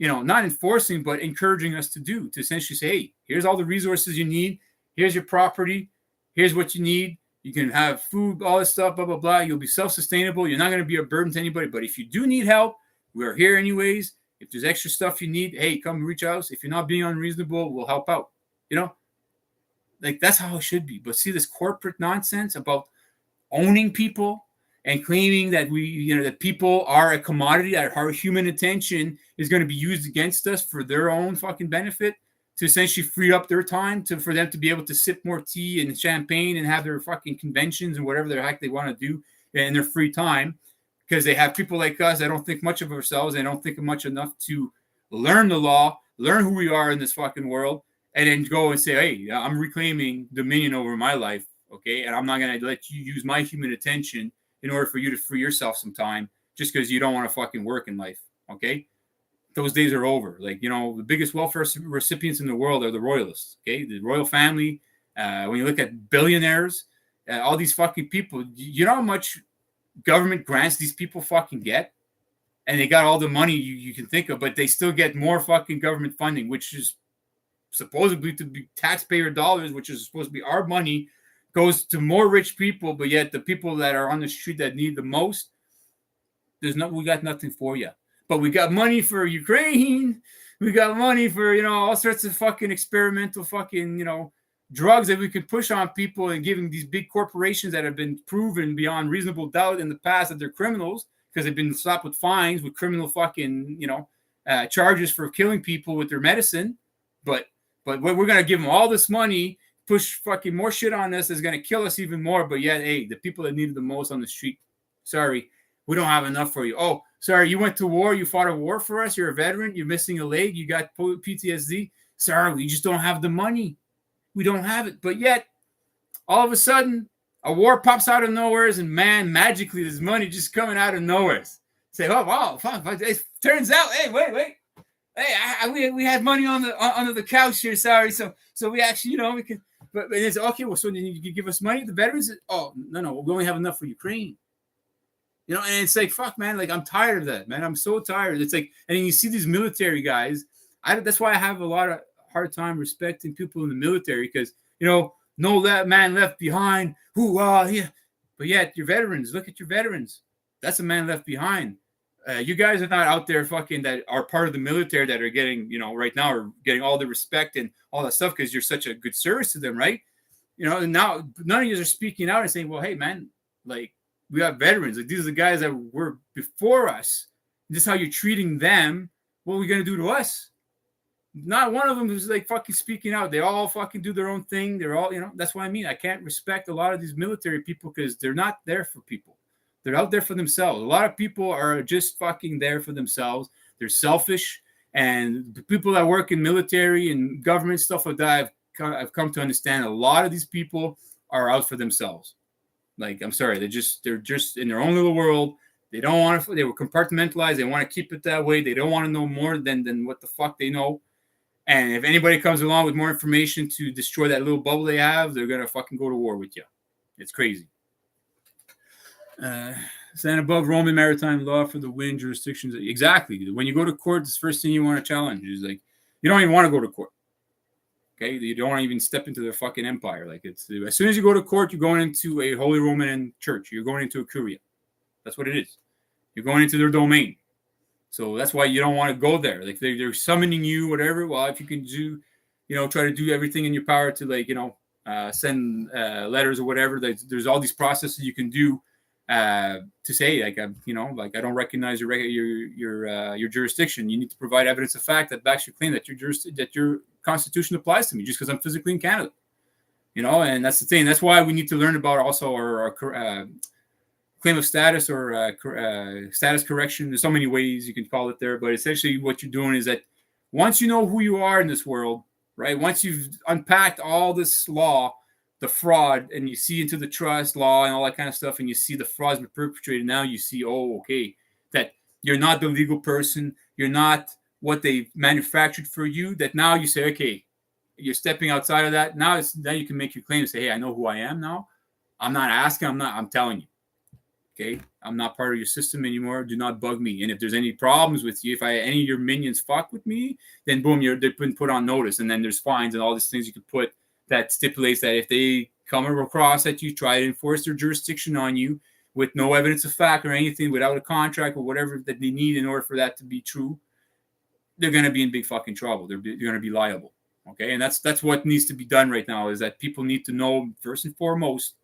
not enforcing, but encouraging us to do, to essentially say, hey, here's all the resources you need. Here's your property. Here's what you need. You can have food, all this stuff, blah, blah, blah. You'll be self-sustainable. You're not going to be a burden to anybody. But if you do need help, we're here anyways. If there's extra stuff you need, hey, come reach out. If you're not being unreasonable, we'll help out. Like that's how it should be. But see this corporate nonsense about owning people and claiming that that people are a commodity, that our human attention is going to be used against us for their own fucking benefit, to essentially free up their time for them to be able to sip more tea and champagne and have their fucking conventions and whatever the heck they want to do in their free time, because they have people like us that don't think much of ourselves. They don't think much enough to learn the law, learn who we are in this fucking world, and then go and say, hey, I'm reclaiming dominion over my life, okay? And I'm not going to let you use my human attention in order for you to free yourself some time just because you don't want to fucking work in life, okay? Those days are over. Like, the biggest welfare recipients in the world are the royalists, okay? The royal family. When you look at billionaires, all these fucking people, you know how much government grants these people fucking get? And they got all the money you can think of, but they still get more fucking government funding, which is supposedly to be taxpayer dollars, which is supposed to be our money, goes to more rich people, but yet the people that are on the street that need the most, we got nothing for you. But we got money for Ukraine. We got money for, all sorts of fucking experimental fucking, drugs that we could push on people and giving these big corporations that have been proven beyond reasonable doubt in the past that they're criminals because they've been slapped with fines, with criminal fucking, charges for killing people with their medicine. But we're going to give them all this money, push fucking more shit on us that's going to kill us even more. But yet, hey, the people that need it the most on the street, sorry, we don't have enough for you. Oh, sorry, you went to war. You fought a war for us. You're a veteran. You're missing a leg. You got PTSD. Sorry, we just don't have the money. We don't have it. But yet, all of a sudden, a war pops out of nowhere, and man, magically, there's money just coming out of nowhere. Say, oh, wow, fuck. It turns out, hey, wait. Hey, we had money under the couch here. Sorry, so we actually, we can. But it's okay. Well, so then you can give us money, the veterans. Oh, no, we only have enough for Ukraine. And it's like, fuck, man. Like, I'm tired of that, man. I'm so tired. It's like, and then you see these military guys. That's why I have a lot of hard time respecting people in the military, because no man left behind. Yeah. But yet, your veterans. Look at your veterans. That's a man left behind. You guys are not out there fucking that are part of the military that are getting, right now are getting all the respect and all that stuff because you're such a good service to them, right? And now none of you are speaking out and saying, well, hey, man, like, we have veterans. Like, these are the guys that were before us. This is how you're treating them. What are we going to do to us? Not one of them is like fucking speaking out. They all fucking do their own thing. They're all, that's what I mean. I can't respect a lot of these military people because they're not there for people. They're out there for themselves. A lot of people are just fucking there for themselves. They're selfish. And the people that work in military and government stuff like that, I've come to understand a lot of these people are out for themselves. Like, I'm sorry, they're just in their own little world. They don't want to. They were compartmentalized. They want to keep it that way. They don't want to know more than what the fuck they know. And if anybody comes along with more information to destroy that little bubble they have, they're gonna fucking go to war with you. It's crazy. Stand above Roman maritime law for the win jurisdictions. Exactly. When you go to court, the first thing you want to challenge is like, you don't even want to go to court. Okay, you don't want to even step into their fucking empire. Like, it's as soon as you go to court, you're going into a Holy Roman Church. You're going into a curia. That's what it is. You're going into their domain. So that's why you don't want to go there. Like, they're summoning you, whatever. Well, if you can do, try to do everything in your power to, like, send letters or whatever. There's all these processes you can do to say, like, I don't recognize your jurisdiction. You need to provide evidence of fact that backs your claim that your Constitution applies to me just because I'm physically in Canada. And that's the thing. That's why we need to learn about also our claim of status or status correction. There's so many ways you can call it there, but essentially what you're doing is that once you know who you are in this world, right? Once you've unpacked all this law, the fraud, and you see into the trust law and all that kind of stuff, and you see the frauds been perpetrated, now you see, oh, okay, that you're not the legal person, you're not what they manufactured for you, that now you say, okay, you're stepping outside of that. Now you can make your claim and say, hey, I know who I am now. I'm not asking, I'm telling you. Okay, I'm not part of your system anymore. Do not bug me. And if there's any problems with you, if any of your minions fuck with me, then boom, they've been put on notice. And then there's fines and all these things you could put that stipulates that if they come across that you try to enforce their jurisdiction on you with no evidence of fact or anything, without a contract or whatever that they need in order for that to be true, they're going to be in big fucking trouble. They're going to be liable. Okay. And that's what needs to be done right now, is that people need to know first and foremost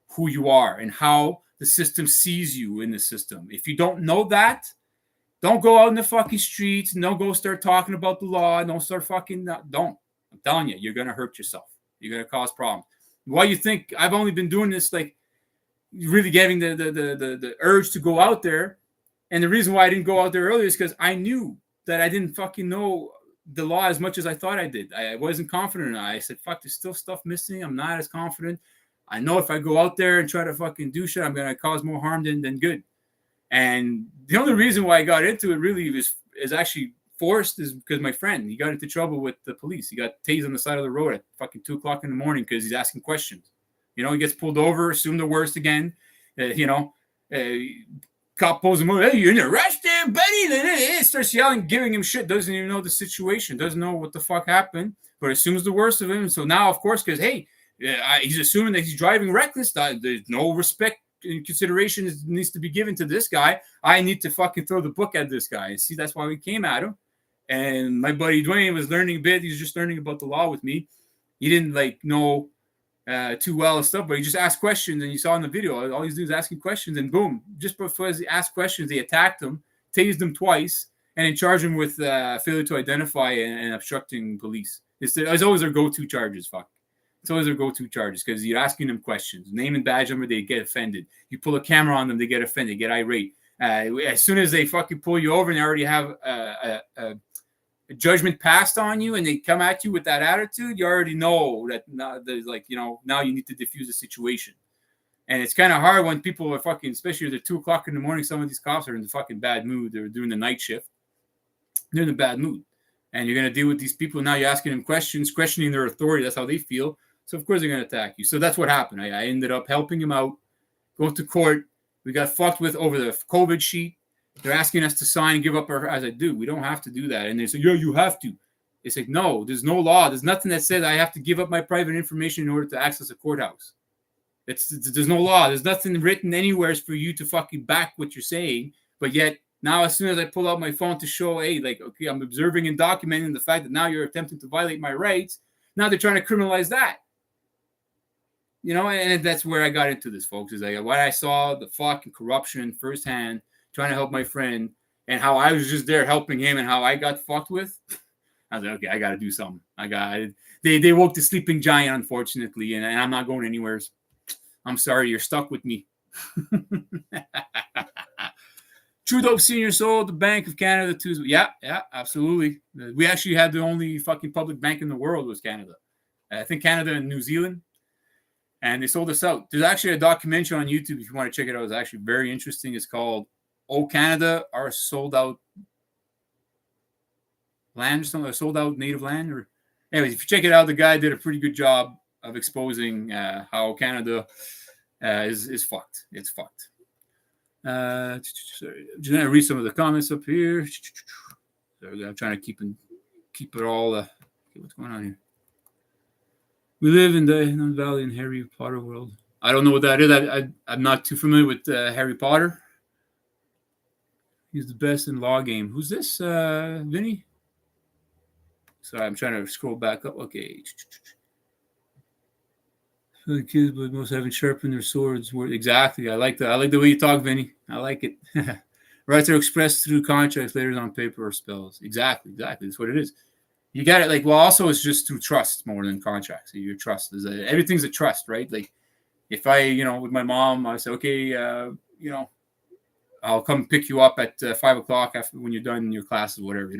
who you are and how the system sees you in the system. If you don't know that, don't go out in the fucking streets and don't go start talking about the law. Don't start fucking, don't. I'm telling you, you're going to hurt yourself. You're going to cause problems. Why you think I've only been doing this, like really getting the urge to go out there. And the reason why I didn't go out there earlier is because I knew that I didn't fucking know the law as much as I thought I did. I wasn't confident enough. I said, fuck, there's still stuff missing. I'm not as confident. I know if I go out there and try to fucking do shit, I'm going to cause more harm than good. And the only reason why I got into it really is actually forced, is because my friend, he got into trouble with the police. He got tased on the side of the road at fucking 2:00 in the morning because he's asking questions. You know, he gets pulled over, assume the worst again. Cop pulls him over. Hey, you're in arrest there, buddy. Starts yelling, giving him shit. Doesn't even know the situation. Doesn't know what the fuck happened, but assumes the worst of him. So now, of course, because, hey, he's assuming that he's driving reckless. There's no respect and consideration needs to be given to this guy. I need to fucking throw the book at this guy. And see, that's why we came at him. And my buddy Dwayne was learning a bit. He was just learning about the law with me. He didn't know too well and stuff, but he just asked questions. And you saw in the video, all he's doing is asking questions. And boom, just before he asked questions, they attacked him, tased him twice, and then charged him with failure to identify and obstructing police. It's always their go-to charges. Fuck. It's always their go-to charges because you're asking them questions. Name and badge number, they get offended. You pull a camera on them, they get offended, get irate. As soon as they fucking pull you over and they already have a judgment passed on you and they come at you with that attitude, you already know that now you need to diffuse the situation. And it's kind of hard when people are fucking, especially at 2:00 in the morning, some of these cops are in the fucking bad mood. They're doing the night shift. They're in a bad mood. And you're going to deal with these people. Now you're asking them questions, questioning their authority. That's how they feel. So, of course, they're going to attack you. So that's what happened. I ended up helping him out, go to court. We got fucked with over the COVID sheet. They're asking us to sign and give up our... I said, dude, we don't have to do that. And they said, yeah, you have to. It's like, no, there's no law. There's nothing that says I have to give up my private information in order to access a courthouse. There's no law. There's nothing written anywhere for you to fucking back what you're saying. But yet, now as soon as I pull out my phone to show, hey, okay, I'm observing and documenting the fact that now you're attempting to violate my rights, now they're trying to criminalize that. And that's where I got into this, folks, is what I saw, the fucking corruption firsthand, trying to help my friend, and how I was just there helping him and how I got fucked with. I was like, okay, I got to do something. They woke the sleeping giant, unfortunately, and I'm not going anywhere. I'm sorry, you're stuck with me. True Dope Senior sold the Bank of Canada to... Yeah, absolutely. We actually had the only fucking public bank in the world was Canada. I think Canada and New Zealand. And they sold us out. There's actually a documentary on YouTube if you want to check it out. It's actually very interesting. It's called "Oh Canada, Our Sold Out Land" or something, sold out native land. Or anyways, if you check it out, the guy did a pretty good job of exposing how Canada is fucked. It's fucked. Sorry, I'm just gonna read some of the comments up here. I'm trying to keep it all. Okay, what's going on here? We live in the Valley in Harry Potter world. I don't know what that is. I'm not too familiar with Harry Potter. He's the best in law game. Who's this, Vinny? Sorry, I'm trying to scroll back up. Okay. The kids, but most haven't sharpened their swords. Exactly. I like that. I like the way you talk, Vinny. I like it. Rights are expressed through contracts, letters on paper, or spells. Exactly. That's what it is. You got it. Also it's just through trust more than contracts. Your trust is everything's a trust, right? Like if I, with my mom, I say, okay, I'll come pick you up at 5:00 after when you're done in your classes, whatever,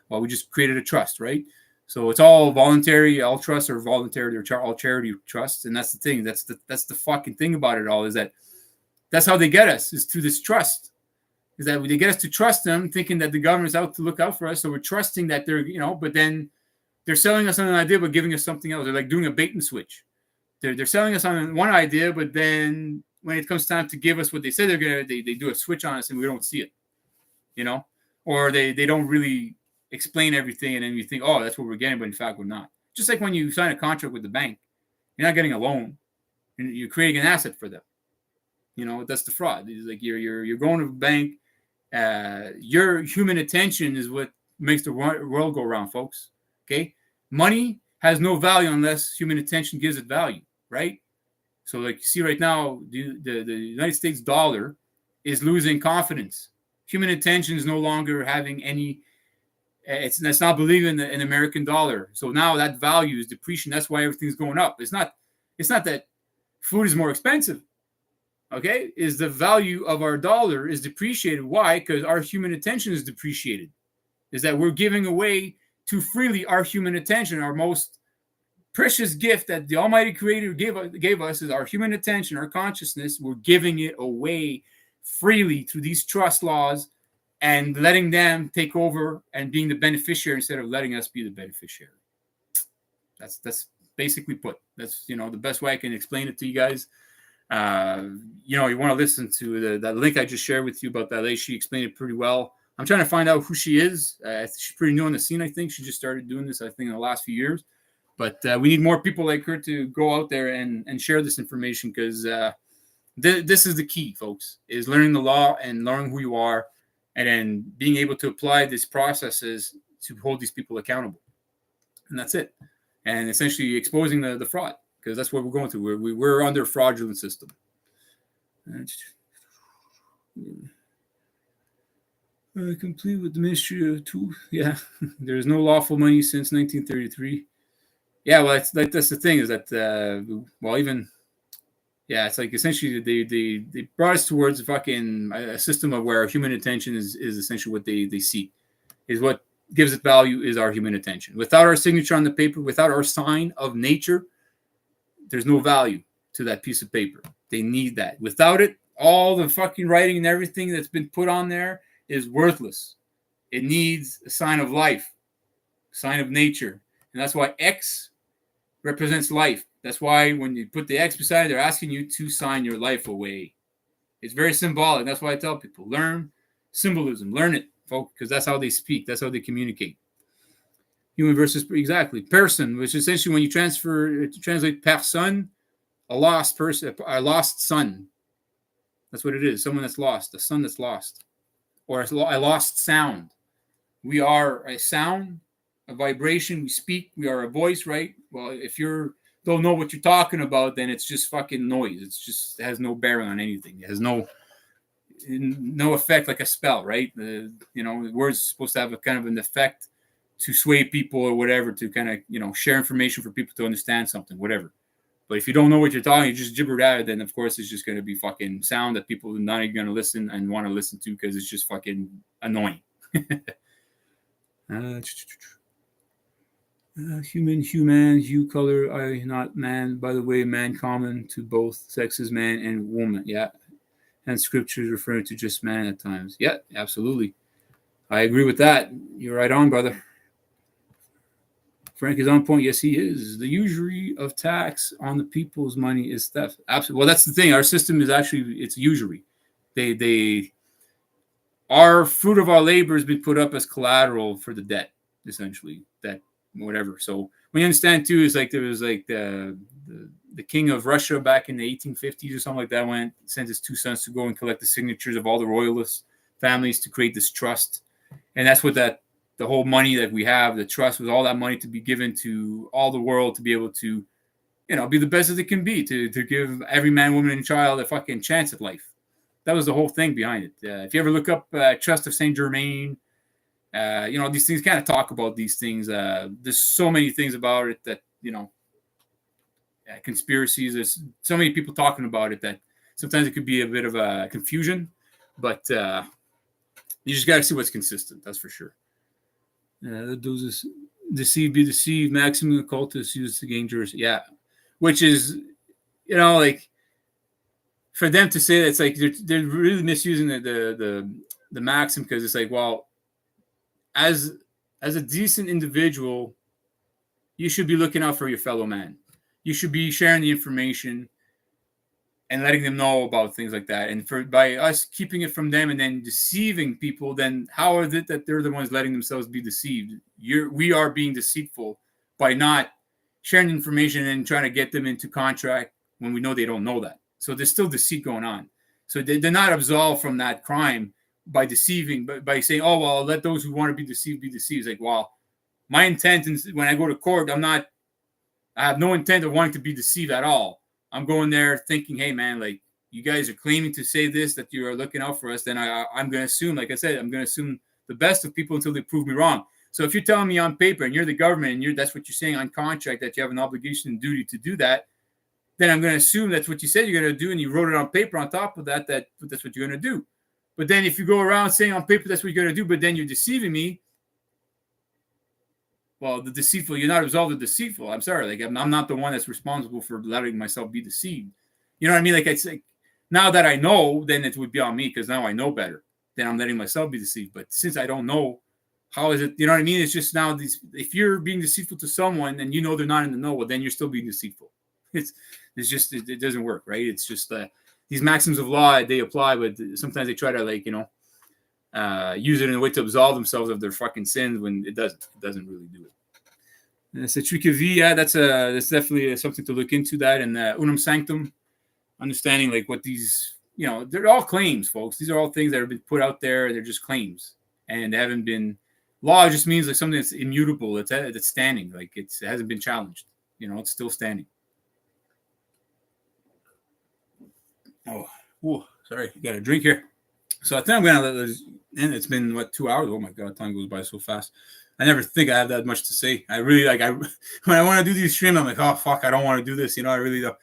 Well, we just created a trust, right? So it's all voluntary. All trusts are voluntary. Or all charity trusts, and that's the thing. That's the fucking thing about it all is that's how they get us is through this trust. Is that they get us to trust them, thinking that the government's out to look out for us. So we're trusting that they're, but then they're selling us on an idea, but giving us something else. They're like doing a bait and switch. They're selling us on one idea, but then when it comes time to give us what they say they're gonna, they do a switch on us and we don't see it, or they don't really explain everything, and then you think, oh, that's what we're getting, but in fact we're not. Just like when you sign a contract with the bank, you're not getting a loan, you're creating an asset for them. That's the fraud. It's like you're going to the bank. Your human attention is what makes the world go round, folks. Okay, money has no value unless human attention gives it value, right? So, like you see right now, the United States dollar is losing confidence. Human attention is no longer having any. It's not believing in the American dollar. So now that value is depreciating. That's why everything's going up. It's not that food is more expensive. Okay, is the value of our dollar is depreciated. Why? Because our human attention is depreciated. Is that we're giving away too freely our human attention, our most precious gift that the Almighty Creator gave us is our human attention, our consciousness. We're giving it away freely through these trust laws and letting them take over and being the beneficiary instead of letting us be the beneficiary. That's basically put. That's the best way I can explain it to you guys. You want to listen to that link I just shared with you about that lady. She explained it pretty well. I'm trying to find out who she is. She's pretty new on the scene, I think. She just started doing this, I think, in the last few years. But we need more people like her to go out there and share this information because this is the key, folks, is learning the law and learning who you are and then being able to apply these processes to hold these people accountable. And that's it. And essentially exposing the fraud because that's what we're going through. We're under a fraudulent system. Complete with the Ministry of Truth. Yeah, there's no lawful money since 1933. Yeah, well, that's the thing is that it's like essentially they brought us towards a system of where human attention is essentially what they seek, is what gives it value is our human attention. Without our signature on the paper, without our sign of nature, there's no value to that piece of paper. They need that. Without it, all the fucking writing and everything that's been put on there is worthless. It needs a sign of life, a sign of nature. And that's why X represents life. That's why when you put the X beside it, they're asking you to sign your life away. It's very symbolic. That's why I tell people, learn symbolism. Learn it, folks, because that's how they speak. That's how they communicate. Human versus, exactly. Person, which essentially when you translate personne, a lost person, a lost son. That's what it is. Someone that's lost, a son that's lost. Or a lost sound. We are a sound, a vibration. We speak. We are a voice, right? Well, if you don't know what you're talking about, then it's just fucking noise. It has no bearing on anything. It has no effect like a spell, right? The words are supposed to have a kind of an effect to sway people or whatever, to kind of share information for people to understand something, whatever. But if you don't know what you're talking, you just gibbered at it, then of course it's just going to be fucking sound that people are not even going to listen and want to listen to because it's just fucking annoying. Human, hue, color, I, not man. By the way, man common to both sexes, man and woman. Yeah. And scriptures referring to just man at times. Yeah, absolutely. I agree with that. You're right on, brother. Frank is on point. Yes, he is. The usury of tax on the people's money is theft. Absolutely. Well, that's the thing. Our system is it's usury. Our fruit of our labor has been put up as collateral for the debt, essentially. That whatever. So when you understand too, is like there was like the king of Russia back in the 1850s or something like that sent his 2 sons to go and collect the signatures of all the royalist families to create this trust, and that's what the whole money that we have, the trust, was all that money to be given to all the world to be able to, be the best as it can be, to give every man, woman, and child a fucking chance at life. That was the whole thing behind it. If you ever look up Trust of Saint Germain, these things kind of talk about these things. There's so many things about it that, conspiracies. There's so many people talking about it that sometimes it could be a bit of a confusion, but you just got to see what's consistent. That's for sure. Those deceive, be deceived, maximum occultists use to gain jurisdiction. Yeah, which is, like for them to say that, it's like they're really misusing the maxim, because it's like, well, as a decent individual, you should be looking out for your fellow man. You should be sharing the information and letting them know about things like that. And by us keeping it from them and then deceiving people, then how is it that they're the ones letting themselves be deceived? We are being deceitful by not sharing information and trying to get them into contract when we know they don't know that. So there's still deceit going on. So they're not absolved from that crime by deceiving, by saying, oh, well, let those who want to be deceived be deceived. It's like, well, my intent when I go to court, I have no intent of wanting to be deceived at all. I'm going there thinking, hey, man, like, you guys are claiming to say this, that you are looking out for us, then I'm going to assume, like I said, I'm going to assume the best of people until they prove me wrong. So if you're telling me on paper and you're the government and that's what you're saying on contract, that you have an obligation and duty to do that, then I'm going to assume that's what you said you're going to do, and you wrote it on paper on top of that that's what you're going to do. But then if you go around saying on paper that's what you're going to do, but then you're deceiving me, well, the deceitful, you're not absolved of deceitful. I'm sorry. Like, I'm not the one that's responsible for letting myself be deceived. You know what I mean? Like, it's like, now that I know, then it would be on me because now I know better. Then I'm letting myself be deceived. But since I don't know, how is it? You know what I mean? It's just now if you're being deceitful to someone and you know they're not in the know, well, then you're still being deceitful. It doesn't work, right? It's just these maxims of law, they apply, but sometimes they try to, like, use it in a way to absolve themselves of their fucking sins when it doesn't. It doesn't really do it. And it's a trick of V. Yeah, that's definitely something to look into. That and unum sanctum, understanding like what these, they're all claims, folks. These are all things that have been put out there. They're just claims, and they haven't been. Law just means like something that's immutable. That's standing. Like it hasn't been challenged. It's still standing. Oh, sorry, got a drink here. So I think I'm gonna let this. And it's been 2 hours? Oh my god, time goes by so fast. I never think I have that much to say. I really when I want to do these streams, I'm like, oh fuck, I don't want to do this. I really don't.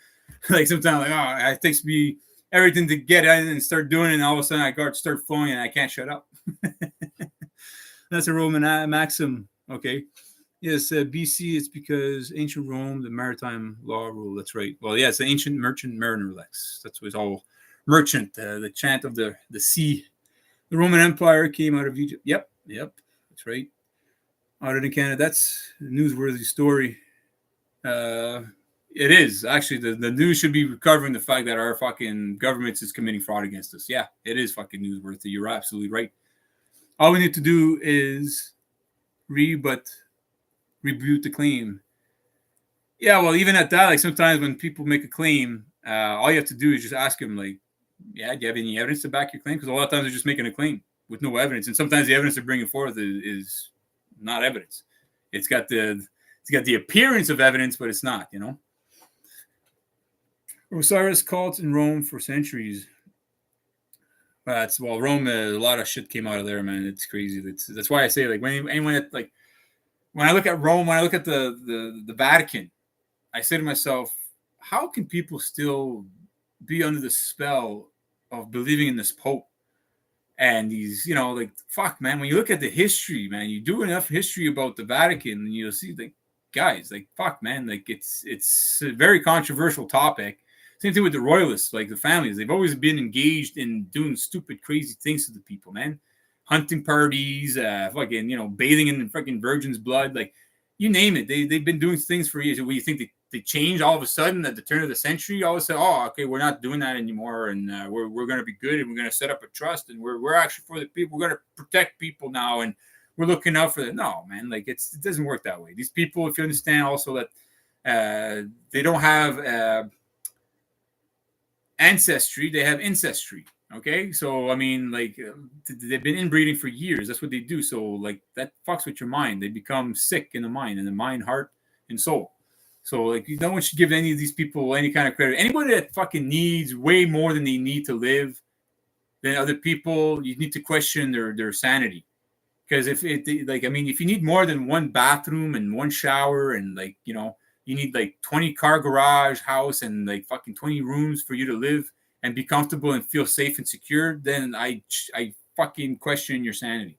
Like sometimes, like, it takes me everything to get in and start doing it, and all of a sudden I start flowing and I can't shut up. That's a Roman maxim. Okay. Yes, BC, it's because ancient Rome, the maritime law rule. That's right. Well, yeah, it's the ancient merchant mariner lex. That's what it's all merchant, the chant of the sea. The Roman Empire came out of Egypt. Yep, that's right. Out in Canada, that's a newsworthy story. It is. Actually, the news should be recovering the fact that our fucking government is committing fraud against us. Yeah, it is fucking newsworthy. You're absolutely right. All we need to do is rebuke the claim. Yeah, well, even at that, like sometimes when people make a claim, all you have to do is just ask them, like, yeah, do you have any evidence to back your claim? Because a lot of times they're just making a claim with no evidence, and sometimes the evidence they're bringing forth is not evidence. It's got the appearance of evidence, but it's not. Osiris cult in Rome for centuries. Rome. A lot of shit came out of there, man. It's crazy. That's why I say, like, when I look at Rome, when I look at the Vatican, I say to myself, how can people still be under the spell of believing in this Pope and these, like, fuck, man. When you look at the history, man, you do enough history about the Vatican, and you'll see, like, guys, like, fuck, man, like, it's a very controversial topic. Same thing with the royalists, like the families. They've always been engaged in doing stupid, crazy things to the people, man. Hunting parties, fucking, bathing in fucking virgin's blood, like, you name it. They've been doing things for years. What, you think they changed all of a sudden at the turn of the century? All of a sudden, oh, okay, we're not doing that anymore, and we're going to be good, and we're going to set up a trust, and we're actually for the people. We're going to protect people now, and we're looking out for them. No, man, like it doesn't work that way. These people, if you understand also that they don't have ancestry, they have ancestry. Okay, so I mean, like, they've been inbreeding for years. That's what they do. So, like, that fucks with your mind. They become sick in the mind, heart, and soul. So, like, no one should give any of these people any kind of credit. Anybody that fucking needs way more than they need to live than other people, you need to question their sanity. Because if you need more than one bathroom and one shower and, like, you need like 20 car garage house and like fucking 20 rooms for you to live and be comfortable and feel safe and secure, then I fucking question your sanity,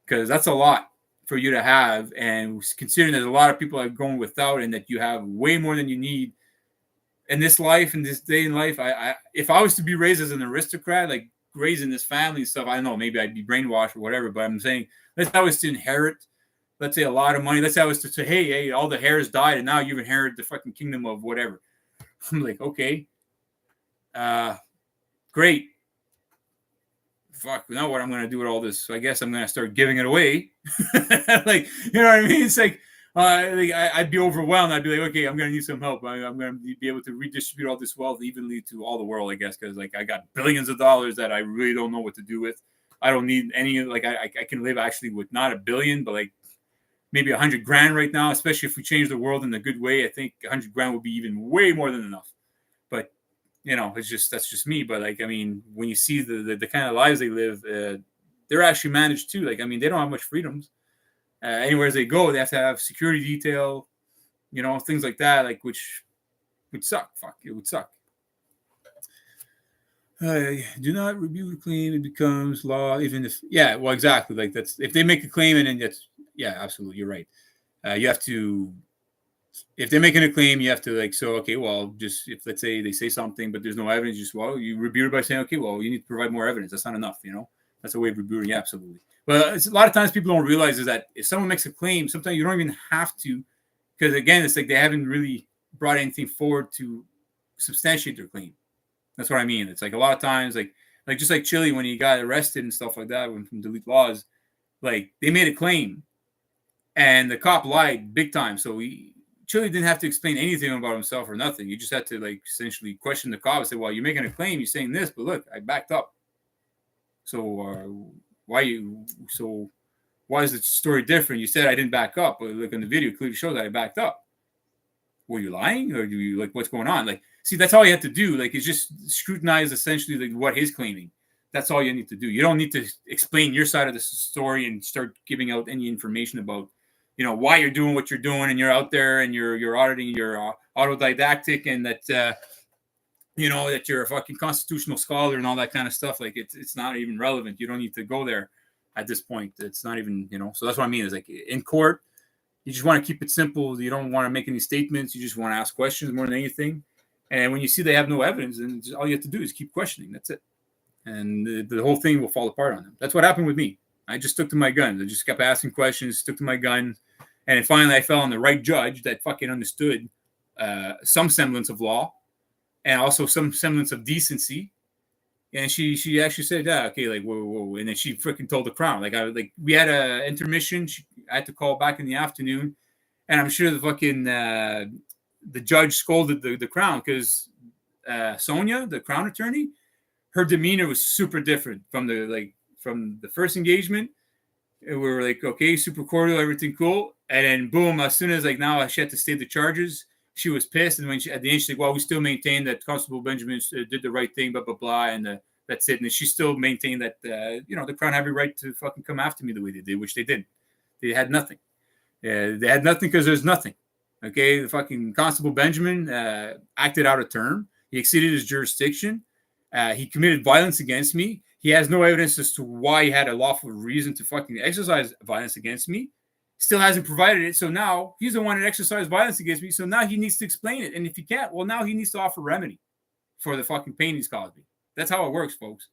because that's a lot for you to have. And considering that a lot of people are going without, and that you have way more than you need in this life, in this day in life, if I was to be raised as an aristocrat, like raised in this family and stuff, I don't know, maybe I'd be brainwashed or whatever. But I'm saying, let's say I was to inherit, let's say, a lot of money. Let's say I was to say, hey, all the heirs died, and now you've inherited the fucking kingdom of whatever. I'm like, okay. Great. Fuck, now what I'm going to do with all this? So I guess I'm going to start giving it away. Like, you know what I mean? It's like, I'd be overwhelmed. I'd be like, okay, I'm going to need some help. I'm going to be able to redistribute all this wealth evenly to all the world, I guess, because, like, I got billions of dollars that I really don't know what to do with. I don't need any, like, I can live actually with not $1 billion, but like maybe $100,000 right now, especially if we change the world in a good way. I think $100,000 would be even way more than enough. But, that's just me. But like, I mean, when you see the kind of lives they live, they're actually managed too. Like, I mean, they don't have much freedoms. Anywhere they go, they have to have security detail, things like that, like, which would suck. Fuck, it would suck. Do not review the claim; it becomes law, even if, yeah, well, exactly. Like, that's if they make a claim, and then that's, yeah, absolutely, you're right. You have to, if they're making a claim, you have to, like, so, okay, well, just, if, let's say they say something, but there's no evidence, just, well, you rebut it by saying, okay, well, you need to provide more evidence. That's not enough, That's a way of rebuting, yeah, absolutely. But it's, a lot of times people don't realize is that if someone makes a claim, sometimes you don't even have to, because again, it's like they haven't really brought anything forward to substantiate their claim. That's what I mean. It's like a lot of times, like just like Chile, when he got arrested and stuff like that, from delete laws, like, they made a claim and the cop lied big time. So Chile didn't have to explain anything about himself or nothing. You just had to, like, essentially question the cop and say, well, you're making a claim, you're saying this, but look, I backed up. So why is the story different? You said I didn't back up, but look, in the video clearly shows that I backed up. Were you lying, or do you, like, what's going on? Like, see, that's all you have to do. Like, is just scrutinize essentially, like, what he's claiming. That's all you need to do. You don't need to explain your side of the story and start giving out any information about, why you're doing what you're doing, and you're out there and you're auditing, you're autodidactic, and that that you're a fucking constitutional scholar and all that kind of stuff. Like, it's not even relevant. You don't need to go there at this point. It's not even, so that's what I mean, is like, in court, you just want to keep it simple. You don't want to make any statements. You just want to ask questions more than anything. And when you see they have no evidence, then all you have to do is keep questioning. That's it. And the whole thing will fall apart on them. That's what happened with me. I just stuck to my guns. I just kept asking questions, stuck to my guns. And then finally I fell on the right judge that fucking understood some semblance of law and also some semblance of decency. And she actually said, yeah, okay, like, whoa. And then she freaking told the Crown. Like, we had a intermission. I had to call back in the afternoon. And I'm sure the fucking, the judge scolded the Crown because Sonia, the Crown attorney, her demeanor was super different from the first engagement. We were like, okay, super cordial, everything cool. And then boom, as soon as, like, now she had to state the charges, she was pissed. And when at the end, she's like, well, we still maintain that Constable Benjamin did the right thing, blah, blah, blah. And that's it. And she still maintained that, the Crown had every right to fucking come after me the way they did, which they didn't. They had nothing. They had nothing because there's nothing. Okay, the fucking Constable Benjamin acted out of term. He exceeded his jurisdiction. He committed violence against me. He has no evidence as to why he had a lawful reason to fucking exercise violence against me. Still hasn't provided it. So now he's the one that exercised violence against me. So now he needs to explain it. And if he can't, well, now he needs to offer remedy for the fucking pain he's caused me. That's how it works, folks.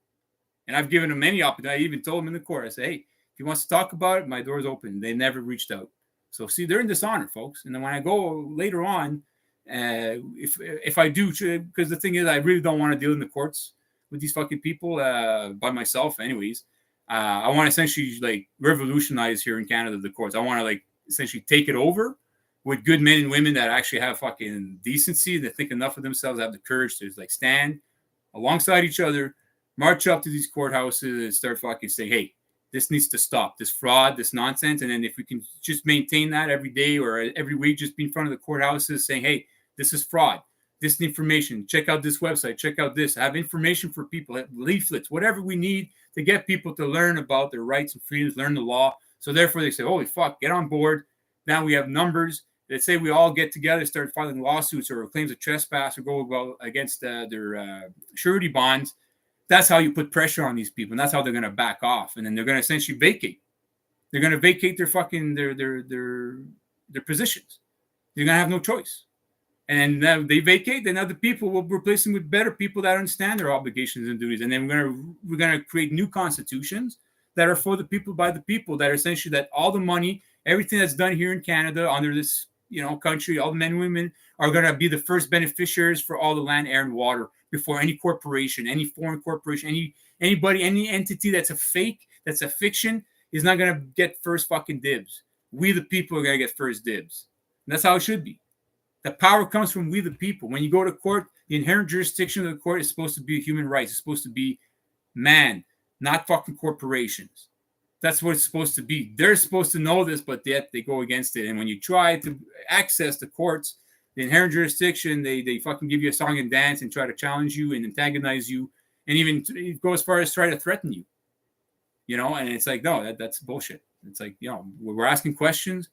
And I've given him many opportunities. I even told him in the court, I said, hey, if he wants to talk about it, my door's open. They never reached out. So see, they're in dishonor, folks. And then when I go later on, if I do, because the thing is, I really don't want to deal in the courts with these fucking people by myself anyways. I want to essentially, like, revolutionize here in Canada the courts. I want to, like, essentially take it over with good men and women that actually have fucking decency, that think enough of themselves, have the courage to, like, stand alongside each other, march up to these courthouses and start fucking saying, hey, this needs to stop, this fraud, this nonsense. And then if we can just maintain that every day or every week, just be in front of the courthouses saying, hey, this is fraud. This is information. Check out this website. Check out this. Have information for people, leaflets, whatever we need to get people to learn about their rights and freedoms, learn the law. So therefore they say, holy fuck, get on board. Now we have numbers. Let's say we all get together, start filing lawsuits or claims of trespass or go against their surety bonds. That's how you put pressure on these people. And that's how they're going to back off. And then they're going to essentially vacate. They're going to vacate their fucking, their positions. They're going to have no choice. And then they vacate, then other people will replace them with better people that understand their obligations and duties. And then we're gonna create new constitutions that are for the people, by the people, that are essentially that all the money, everything that's done here in Canada under this, country, all the men and women are gonna be the first beneficiaries for all the land, air, and water before any corporation, any foreign corporation, anybody, any entity that's a fake, that's a fiction, is not gonna get first fucking dibs. We the people are gonna get first dibs. And that's how it should be. The power comes from we the people. When you go to court, the inherent jurisdiction of the court is supposed to be human rights. It's supposed to be man, not fucking corporations. That's what it's supposed to be. They're supposed to know this, but yet they go against it. And when you try to access the courts, the inherent jurisdiction, they fucking give you a song and dance and try to challenge you and antagonize you, and even go as far as try to threaten you. And it's like, no, that's bullshit. It's like, we're asking questions.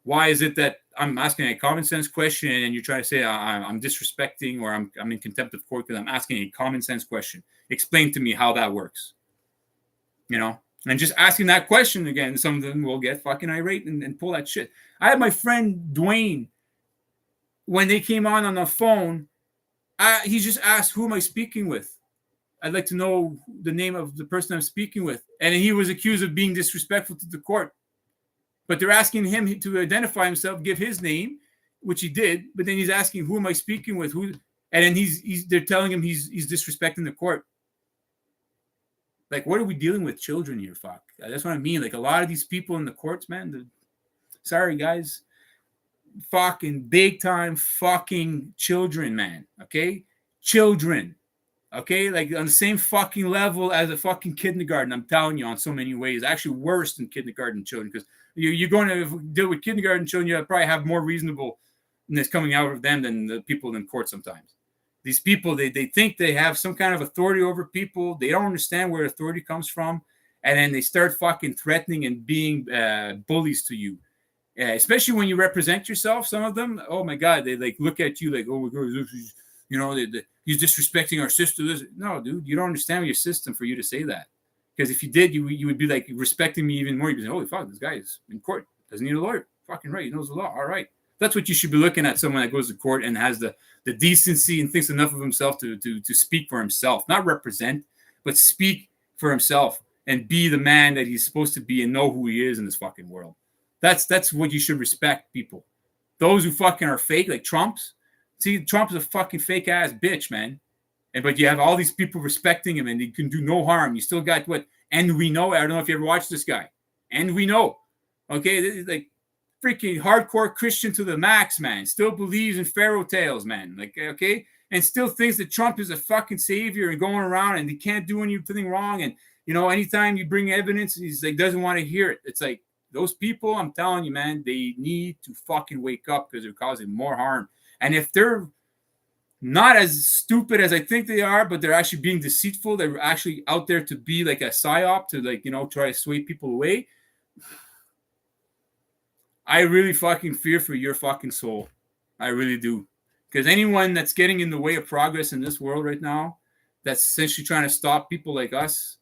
Why is it that I'm asking a common sense question and you're trying to say I'm disrespecting or I'm in contempt of court because I'm asking a common sense question? Explain to me how that works. And just asking that question again, some of them will get fucking irate and pull that shit. I had my friend Dwayne, when they came on the phone, he just asked, who am I speaking with? I'd like to know the name of the person I'm speaking with. And he was accused of being disrespectful to the court. But they're asking him to identify himself, give his name, which he did. But then he's asking, who am I speaking with? Who? And then they're telling him he's disrespecting the court. Like, what are we dealing with? Children here, fuck. That's what I mean. Like, a lot of these people in the courts, man, sorry, guys, fucking big time fucking children, man. Okay? Children. Okay? Like, on the same fucking level as a fucking kindergarten, I'm telling you, on so many ways. Actually, worse than kindergarten children, because you're going to deal with kindergarten children, you probably have more reasonableness coming out of them than the people in court sometimes. These people, they think they have some kind of authority over people. They don't understand where authority comes from. And then they start fucking threatening and being bullies to you. Especially when you represent yourself, some of them, oh my God, they like look at you like, oh my God, he's disrespecting our system. No, dude, you don't understand your system for you to say that. Because if you did, you would be like respecting me even more. You'd be like, holy fuck, this guy is in court. Doesn't need a lawyer. Fucking right. He knows the law. All right. That's what you should be looking at, someone that goes to court and has the decency and thinks enough of himself to speak for himself. Not represent, but speak for himself and be the man that he's supposed to be and know who he is in this fucking world. That's what you should respect, people. Those who fucking are fake, like Trump's. See, Trump's a fucking fake ass bitch, man. But you have all these people respecting him and he can do no harm. You still got what? And we know. I don't know if you ever watched this guy. And we know. Okay, this is like freaking hardcore Christian to the max, man. Still believes in fairy tales, man. Like, okay, and still thinks that Trump is a fucking savior and going around and he can't do anything wrong. And anytime you bring evidence, he's like doesn't want to hear it. It's like those people. I'm telling you, man, they need to fucking wake up because they're causing more harm. And if they're not as stupid as I think they are, but they're actually being deceitful, they're actually out there to be like a psyop to like try to sway people away. I really fucking fear for your fucking soul. I really do. Because anyone that's getting in the way of progress in this world right now, that's essentially trying to stop people like us,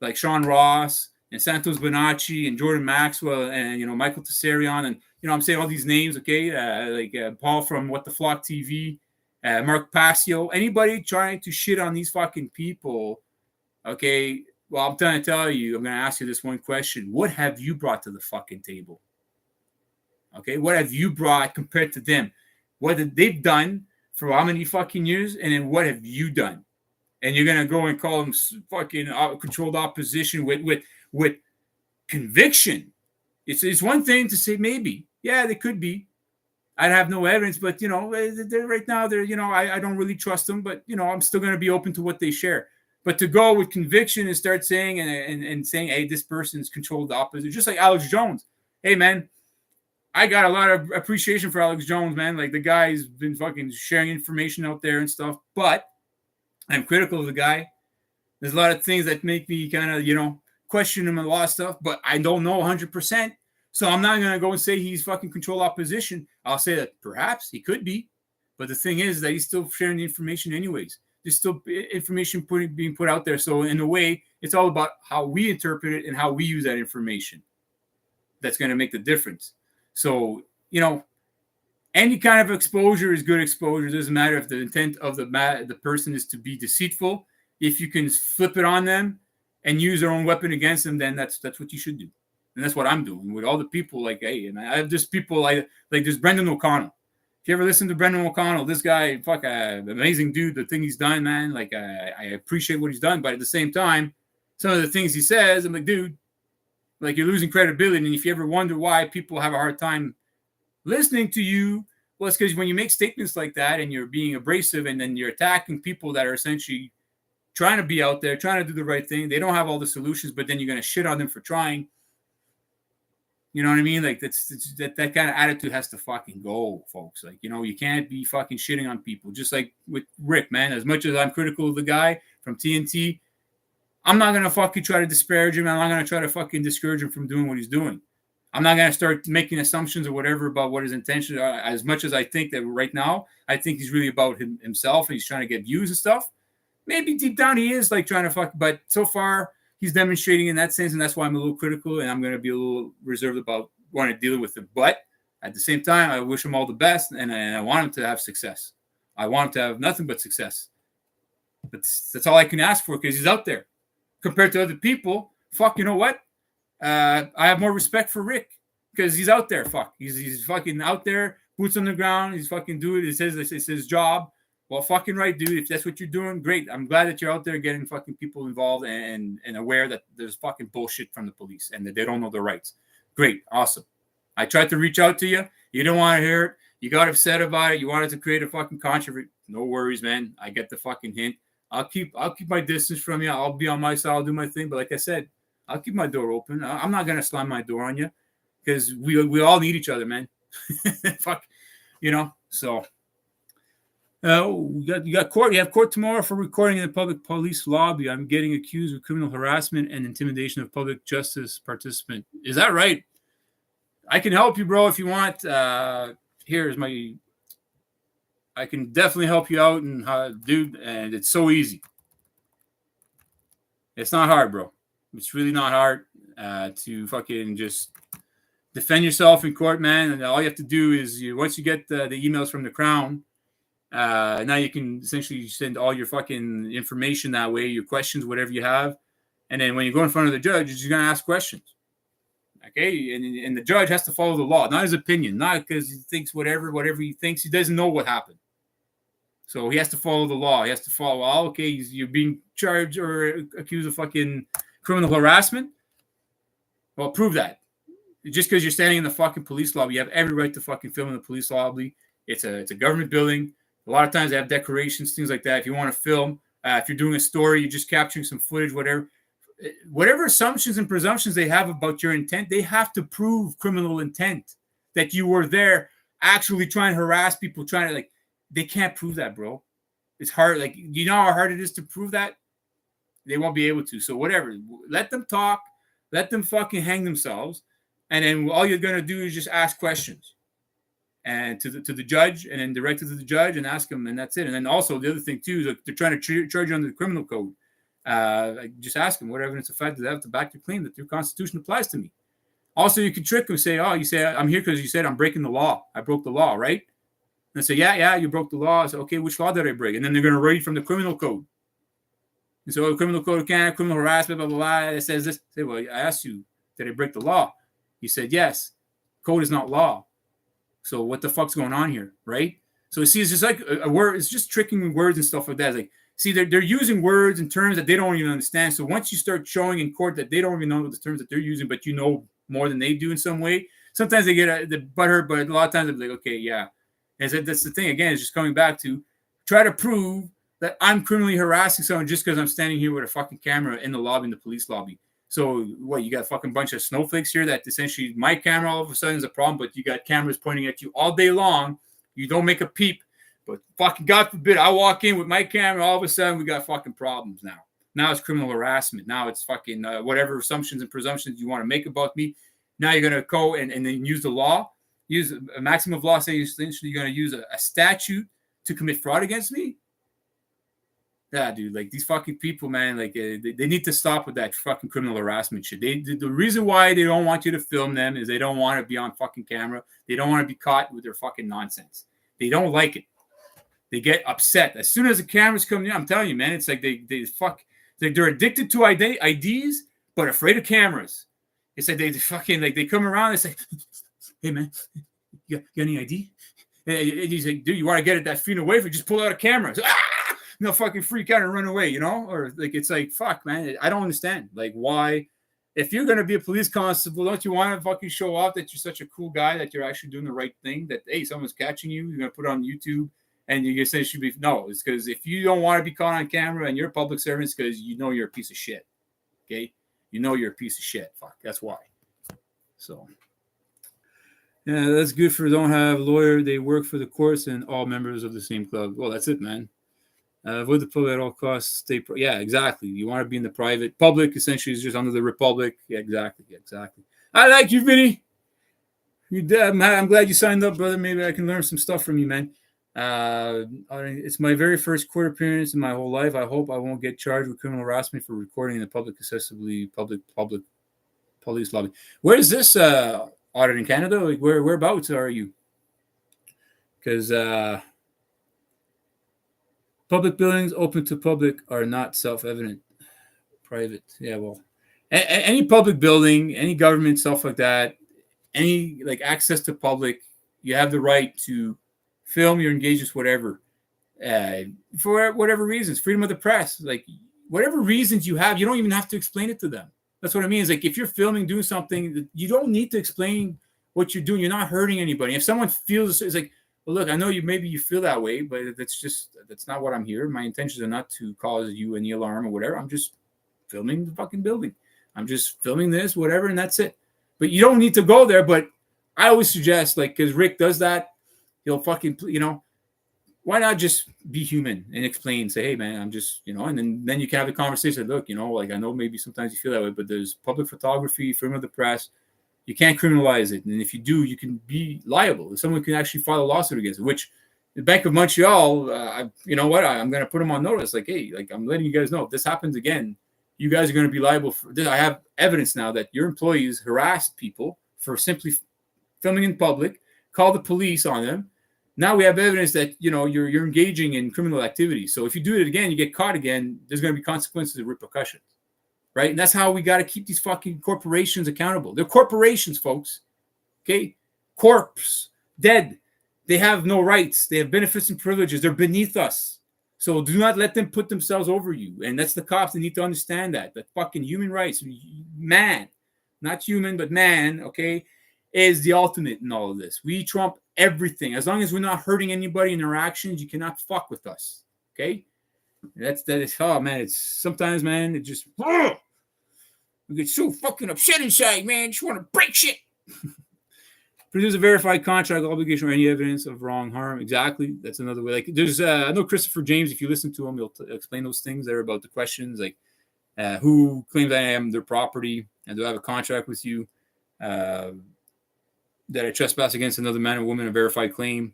like Sean Ross and Santos Bonacci and Jordan Maxwell and, Michael Tessarion and, I'm saying all these names, okay? Paul from What the Flock TV, Mark Passio, anybody trying to shit on these fucking people, okay? Well, I'm trying to tell you, I'm going to ask you this one question. What have you brought to the fucking table? Okay, what have you brought compared to them? What have they've done for how many fucking years? And then what have you done? And you're going to go and call them fucking controlled opposition with conviction. It's one thing to say maybe. Yeah, they could be. I'd have no evidence, but, they're right now, I don't really trust them, but, I'm still going to be open to what they share. But to go with conviction and start saying and saying, hey, this person's controlled opposition, just like Alex Jones. Hey, man, I got a lot of appreciation for Alex Jones, man. Like, the guy's been fucking sharing information out there and stuff, but I'm critical of the guy. There's a lot of things that make me kind of, question him a lot of stuff, but I don't know 100%. So I'm not going to go and say he's fucking control opposition. I'll say that perhaps he could be. But the thing is that he's still sharing the information anyways. There's still information being put out there. So in a way, it's all about how we interpret it and how we use that information. That's going to make the difference. So, any kind of exposure is good exposure. It doesn't matter if the intent of the person is to be deceitful. If you can flip it on them and use their own weapon against them, then that's what you should do. And that's what I'm doing with all the people like, hey, and I have just people like there's Brendan O'Connell. If you ever listen to Brendan O'Connell, this guy, amazing dude, the thing he's done, man, like I appreciate what he's done. But at the same time, some of the things he says, I'm like, dude, like you're losing credibility. And if you ever wonder why people have a hard time listening to you, well, it's because when you make statements like that and you're being abrasive and then you're attacking people that are essentially trying to be out there, trying to do the right thing. They don't have all the solutions, but then you're going to shit on them for trying. You know what I mean? Like that kind of attitude has to fucking go, folks. Like, you know, you can't be fucking shitting on people. Just like with Rick, man, as much as I'm critical of the guy from TNT, I'm not going to fucking try to disparage him. I'm not going to try to fucking discourage him from doing what he's doing. I'm not going to start making assumptions or whatever about what his intentions are. As much as I think that right now, I think he's really about himself and he's trying to get views and stuff. Maybe deep down he is like trying to fuck, but so far he's demonstrating in that sense, and that's why I'm a little critical and I'm going to be a little reserved about wanting to deal with it. But at the same time, I wish him all the best, and I want him to have success. I want him to have nothing but success. But that's all I can ask for because he's out there. Compared to other people, fuck, you know what? I have more respect for Rick because he's out there. Fuck, he's fucking out there, boots on the ground. He's fucking doing it. It's his job. Well, fucking right, dude. If that's what you're doing, great. I'm glad that you're out there getting fucking people involved and aware that there's fucking bullshit from the police and that they don't know their rights. Great, awesome. I tried to reach out to you. You don't want to hear it. You got upset about it. You wanted to create a fucking controversy. No worries, man. I get the fucking hint. I'll keep my distance from you. I'll be on my side. I'll do my thing. But like I said, I'll keep my door open. I'm not gonna slam my door on you because we all need each other, man. Fuck, you know. So, you got court. You have court tomorrow for recording in the public police lobby. I'm getting accused of criminal harassment and intimidation of public justice participant. Is that right? I can help you, bro, if you want. Here's my. I can definitely help you out, and dude, and it's so easy. It's not hard, bro. It's really not hard to fucking just defend yourself in court, man. And all you have to do is once you get the emails from the Crown, now you can essentially send all your fucking information that way, your questions, whatever you have. And then when you go in front of the judge, you're going to ask questions. Okay? And the judge has to follow the law, not his opinion, not because he thinks whatever he thinks. He doesn't know what happened. So he has to follow the law. He has to follow, okay, you're being charged or accused of fucking criminal harassment. Well, prove that. Just because you're standing in the fucking police lobby, you have every right to fucking film in the police lobby. It's a government building. A lot of times they have decorations, things like that. If you want to film, if you're doing a story, you're just capturing some footage, whatever assumptions and presumptions they have about your intent, they have to prove criminal intent, that you were there actually trying to harass people, they can't prove that, bro. It's hard. Like, you know how hard it is to prove that? They won't be able to. So whatever. Let them talk. Let them fucking hang themselves. And then all you're going to do is just ask questions. And to the judge, and then direct it to the judge and ask them, and that's it. And then also the other thing, too, is like they're trying to charge you under the criminal code. Just ask them what evidence of fact do they have to back your claim that your Constitution applies to me. Also, you can trick them, say, you say, I'm here because you said I'm breaking the law. I broke the law, right? And say, yeah, you broke the law. I say, okay, which law did I break? And then they're going to read from the criminal code. And so, criminal code of Canada, criminal harassment, blah, blah, blah. It says this. I say, well, I asked you, did I break the law? You said, yes. Code is not law. So what the fuck's going on here, right? So see, it's just like a word. It's just tricking words and stuff like that. It's like, see, they're using words and terms that they don't even understand. So once you start showing in court that they don't even know the terms that they're using, but you know more than they do in some way, sometimes they get the butthurt, but a lot of times they're like, okay, yeah. And so that's the thing. Again, it's just coming back to try to prove that I'm criminally harassing someone just because I'm standing here with a fucking camera in the lobby, in the police lobby. So what, you got a fucking bunch of snowflakes here that essentially my camera all of a sudden is a problem, but you got cameras pointing at you all day long. You don't make a peep, but fucking God forbid I walk in with my camera, all of a sudden we got fucking problems now. Now it's criminal harassment. Now it's fucking whatever assumptions and presumptions you want to make about me. Now you're going to go and then use the law. Use a maximum of law, saying essentially you're going to use a statute to commit fraud against me? Yeah, dude, like these fucking people, man, like they need to stop with that fucking criminal harassment shit. The reason why they don't want you to film them is they don't want to be on fucking camera. They don't want to be caught with their fucking nonsense. They don't like it. They get upset. As soon as the cameras come in, I'm telling you, man, it's like they're addicted to IDs, but afraid of cameras. It's like they fucking, like they come around and say, hey, man, you got any ID? And he's like, dude, you want to get at that feet away from? Just pull out a camera. So, they'll fucking freak out and run away, you know? Or like, it's like, fuck, man, I don't understand. Like, why? If you're going to be a police constable, don't you want to fucking show off that you're such a cool guy, that you're actually doing the right thing, that, hey, someone's catching you, you're going to put it on YouTube, And you say it should be no. It's because if you don't want to be caught on camera and you're a public servant, it's because you know you're a piece of shit. Okay, you know you're a piece of shit. Fuck, that's why. So. Yeah, that's good for don't have lawyer. They work for the courts and all members of the same club. Well, that's it, man. Avoid the public at all costs. Yeah, exactly. You want to be in the private. Public essentially is just under the republic. Yeah, exactly. I like you, Vinny. I'm glad you signed up, brother. Maybe I can learn some stuff from you, man. It's my very first court appearance in my whole life. I hope I won't get charged with criminal harassment for recording in the public accessibly public police lobby. Where is this audit in Canada? Like whereabouts are you? Because public buildings open to public are not self-evident. Private, yeah. Well, any public building, any government stuff like that, any like access to public, you have the right to film your engagements, whatever, for whatever reasons. Freedom of the press, like whatever reasons you have, you don't even have to explain it to them. That's what I mean. Is like if you're filming, doing something, you don't need to explain what you're doing. You're not hurting anybody. If someone feels it's like, well, look, I know maybe you feel that way, but that's not what I'm here. My intentions are not to cause you any alarm or whatever. I'm just filming the fucking building. I'm just filming this, whatever, and that's it. But you don't need to go there. But I always suggest, like, because Rick does that, he'll fucking, why not just be human and explain, say, hey, man, I'm just, and then you can have the conversation. Look, like, I know maybe sometimes you feel that way, but there's public photography, freedom of the press. You can't criminalize it. And if you do, you can be liable. Someone can actually file a lawsuit against it, which the Bank of Montreal, you know what? I'm going to put them on notice. Like, hey, like, I'm letting you guys know if this happens again, you guys are going to be liable for this. I have evidence now that your employees harassed people for simply filming in public, call the police on them. Now we have evidence that, you're engaging in criminal activity. So if you do it again, you get caught again, there's going to be consequences and repercussions. Right? And that's how we got to keep these fucking corporations accountable. They're corporations, folks. Okay? Corpse. Dead. They have no rights. They have benefits and privileges. They're beneath us. So do not let them put themselves over you. And that's the cops. They need to understand that. That fucking human rights, man, not human, but man, okay, is the ultimate in all of this. We trump everything. As long as we're not hurting anybody in our actions, you cannot fuck with us. Okay? That is, oh man, it's sometimes, man, it just, we get so fucking upset inside, man. Just want to break shit. Produce a verified contract obligation or any evidence of wrong, harm. Exactly. That's another way. Like there's, I know Christopher James, if you listen to him, he'll explain those things there about the questions, like who claims I am their property and do I have a contract with you that I trespass against another man or woman, a verified claim,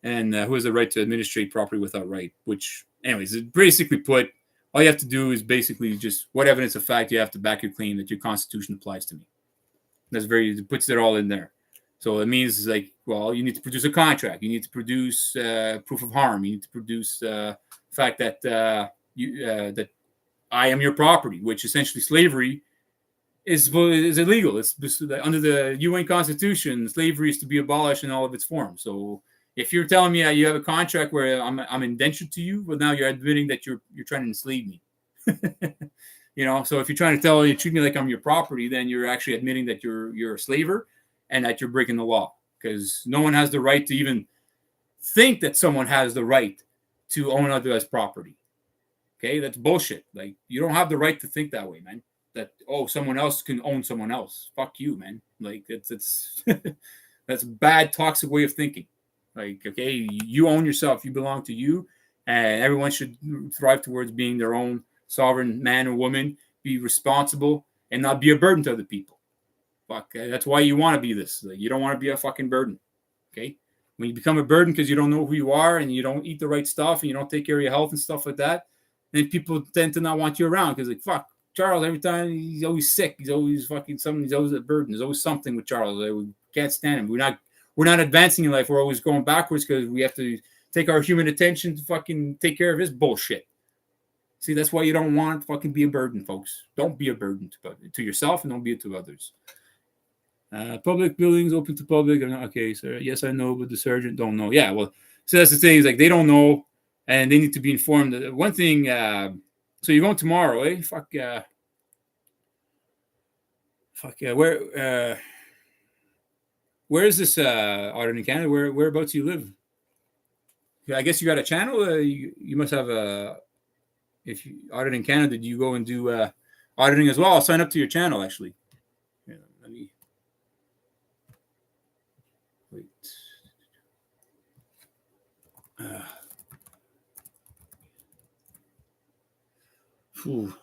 and who has the right to administrate property without right, which, anyways, basically put, all you have to do is basically just what evidence of fact you have to back your claim that your constitution applies to me. It puts it all in there. So it means like, well, you need to produce a contract. You need to produce proof of harm. You need to produce the fact that that I am your property, which essentially slavery is illegal. It's under the UN Constitution. Slavery is to be abolished in all of its forms. So if you're telling me you have a contract where I'm indentured to you, well, now you're admitting that you're trying to enslave me. So if you're trying to tell you treat me like I'm your property, then you're actually admitting that you're a slaver and that you're breaking the law, because no one has the right to even think that someone has the right to own other's property. Okay, that's bullshit. Like, you don't have the right to think that way, man. That someone else can own someone else. Fuck you, man. Like it's that's a bad, toxic way of thinking. Like, okay, you own yourself. You belong to you, and everyone should thrive towards being their own sovereign man or woman. Be responsible and not be a burden to other people. Fuck, that's why you want to be this. Like, you don't want to be a fucking burden. Okay, when you become a burden because you don't know who you are and you don't eat the right stuff and you don't take care of your health and stuff like that, then people tend to not want you around because, like, fuck, Charles, every time he's always sick, he's always fucking something, he's always a burden. There's always something with Charles. Like, we can't stand him. We're not advancing in life. We're always going backwards because we have to take our human attention to fucking take care of his bullshit. See, that's why you don't want to fucking be a burden, folks. Don't be a burden to yourself and don't be it to others. Public buildings open to public. Okay, sir. Yes, I know, but the sergeant don't know. Yeah, well, so that's the thing. Is like they don't know, and they need to be informed. One thing. So you're going tomorrow, eh? Fuck yeah. Where is this audit in Canada? Whereabouts you live? I guess you got a channel. You must have a. If you audit in Canada, do you go and do auditing as well? I'll sign up to your channel actually. Yeah, let me wait.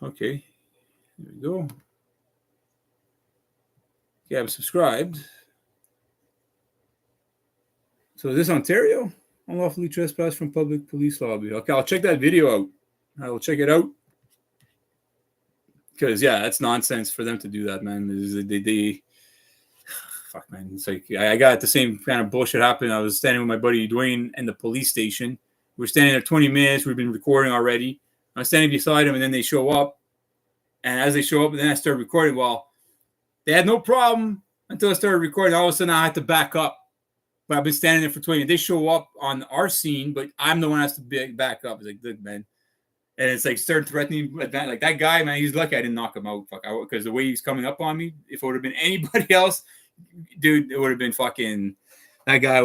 Okay, there we go. Yeah, I'm subscribed. So is this Ontario? Unlawfully trespass from public police lobby. Okay, I'll check that video out. I will check it out. Because yeah, that's nonsense for them to do that, man. They fuck, man. It's like I got the same kind of bullshit happen. I was standing with my buddy Dwayne in the police station. We were standing there 20 minutes. We've been recording already. I'm standing beside him, and then they show up. And as they show up, and then I started recording. Well, they had no problem until I started recording. All of a sudden, I had to back up. But I've been standing there for 20 minutes. They show up on our scene, but I'm the one that has to back up. It's like, good, man. And it's like started threatening like that guy, man. He's lucky I didn't knock him out, because the way he's coming up on me, if it would have been anybody else, dude, it would have been fucking. That guy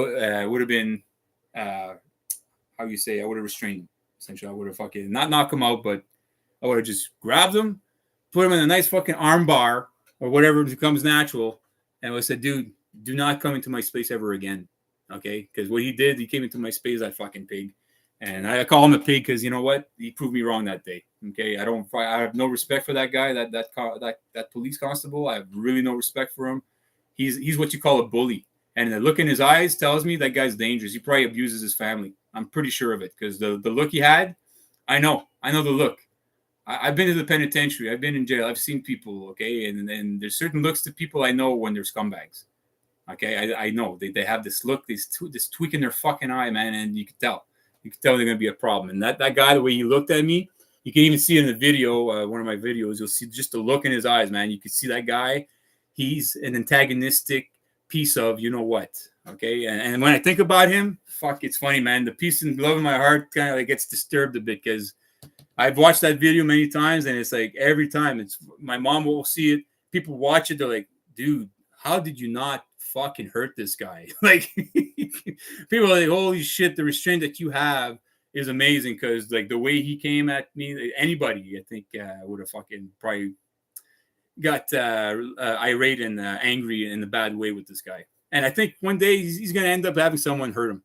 would have been, how you say? I would have restrained him. Essentially, I would have fucking not knocked him out, but I would have just grabbed him, put him in a nice fucking arm bar or whatever becomes natural, and I said, dude, do not come into my space ever again, okay? Because what he did, he came into my space, that fucking pig. And I call him a pig because you know what? He proved me wrong that day. Okay, I have no respect for that guy, that police constable. I have really no respect for him. He's what you call a bully. And the look in his eyes tells me that guy's dangerous. He probably abuses his family. I'm pretty sure of it because the look he had, I know the look. I've been to the penitentiary. I've been in jail. I've seen people. Okay, and there's certain looks to people I know when they're scumbags. Okay, I know they have this look, this tweak in their fucking eye, man, and you can tell. You can tell they're going to be a problem. And that guy, the way he looked at me, you can even see in the video, one of my videos, you'll see just the look in his eyes, man. You can see that guy. He's an antagonistic piece of you know what. Okay. And when I think about him, fuck, it's funny, man. The peace and love in my heart kind of like gets disturbed a bit because I've watched that video many times. And it's like every time it's my mom will see it. People watch it. They're like, dude, how did you not fucking hurt this guy? Like people are like, holy shit, the restraint that you have is amazing because like the way he came at me, anybody I think would have fucking probably got irate and angry in a bad way with this guy. And I think one day he's going to end up having someone hurt him,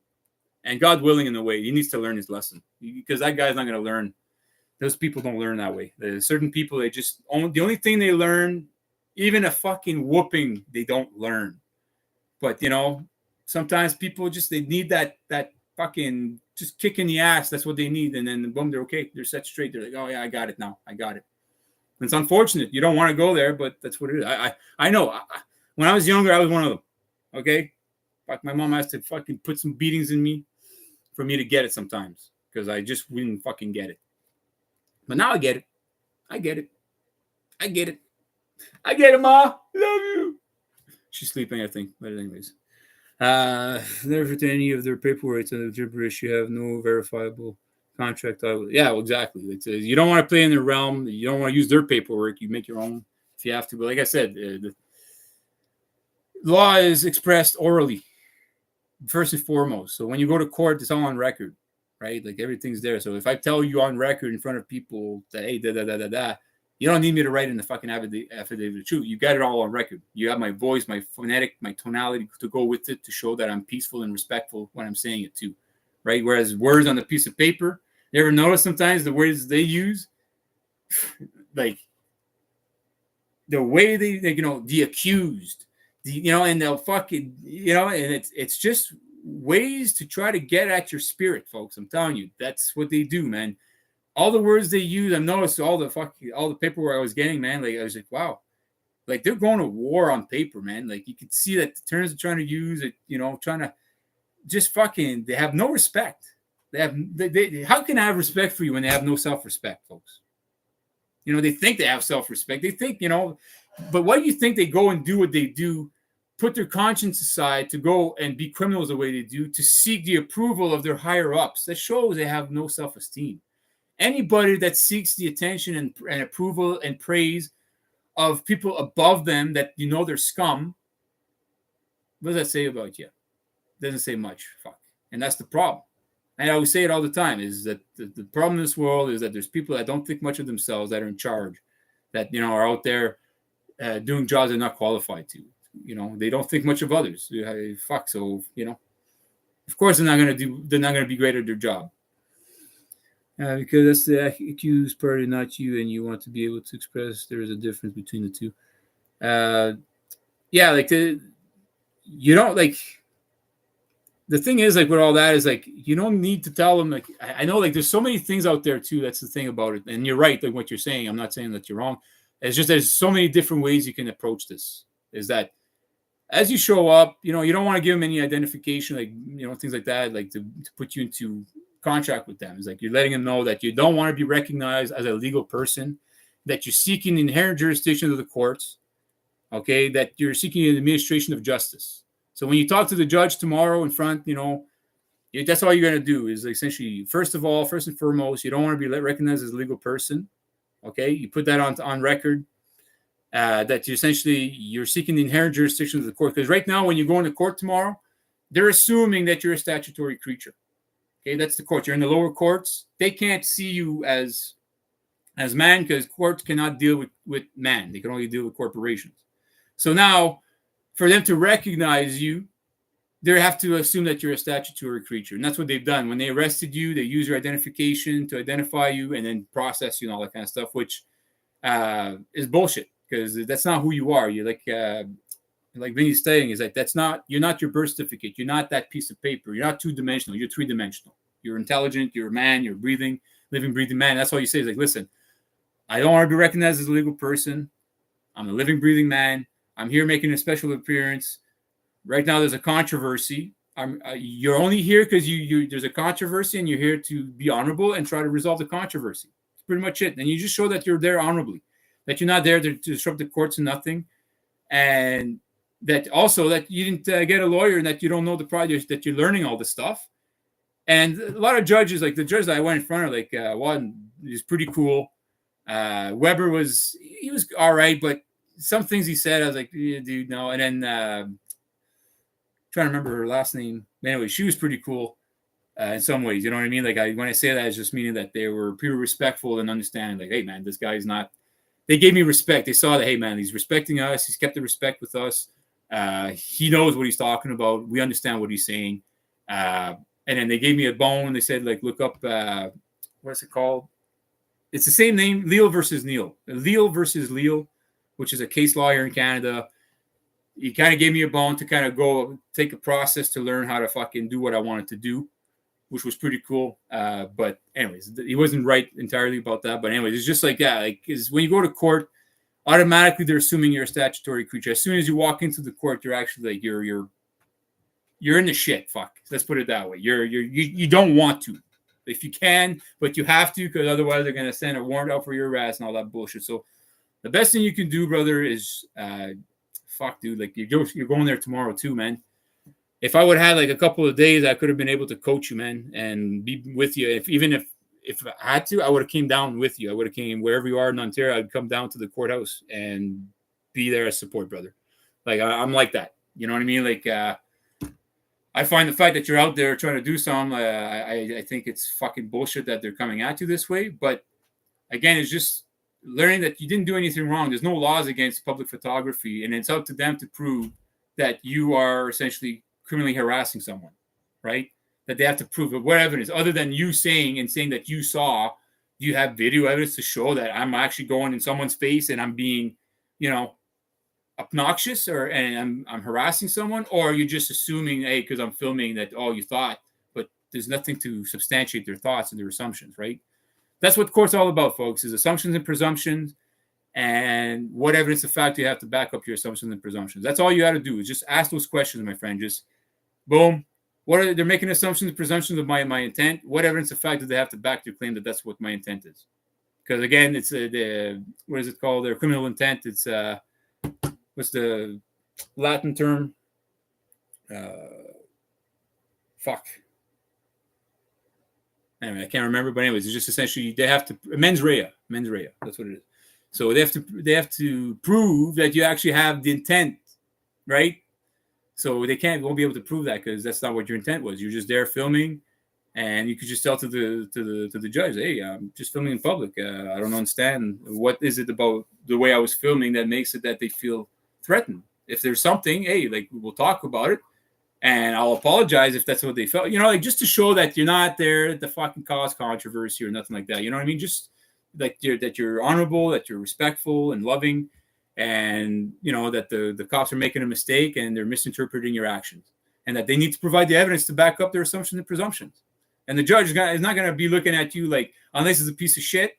and God willing, in a way he needs to learn his lesson because that guy's not going to learn. Those people don't learn that way. There's certain people, they just the only thing they learn, even a fucking whooping, they don't learn. But you know, sometimes people just they need that fucking just kick in the ass. That's what they need, and then boom, they're okay. They're set straight. They're like, oh yeah, I got it now. I got it. And it's unfortunate. You don't want to go there, but that's what it is. I know. When I was younger, I was one of them. Okay, like my mom has to fucking put some beatings in me for me to get it sometimes because I just wouldn't fucking get it. But now I get it. I get it. I get it. I get it, Ma. Love you. She's sleeping, I think. But anyways, never to any of their paperwork to the gibberish. You have no verifiable contract. Yeah, well, exactly. You don't want to play in their realm. You don't want to use their paperwork. You make your own if you have to. But like I said, the law is expressed orally, first and foremost. So when you go to court, it's all on record, right? Like everything's there. So if I tell you on record in front of people that, hey, you don't need me to write in the fucking affidavit of truth. You got it all on record. You have my voice, my phonetic, my tonality to go with it to show that I'm peaceful and respectful when I'm saying it too, right? Whereas words on a piece of paper, you ever notice sometimes the words they use, like the way they the accused, and they'll fucking, and it's just ways to try to get at your spirit, folks. I'm telling you, that's what they do, man. All the words they use, I've noticed all the paperwork I was getting, man. Like I was like, wow, like they're going to war on paper, man. Like you could see that the terms they're trying to use, it, trying to just fucking. They have no respect. They how can I have respect for you when they have no self-respect, folks? They think they have self-respect. They think, but why do you think they go and do what they do? Put their conscience aside to go and be criminals the way they do, to seek the approval of their higher ups. That shows they have no self-esteem. Anybody that seeks the attention and approval and praise of people above them that they're scum, what does that say about you? Doesn't say much. Fuck. And that's the problem. And I always say it all the time, is that the problem in this world is that there's people that don't think much of themselves that are in charge, that, are out there doing jobs they're not qualified to. They don't think much of others. Fuck. So, of course they're not going to be great at their job. Because that's the accused party, not you, and you want to be able to express there is a difference between the two. Yeah, like you don't like. The thing is, like, with all that is, like, you don't need to tell them. Like, I know, like, there's so many things out there too. That's the thing about it, and you're right. Like what you're saying, I'm not saying that you're wrong. It's just there's so many different ways you can approach this. Is that as you show up, you don't want to give them any identification, like, things like that, like to put you into contract with them. It's like you're letting them know that you don't want to be recognized as a legal person, that you're seeking the inherent jurisdiction of the courts, okay, that you're seeking an administration of justice. So when you talk to the judge tomorrow in front, that's all you're going to do is essentially, first and foremost, you don't want to be recognized as a legal person. Okay. You put that on record, that you're seeking the inherent jurisdiction of the court. Because right now, when you go into court tomorrow, they're assuming that you're a statutory creature. Okay. That's the court. You're in the lower courts. They can't see you as man, because courts cannot deal with man. They can only deal with corporations. So now, for them to recognize you, they have to assume that you're a statutory creature. And that's what they've done. When they arrested you, they use your identification to identify you and then process you and all that kind of stuff, which is bullshit, because that's not who you are. You're like Vinny's saying, is like, you're not your birth certificate. You're not that piece of paper. You're not two-dimensional. You're three-dimensional. You're intelligent. You're a man. You're living, breathing man. That's all you say is like, listen, I don't want to be recognized as a legal person. I'm a living, breathing man. I'm here making a special appearance. Right now, there's a controversy. You're only here because there's a controversy, and you're here to be honorable and try to resolve the controversy. That's pretty much it. And you just show that you're there honorably, that you're not there to disrupt the courts and nothing, and that also that you didn't get a lawyer and that you don't know the project, that you're learning all this stuff. And a lot of judges, like the judge that I went in front of, like one is pretty cool. Weber was all right, but some things he said, I was like, yeah, dude, no. And then trying to remember her last name. Anyway, she was pretty cool in some ways. You know what I mean? Like when I say that, it's just meaning that they were pretty respectful and understanding. Like, hey, man, this guy's not. They gave me respect. They saw that, hey, man, he's respecting us. He's kept the respect with us. He knows what he's talking about. We understand what he's saying. And then they gave me a bone. They said, like, look up, what's it called? It's the same name, Leal versus Neal. Leal versus Leal, which is a case law here in Canada. He kind of gave me a bone to kind of go take a process to learn how to fucking do what I wanted to do, which was pretty cool. But anyways, he wasn't right entirely about that. But anyways, it's just like, yeah, like, is when you go to court, automatically they're assuming you're a statutory creature. As soon as you walk into the court, you're actually like, you're in the shit. Fuck. Let's put it that way. You don't want to. If you can, but you have to, because otherwise they're going to send a warrant out for your arrest and all that bullshit. So the best thing you can do, brother, is fuck, dude. Like, you're going there tomorrow too, man. If I would have had like a couple of days, I could have been able to coach you, man, and be with you. If I had to, I would have came down with you. I would have came wherever you are in Ontario. I'd come down to the courthouse and be there as support, brother. Like, I'm like that. You know what I mean? Like, I find the fact that you're out there trying to do something, I think it's fucking bullshit that they're coming at you this way. But again, it's just learning that you didn't do anything wrong. There's no laws against public photography, and it's up to them to prove that you are essentially criminally harassing someone, right? That they have to prove it. What evidence, other than you saying that you saw, do you have video evidence to show that I'm actually going in someone's face and I'm being, obnoxious and I'm harassing someone? Or are you just assuming, hey, because I'm filming, that you thought, but there's nothing to substantiate their thoughts and their assumptions, right? That's what court's all about, folks, is assumptions and presumptions, and what evidence of fact you have to back up your assumptions and presumptions. That's all you got to do, is just ask those questions, my friend. Just boom. They're making assumptions and presumptions of my intent. What evidence of fact do they have to back their claim that that's what my intent is? Because again, it's what is it called? Their criminal intent. It's what's the Latin term? Fuck. Anyway, I can't remember. But anyways, it's just essentially they have to mens rea. That's what it is. So they have to prove that you actually have the intent, right? So they won't be able to prove that because that's not what your intent was. You're just there filming, And you could just tell to the judge, hey, I'm just filming in public. I don't understand what is it about the way I was filming that makes it that they feel threatened. If there's something, hey, like we'll talk about it, and I'll apologize if that's what they felt. You know, like just to show that you're not there to fucking cause controversy or nothing like that. You know what I mean? Just like you're honorable, that you're respectful and loving, and you know that the cops are making a mistake and they're misinterpreting your actions, and that they need to provide the evidence to back up their assumptions and presumptions. And the judge is not going to be looking at you like, unless it's a piece of shit,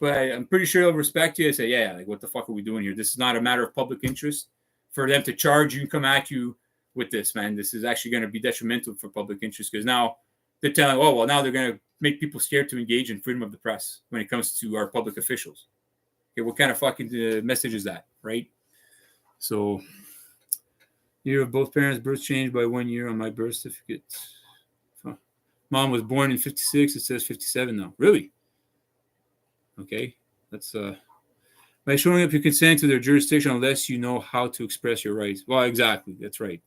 but I'm pretty sure he'll respect you and say, yeah, like, what the fuck are we doing here? This is not a matter of public interest for them to charge you and come at you with this, man. This is actually going to be detrimental for public interest because now they're telling, oh, well, now they're going to make people scared to engage in freedom of the press when it comes to our public officials. Okay, what kind of fucking message is that, right? So, year of both parents' births changed by 1 year on my birth certificate. Mom was born in 56. It says 57 now. Really? Okay. That's by showing up your consent to their jurisdiction unless you know how to express your rights. Well, exactly. That's right.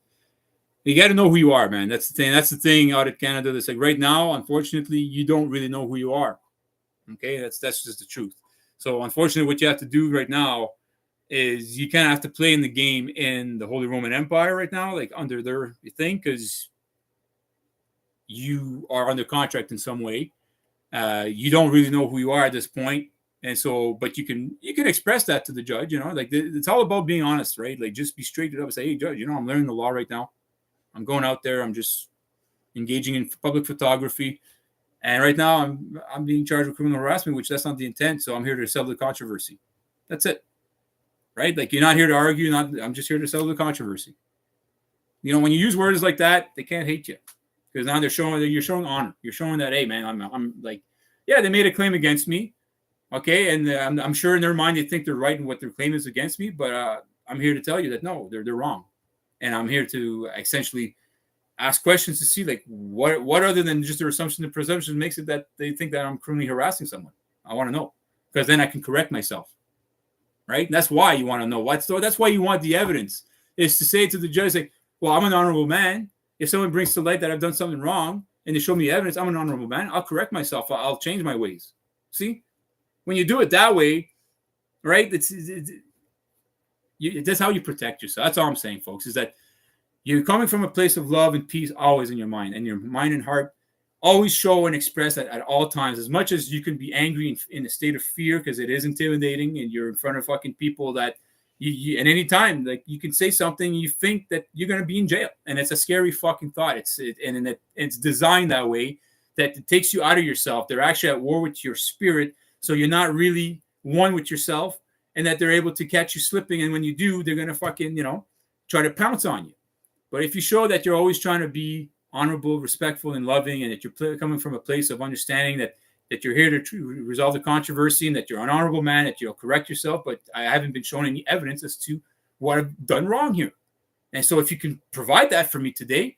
You got to know who you are, man. That's the thing. That's the thing out of Canada. That's like right now, unfortunately, you don't really know who you are. Okay. That's just the truth. So unfortunately, what you have to do right now is you kind of have to play in the game in the Holy Roman Empire right now, like under their thing, because you are under contract in some way. You don't really know who you are at this point. And so, but you can express that to the judge, you know, like it's all about being honest, right? Like just be straight up and say, hey, judge, you know, I'm learning the law right now. I'm going out there. I'm just engaging in public photography. And right now I'm being charged with criminal harassment, which that's not the intent. So I'm here to settle the controversy. That's it. Right? Like you're not here to argue. I'm just here to settle the controversy. You know, when you use words like that, they can't hate you. Because now you're showing honor. You're showing that, hey, man, I'm like, yeah, they made a claim against me. Okay. And I'm sure in their mind, they think they're right in what their claim is against me. But I'm here to tell you that, no, they're wrong. And I'm here to essentially ask questions to see, like, what other than just their assumption and presumption makes it that they think that I'm criminally harassing someone. I want to know. Because then I can correct myself. Right? And that's why you want to know. That's why you want the evidence, is to say to the judge, like, well, I'm an honorable man. If someone brings to light that I've done something wrong and they show me evidence, I'm an honorable man. I'll correct myself. I'll change my ways. See? When you do it that way, right, that's how you protect yourself. That's all I'm saying, folks, is that you're coming from a place of love and peace always in your mind. And your mind and heart always show and express that at all times. As much as you can be angry in a state of fear because it is intimidating and you're in front of fucking people that you at any time, like you can say something, you think that you're going to be in jail, and it's a scary fucking thought. It's designed that way that it takes you out of yourself. They're actually at war with your spirit, so you're not really one with yourself, and that they're able to catch you slipping. And when you do, they're going to fucking try to pounce on you. But if you show that you're always trying to be honorable, respectful, and loving, and that you're coming from a place of understanding that you're here to resolve the controversy, and that you're an honorable man, that you'll correct yourself, but I haven't been shown any evidence as to what I've done wrong here. And so if you can provide that for me today,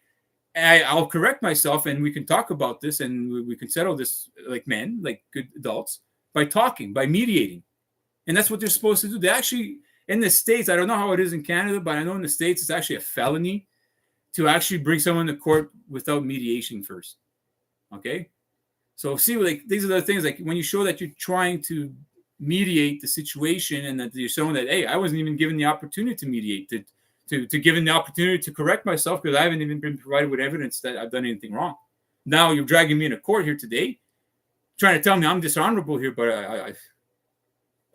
I'll correct myself, and we can talk about this, and we can settle this like men, like good adults, by talking, by mediating. And that's what they're supposed to do. They actually, in the States, I don't know how it is in Canada, but I know in the States, it's actually a felony to actually bring someone to court without mediation first. Okay? So see, like, these are the things, like when you show that you're trying to mediate the situation, and that you're showing that, hey, I wasn't even given the opportunity to mediate, to given the opportunity to correct myself, because I haven't even been provided with evidence that I've done anything wrong. Now you're dragging me into court here today, trying to tell me I'm dishonorable here, but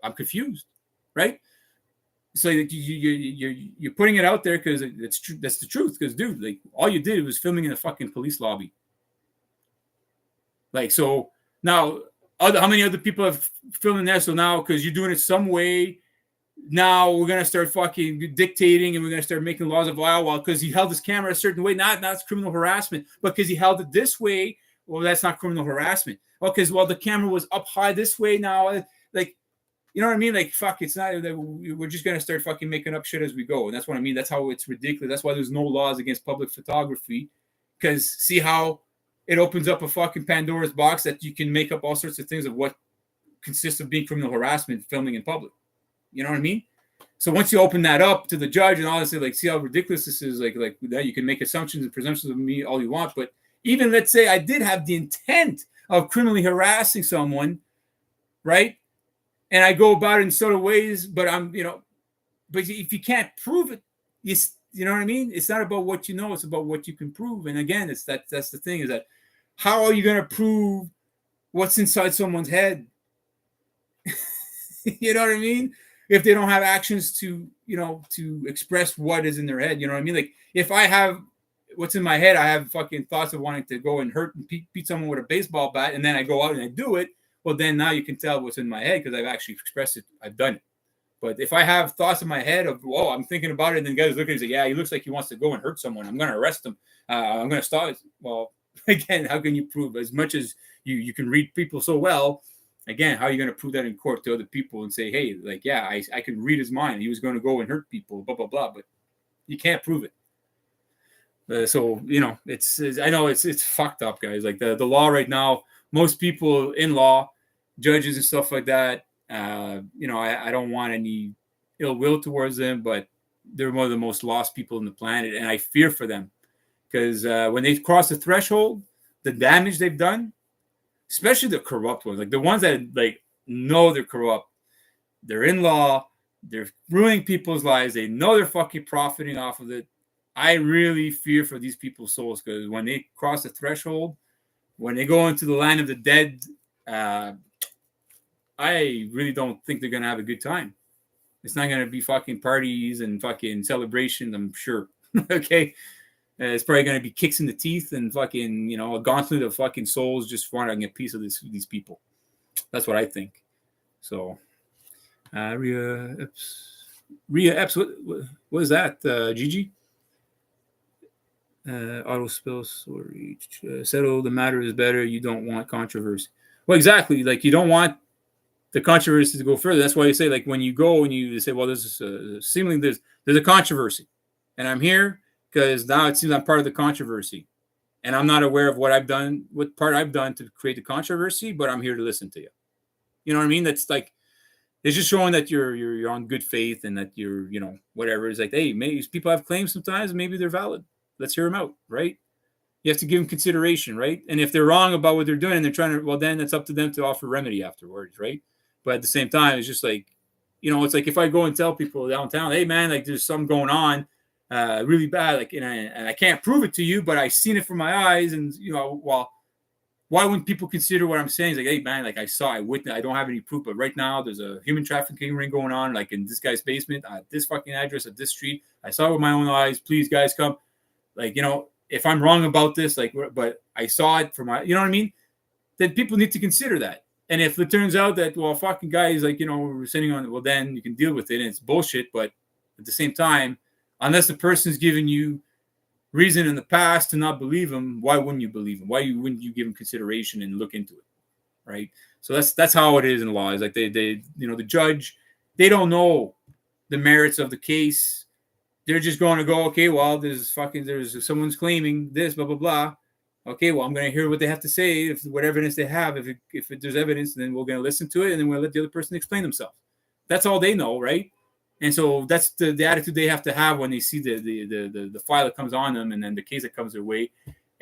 I'm confused, right? So you're putting it out there because it's true. That's the truth. Because, dude, like, all you did was filming in a fucking police lobby. Like, so now, how many other people have filmed in there? So now, because you're doing it some way, now we're gonna start fucking dictating, and we're gonna start making laws of well, because he held his camera a certain way, not it's criminal harassment, but because he held it this way, well, that's not criminal harassment. Well, because the camera was up high this way now, like. You know what I mean? Like, fuck, it's not that we're just going to start fucking making up shit as we go. And that's what I mean. That's how it's ridiculous. That's why there's no laws against public photography. Because see how it opens up a fucking Pandora's box that you can make up all sorts of things of what consists of being criminal harassment, filming in public. You know what I mean? So once you open that up to the judge and honestly, like, see how ridiculous this is, like that, you can make assumptions and presumptions of me all you want, but Even let's say I did have the intent of criminally harassing someone, right? And I go about it in sort of ways, but but if you can't prove it, you know what I mean? It's not about what you know, it's about what you can prove. And again, that's the thing, is that how are you going to prove what's inside someone's head? You know what I mean? If they don't have actions to express what is in their head, you know what I mean? Like, if I have what's in my head, I have fucking thoughts of wanting to go and hurt and beat someone with a baseball bat, and then I go out and I do it. Well, then now you can tell what's in my head because I've actually expressed it. I've done it. But if I have thoughts in my head of, whoa, I'm thinking about it, and then the guy's looking and say, yeah, he looks like he wants to go and hurt someone, I'm going to arrest him. I'm going to stop it. Well, again, how can you prove? As much as you can read people so well, again, how are you going to prove that in court to other people and say, hey, like, yeah, I can read his mind. He was going to go and hurt people, blah, blah, blah. But you can't prove it. So, I know it's fucked up, guys. Like, the law right now, most people in law, judges and stuff like that, I don't want any ill will towards them, but they're one of the most lost people on the planet, and I fear for them because when they cross the threshold, the damage they've done, especially the corrupt ones, like the ones that like know they're corrupt, they're in law, they're ruining people's lives, they know they're fucking profiting off of it. I really fear for these people's souls because when they cross the threshold, when they go into the land of the dead, I really don't think they're going to have a good time. It's not going to be fucking parties and fucking celebrations, I'm sure. Okay? It's probably going to be kicks in the teeth and fucking, a gauntlet of fucking souls just wanting a piece of these people. That's what I think. So, Rhea Epps, what is that, Gigi? Auto spill, sorry. Settle the matter is better. You don't want controversy. Well, exactly. Like, you don't want the controversy to go further. That's why you say, like, when you go and you say, well, there's seemingly there's a controversy, and I'm here because now it seems I'm part of the controversy, and I'm not aware of what part I've done to create the controversy, but I'm here to listen to you. You know what I mean? That's like, it's just showing that you're on good faith and that you're, whatever. It's like, hey, maybe people have claims sometimes, maybe they're valid. Let's hear them out, right? You have to give them consideration, right? And if they're wrong about what they're doing and they're trying to, well, then it's up to them to offer remedy afterwards, right? But at the same time, it's just like, it's like if I go and tell people downtown, hey, man, like there's something going on really bad, like, and I can't prove it to you, but I've seen it from my eyes. And, well, why wouldn't people consider what I'm saying? It's like, hey, man, like I witnessed, I don't have any proof, but right now there's a human trafficking ring going on, like in this guy's basement, at this fucking address, at this street. I saw it with my own eyes. Please, guys, come. Like, if I'm wrong about this, like, but I saw it from my, you know what I mean? Then people need to consider that. And if it turns out that, well, fucking guy is like, we're sitting on it, well, then you can deal with it and it's bullshit. But at the same time, unless the person's giving you reason in the past to not believe him, why wouldn't you believe him? Why wouldn't you give him consideration and look into it? Right. So that's how it is in law. It's like they the judge, they don't know the merits of the case. They're just going to go, okay, well, there's someone's claiming this, blah, blah, blah. Okay, well, I'm going to hear what they have to say, what evidence they have. If there's evidence, then we're going to listen to it, and then we'll let the other person explain themselves. That's all they know, right? And so that's the attitude they have to have when they see the file that comes on them and then the case that comes their way.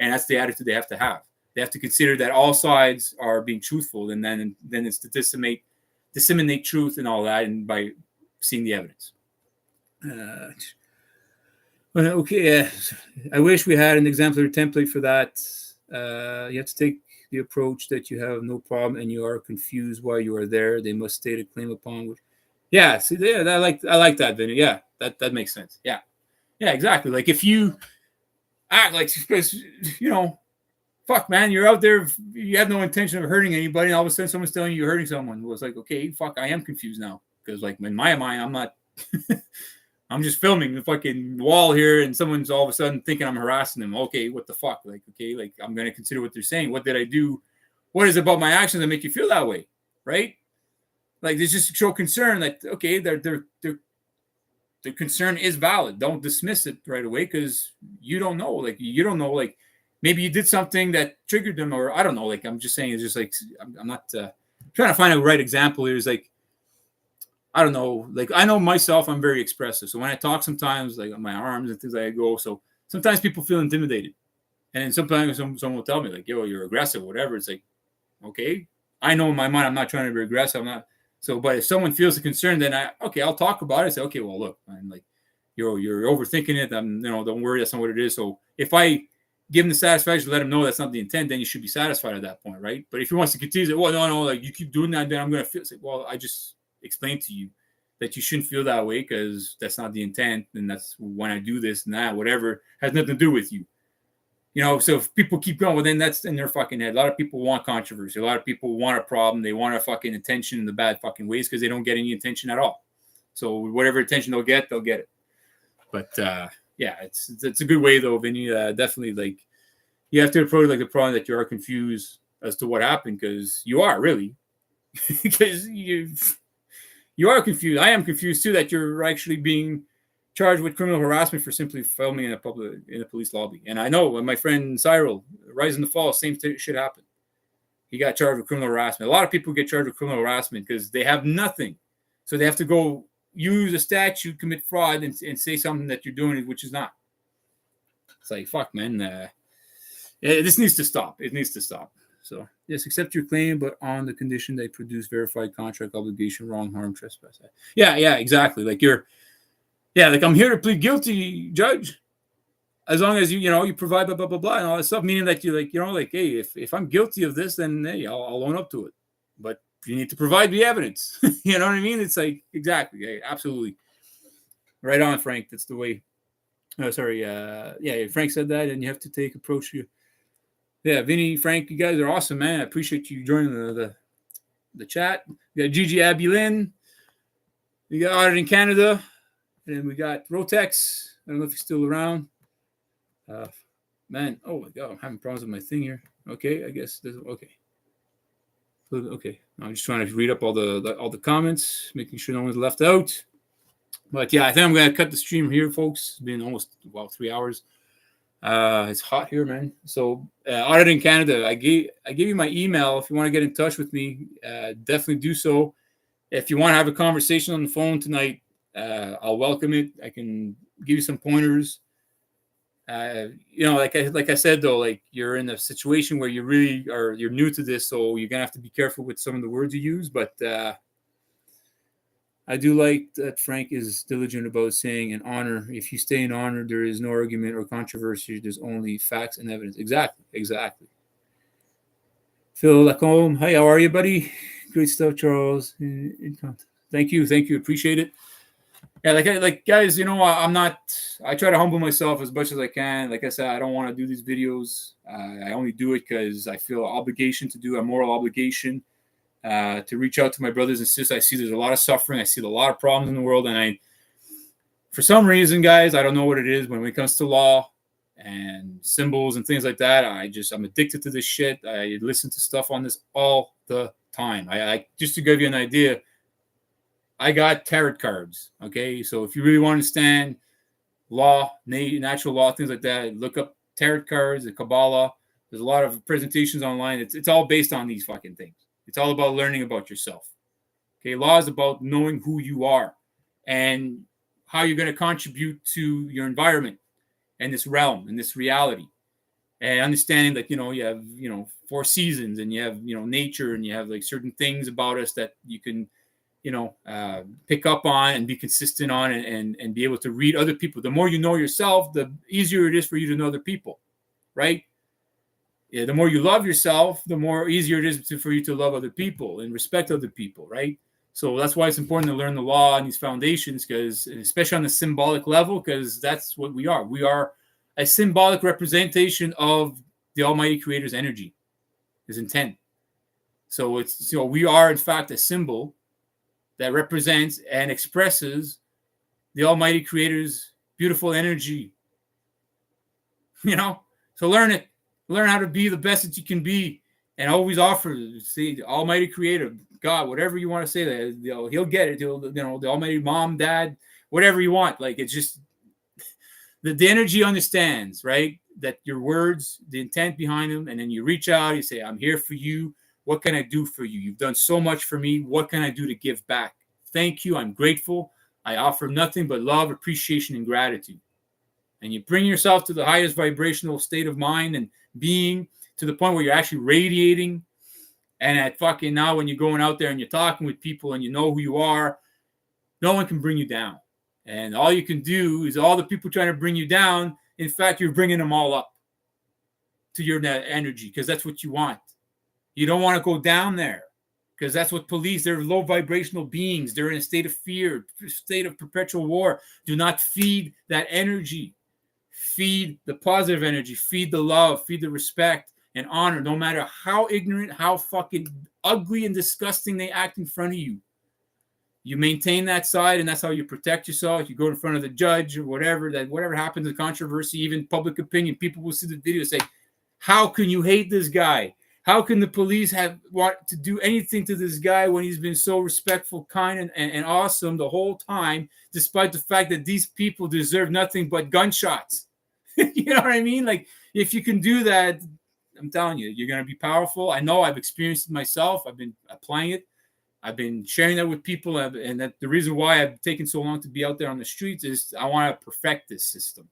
And that's the attitude they have to have. They have to consider that all sides are being truthful, and then it's to disseminate truth and all that, and by seeing the evidence. Okay, I wish we had an exemplary template for that. You have to take the approach that you have no problem and you are confused why you are there. They must state a claim upon which. Yeah, see, yeah, I like that, Vinny. Yeah, that makes sense. Yeah, exactly. Like if you act like, because fuck, man, you're out there, you have no intention of hurting anybody, and all of a sudden someone's telling you you're hurting someone. Well, it's like, okay, fuck, I am confused now because like in my mind, I'm not. I'm just filming the fucking wall here, and someone's all of a sudden thinking I'm harassing them. Okay, what the fuck? Like, okay, like I'm gonna consider what they're saying. What did I do? What is it about my actions that make you feel that way? Right? Like, they just show concern. Like, okay, their concern is valid. Don't dismiss it right away because you don't know. Like, you don't know. Like, maybe you did something that triggered them, or I don't know. Like, I'm just saying, it's just like I'm not trying to find a right example here. Is like, I don't know. Like, I know myself, I'm very expressive. So when I talk sometimes, like on my arms and things like I go. So sometimes people feel intimidated. And then sometimes someone will tell me like, yo, you're aggressive, whatever. It's like, okay, I know in my mind I'm not trying to be aggressive. I'm not. So, but if someone feels a concern, then I'll talk about it. I say, okay, well, look, I'm like, you're overthinking it. Don't worry, that's not what it is. So if I give him the satisfaction, let him know that's not the intent, then you should be satisfied at that point, right? But if he wants to continue, well, no, like you keep doing that, then I'm gonna feel. Say, well, I just explained to you that you shouldn't feel that way because that's not the intent, and that's when I do this and that, whatever, has nothing to do with you. So if people keep going, well, then that's in their fucking head. A lot of people want controversy. A lot of people want a problem. They want a fucking attention in the bad fucking ways because they don't get any attention at all. So whatever attention they'll get it. But yeah, it's a good way though, Vinny. Definitely, like you have to approach like the problem that you are confused as to what happened because you are really because you are confused. I am confused too that you're actually being charged with criminal harassment for simply filming in a police lobby. And I know my friend Cyril, Rise and the Fall, same shit happened. He got charged with criminal harassment. A lot of people get charged with criminal harassment because they have nothing. So they have to go use a statute, commit fraud, and say something that you're doing, which is not. It's like, fuck, man. This needs to stop. It needs to stop. So, yes, accept your claim, but on the condition they produce verified contract obligation, wrong, harm, trespass. Yeah, exactly. Like like I'm here to plead guilty, judge. As long as you provide blah blah blah blah and all that stuff, meaning that you hey, if I'm guilty of this, then hey, I'll own up to it. But you need to provide the evidence. You know what I mean? It's like exactly, hey, absolutely, right on, Frank. That's the way. Oh, sorry. Frank said that, and you have to approach you. Yeah, Vinny, Frank, you guys are awesome, man. I appreciate you joining the chat. We got Gigi Abulin. We got Audit in Canada. And then we got Rotex. I don't know if he's still around. Man, oh my God, I'm having problems with my thing here. Okay, I guess okay. Okay, I'm just trying to read up all the comments, making sure no one's left out. But yeah, I think I'm gonna cut the stream here, folks. It's been almost 3 hours. It's hot here, man. So, Audit in Canada, I gave you my email. If you want to get in touch with me, definitely do so. If you want to have a conversation on the phone tonight, I'll welcome it. I can give you some pointers. Like I said though, like you're in a situation where you're new to this, so you're gonna have to be careful with some of the words you use. But I do like that Frank is diligent about saying in honor. If you stay in honor, there is no argument or controversy. There's only facts and evidence. Exactly. Phil Lacombe, hi, how are you, buddy? Great stuff, Charles. Thank you. Appreciate it. Yeah, like guys, I'm not. I try to humble myself as much as I can. Like I said, I don't want to do these videos. I only do it because I feel a moral obligation to reach out to my brothers and sisters. I see there's a lot of suffering. I see a lot of problems in the world, and for some reason, guys, I don't know what it is. When it comes to law and symbols and things like that, I'm addicted to this shit. I listen to stuff on this all the time. I just to give you an idea. I got tarot cards, okay? So if you really want to understand law, natural law, things like that, look up tarot cards, the Kabbalah. There's a lot of presentations online. It's all based on these fucking things. It's all about learning about yourself. Okay, law is about knowing who you are and how you're going to contribute to your environment and this realm and this reality. And understanding that, you have, 4 seasons and you have, nature and you have like certain things about us that you can pick up on and be consistent on and be able to read other people. The more you know yourself, the easier it is for you to know other people, right? Yeah, the more you love yourself, the more easier it is for you to love other people and respect other people, right? So that's why it's important to learn the law and these foundations, because especially on the symbolic level, because that's what we are. We are a symbolic representation of the Almighty Creator's energy, His intent. So we are in fact a symbol that represents and expresses the Almighty Creator's beautiful energy. So learn it. Learn how to be the best that you can be, and always offer. See, the Almighty Creator, God, whatever you want to say, that He'll get it. The Almighty Mom, Dad, whatever you want. Like it's just the energy understands, right? That your words, the intent behind them, and then you reach out. You say, "I'm here for you. What can I do for you? You've done so much for me. What can I do to give back? Thank you. I'm grateful. I offer nothing but love, appreciation, and gratitude." and you bring yourself to the highest vibrational state of mind and being, to the point where you're actually radiating. And at fucking now, when you're going out there and you're talking with people and you know who you are, no one can bring you down. And all you can do is, all the people trying to bring you down, in fact, you're bringing them all up to your energy, because that's what you want. You don't want to go down there, because that's what police, they're low vibrational beings. They're in a state of fear, state of perpetual war. Do not feed that energy. Feed the positive energy. Feed the love. Feed the respect and honor, no matter how ignorant, how fucking ugly and disgusting they act in front of you. You maintain that side, and that's how you protect yourself. You go in front of the judge or whatever, that whatever happens in controversy, even public opinion, people will see the video and say, how can you hate this guy? How can the police want to do anything to this guy when he's been so respectful, kind, and awesome the whole time, despite the fact that these people deserve nothing but gunshots? You know what I mean? Like, if you can do that, I'm telling you, you're going to be powerful. I know, I've experienced it myself. I've been applying it. I've been sharing that with people, and that the reason why I've taken so long to be out there on the streets is I want to perfect this system.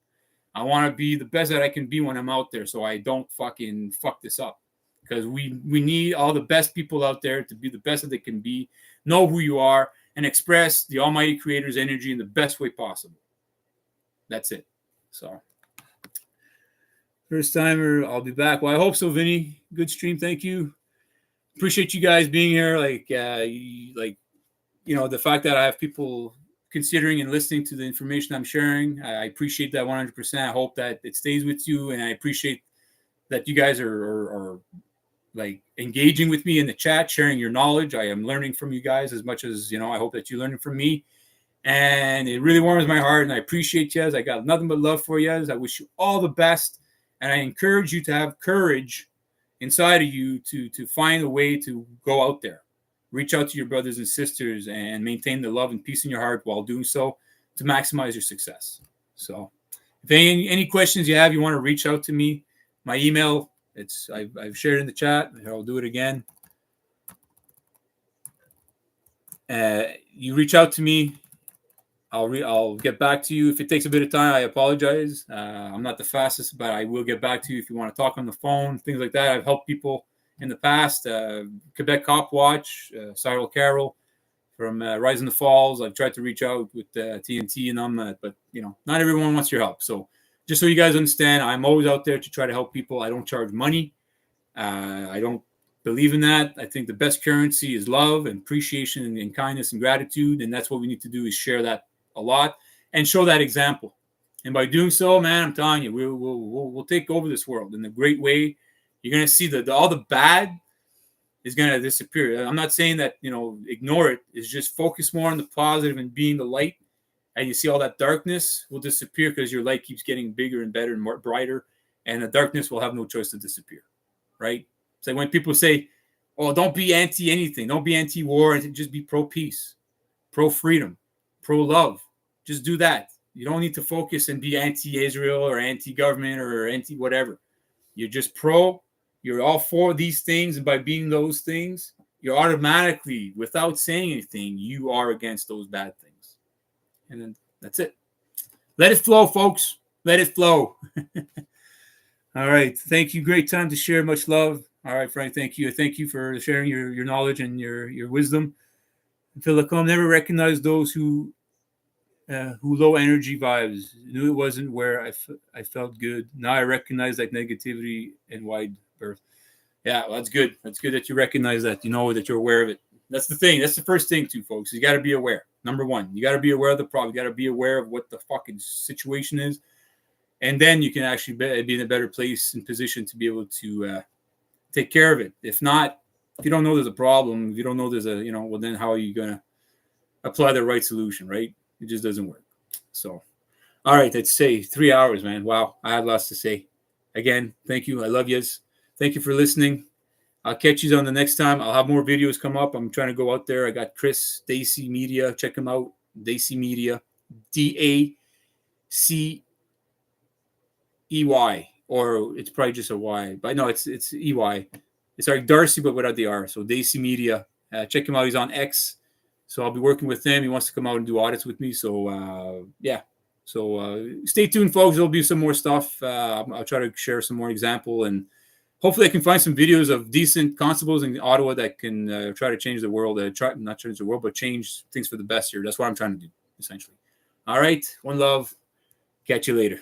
I want to be the best that I can be when I'm out there, so I don't fucking fuck this up. Because we need all the best people out there to be the best that they can be, know who you are, and express the Almighty Creator's energy in the best way possible. That's it. So, first timer, I'll be back. Well, I hope so, Vinny. Good stream. Thank you. Appreciate you guys being here. The fact that I have people considering and listening to the information I'm sharing, I appreciate that 100%. I hope that it stays with you, and I appreciate that you guys are like engaging with me in the chat, sharing your knowledge. I am learning from you guys as much as, I hope that you're learning from me. And it really warms my heart, and I appreciate you guys. I got nothing but love for you guys. I wish you all the best, and I encourage you to have courage inside of you to find a way to go out there, reach out to your brothers and sisters, and maintain the love and peace in your heart while doing so, to maximize your success. So if any questions you have, you want to reach out to me, my email, I've shared in the chat. I'll do it again. You reach out to me, I'll get back to you. If it takes a bit of time, I apologize. I'm not the fastest, but I will get back to you if you want to talk on the phone, things like that. I've helped people in the past. Quebec Cop Watch, Cyril Carroll from Rise in the Falls. I've tried to reach out with TNT and them, but not everyone wants your help. So just so you guys understand, I'm always out there to try to help people. I don't charge money. I don't believe in that. I think the best currency is love and appreciation and kindness and gratitude, and that's what we need to do, is share that a lot and show that example. And by doing so, man, I'm telling you, we'll take over this world in a great way. You're gonna see all the bad is gonna disappear. I'm not saying that ignore it. It's just focus more on the positive and being the light, and you see all that darkness will disappear because your light keeps getting bigger and better and more brighter, and the darkness will have no choice to disappear. Right? It's like when people say, "Oh, don't be anti anything, don't be anti-war, and just be pro-peace, pro-freedom, pro-love." Just do that. You don't need to focus and be anti-Israel or anti-government or anti-whatever. You're just pro. You're all for these things, and by being those things, you're automatically, without saying anything, you are against those bad things. And then that's it. Let it flow, folks. Let it flow. All right. Thank you. Great time to share. Much love. All right, Frank. Thank you. Thank you for sharing your knowledge and your wisdom. Philacom, never recognized those who low energy vibes. Knew it wasn't where I felt good. Now I recognize that negativity and wide berth. Yeah, well, that's good. That's good that you recognize that. You know that you're aware of it. That's the thing. That's the first thing, too, folks. You got to be aware. Number one, you got to be aware of the problem. You got to be aware of what the fucking situation is, and then you can actually be in a better place and position to be able to take care of it. If not, if you don't know there's a problem, if you don't know there's well, then how are you gonna apply the right solution, right? It just doesn't work. So, all right, let's say 3 hours, man. Wow, I had lots to say. Again, thank you. I love yous. Thank you for listening. I'll catch you on the next time. I'll have more videos come up. I'm trying to go out there. I got Chris, Daisy Media. Check him out. Daisy Media. DACEY. Or it's probably just a Y. But no, it's EY. It's like Darcy, but without the R. So Daisy Media. Check him out. He's on X. So I'll be working with him. He wants to come out and do audits with me. So, yeah. So stay tuned, folks. There'll be some more stuff. I'll try to share some more example, and hopefully I can find some videos of decent constables in Ottawa that can try to change the world. Not change the world, but change things for the best here. That's what I'm trying to do, essentially. All right. One love. Catch you later.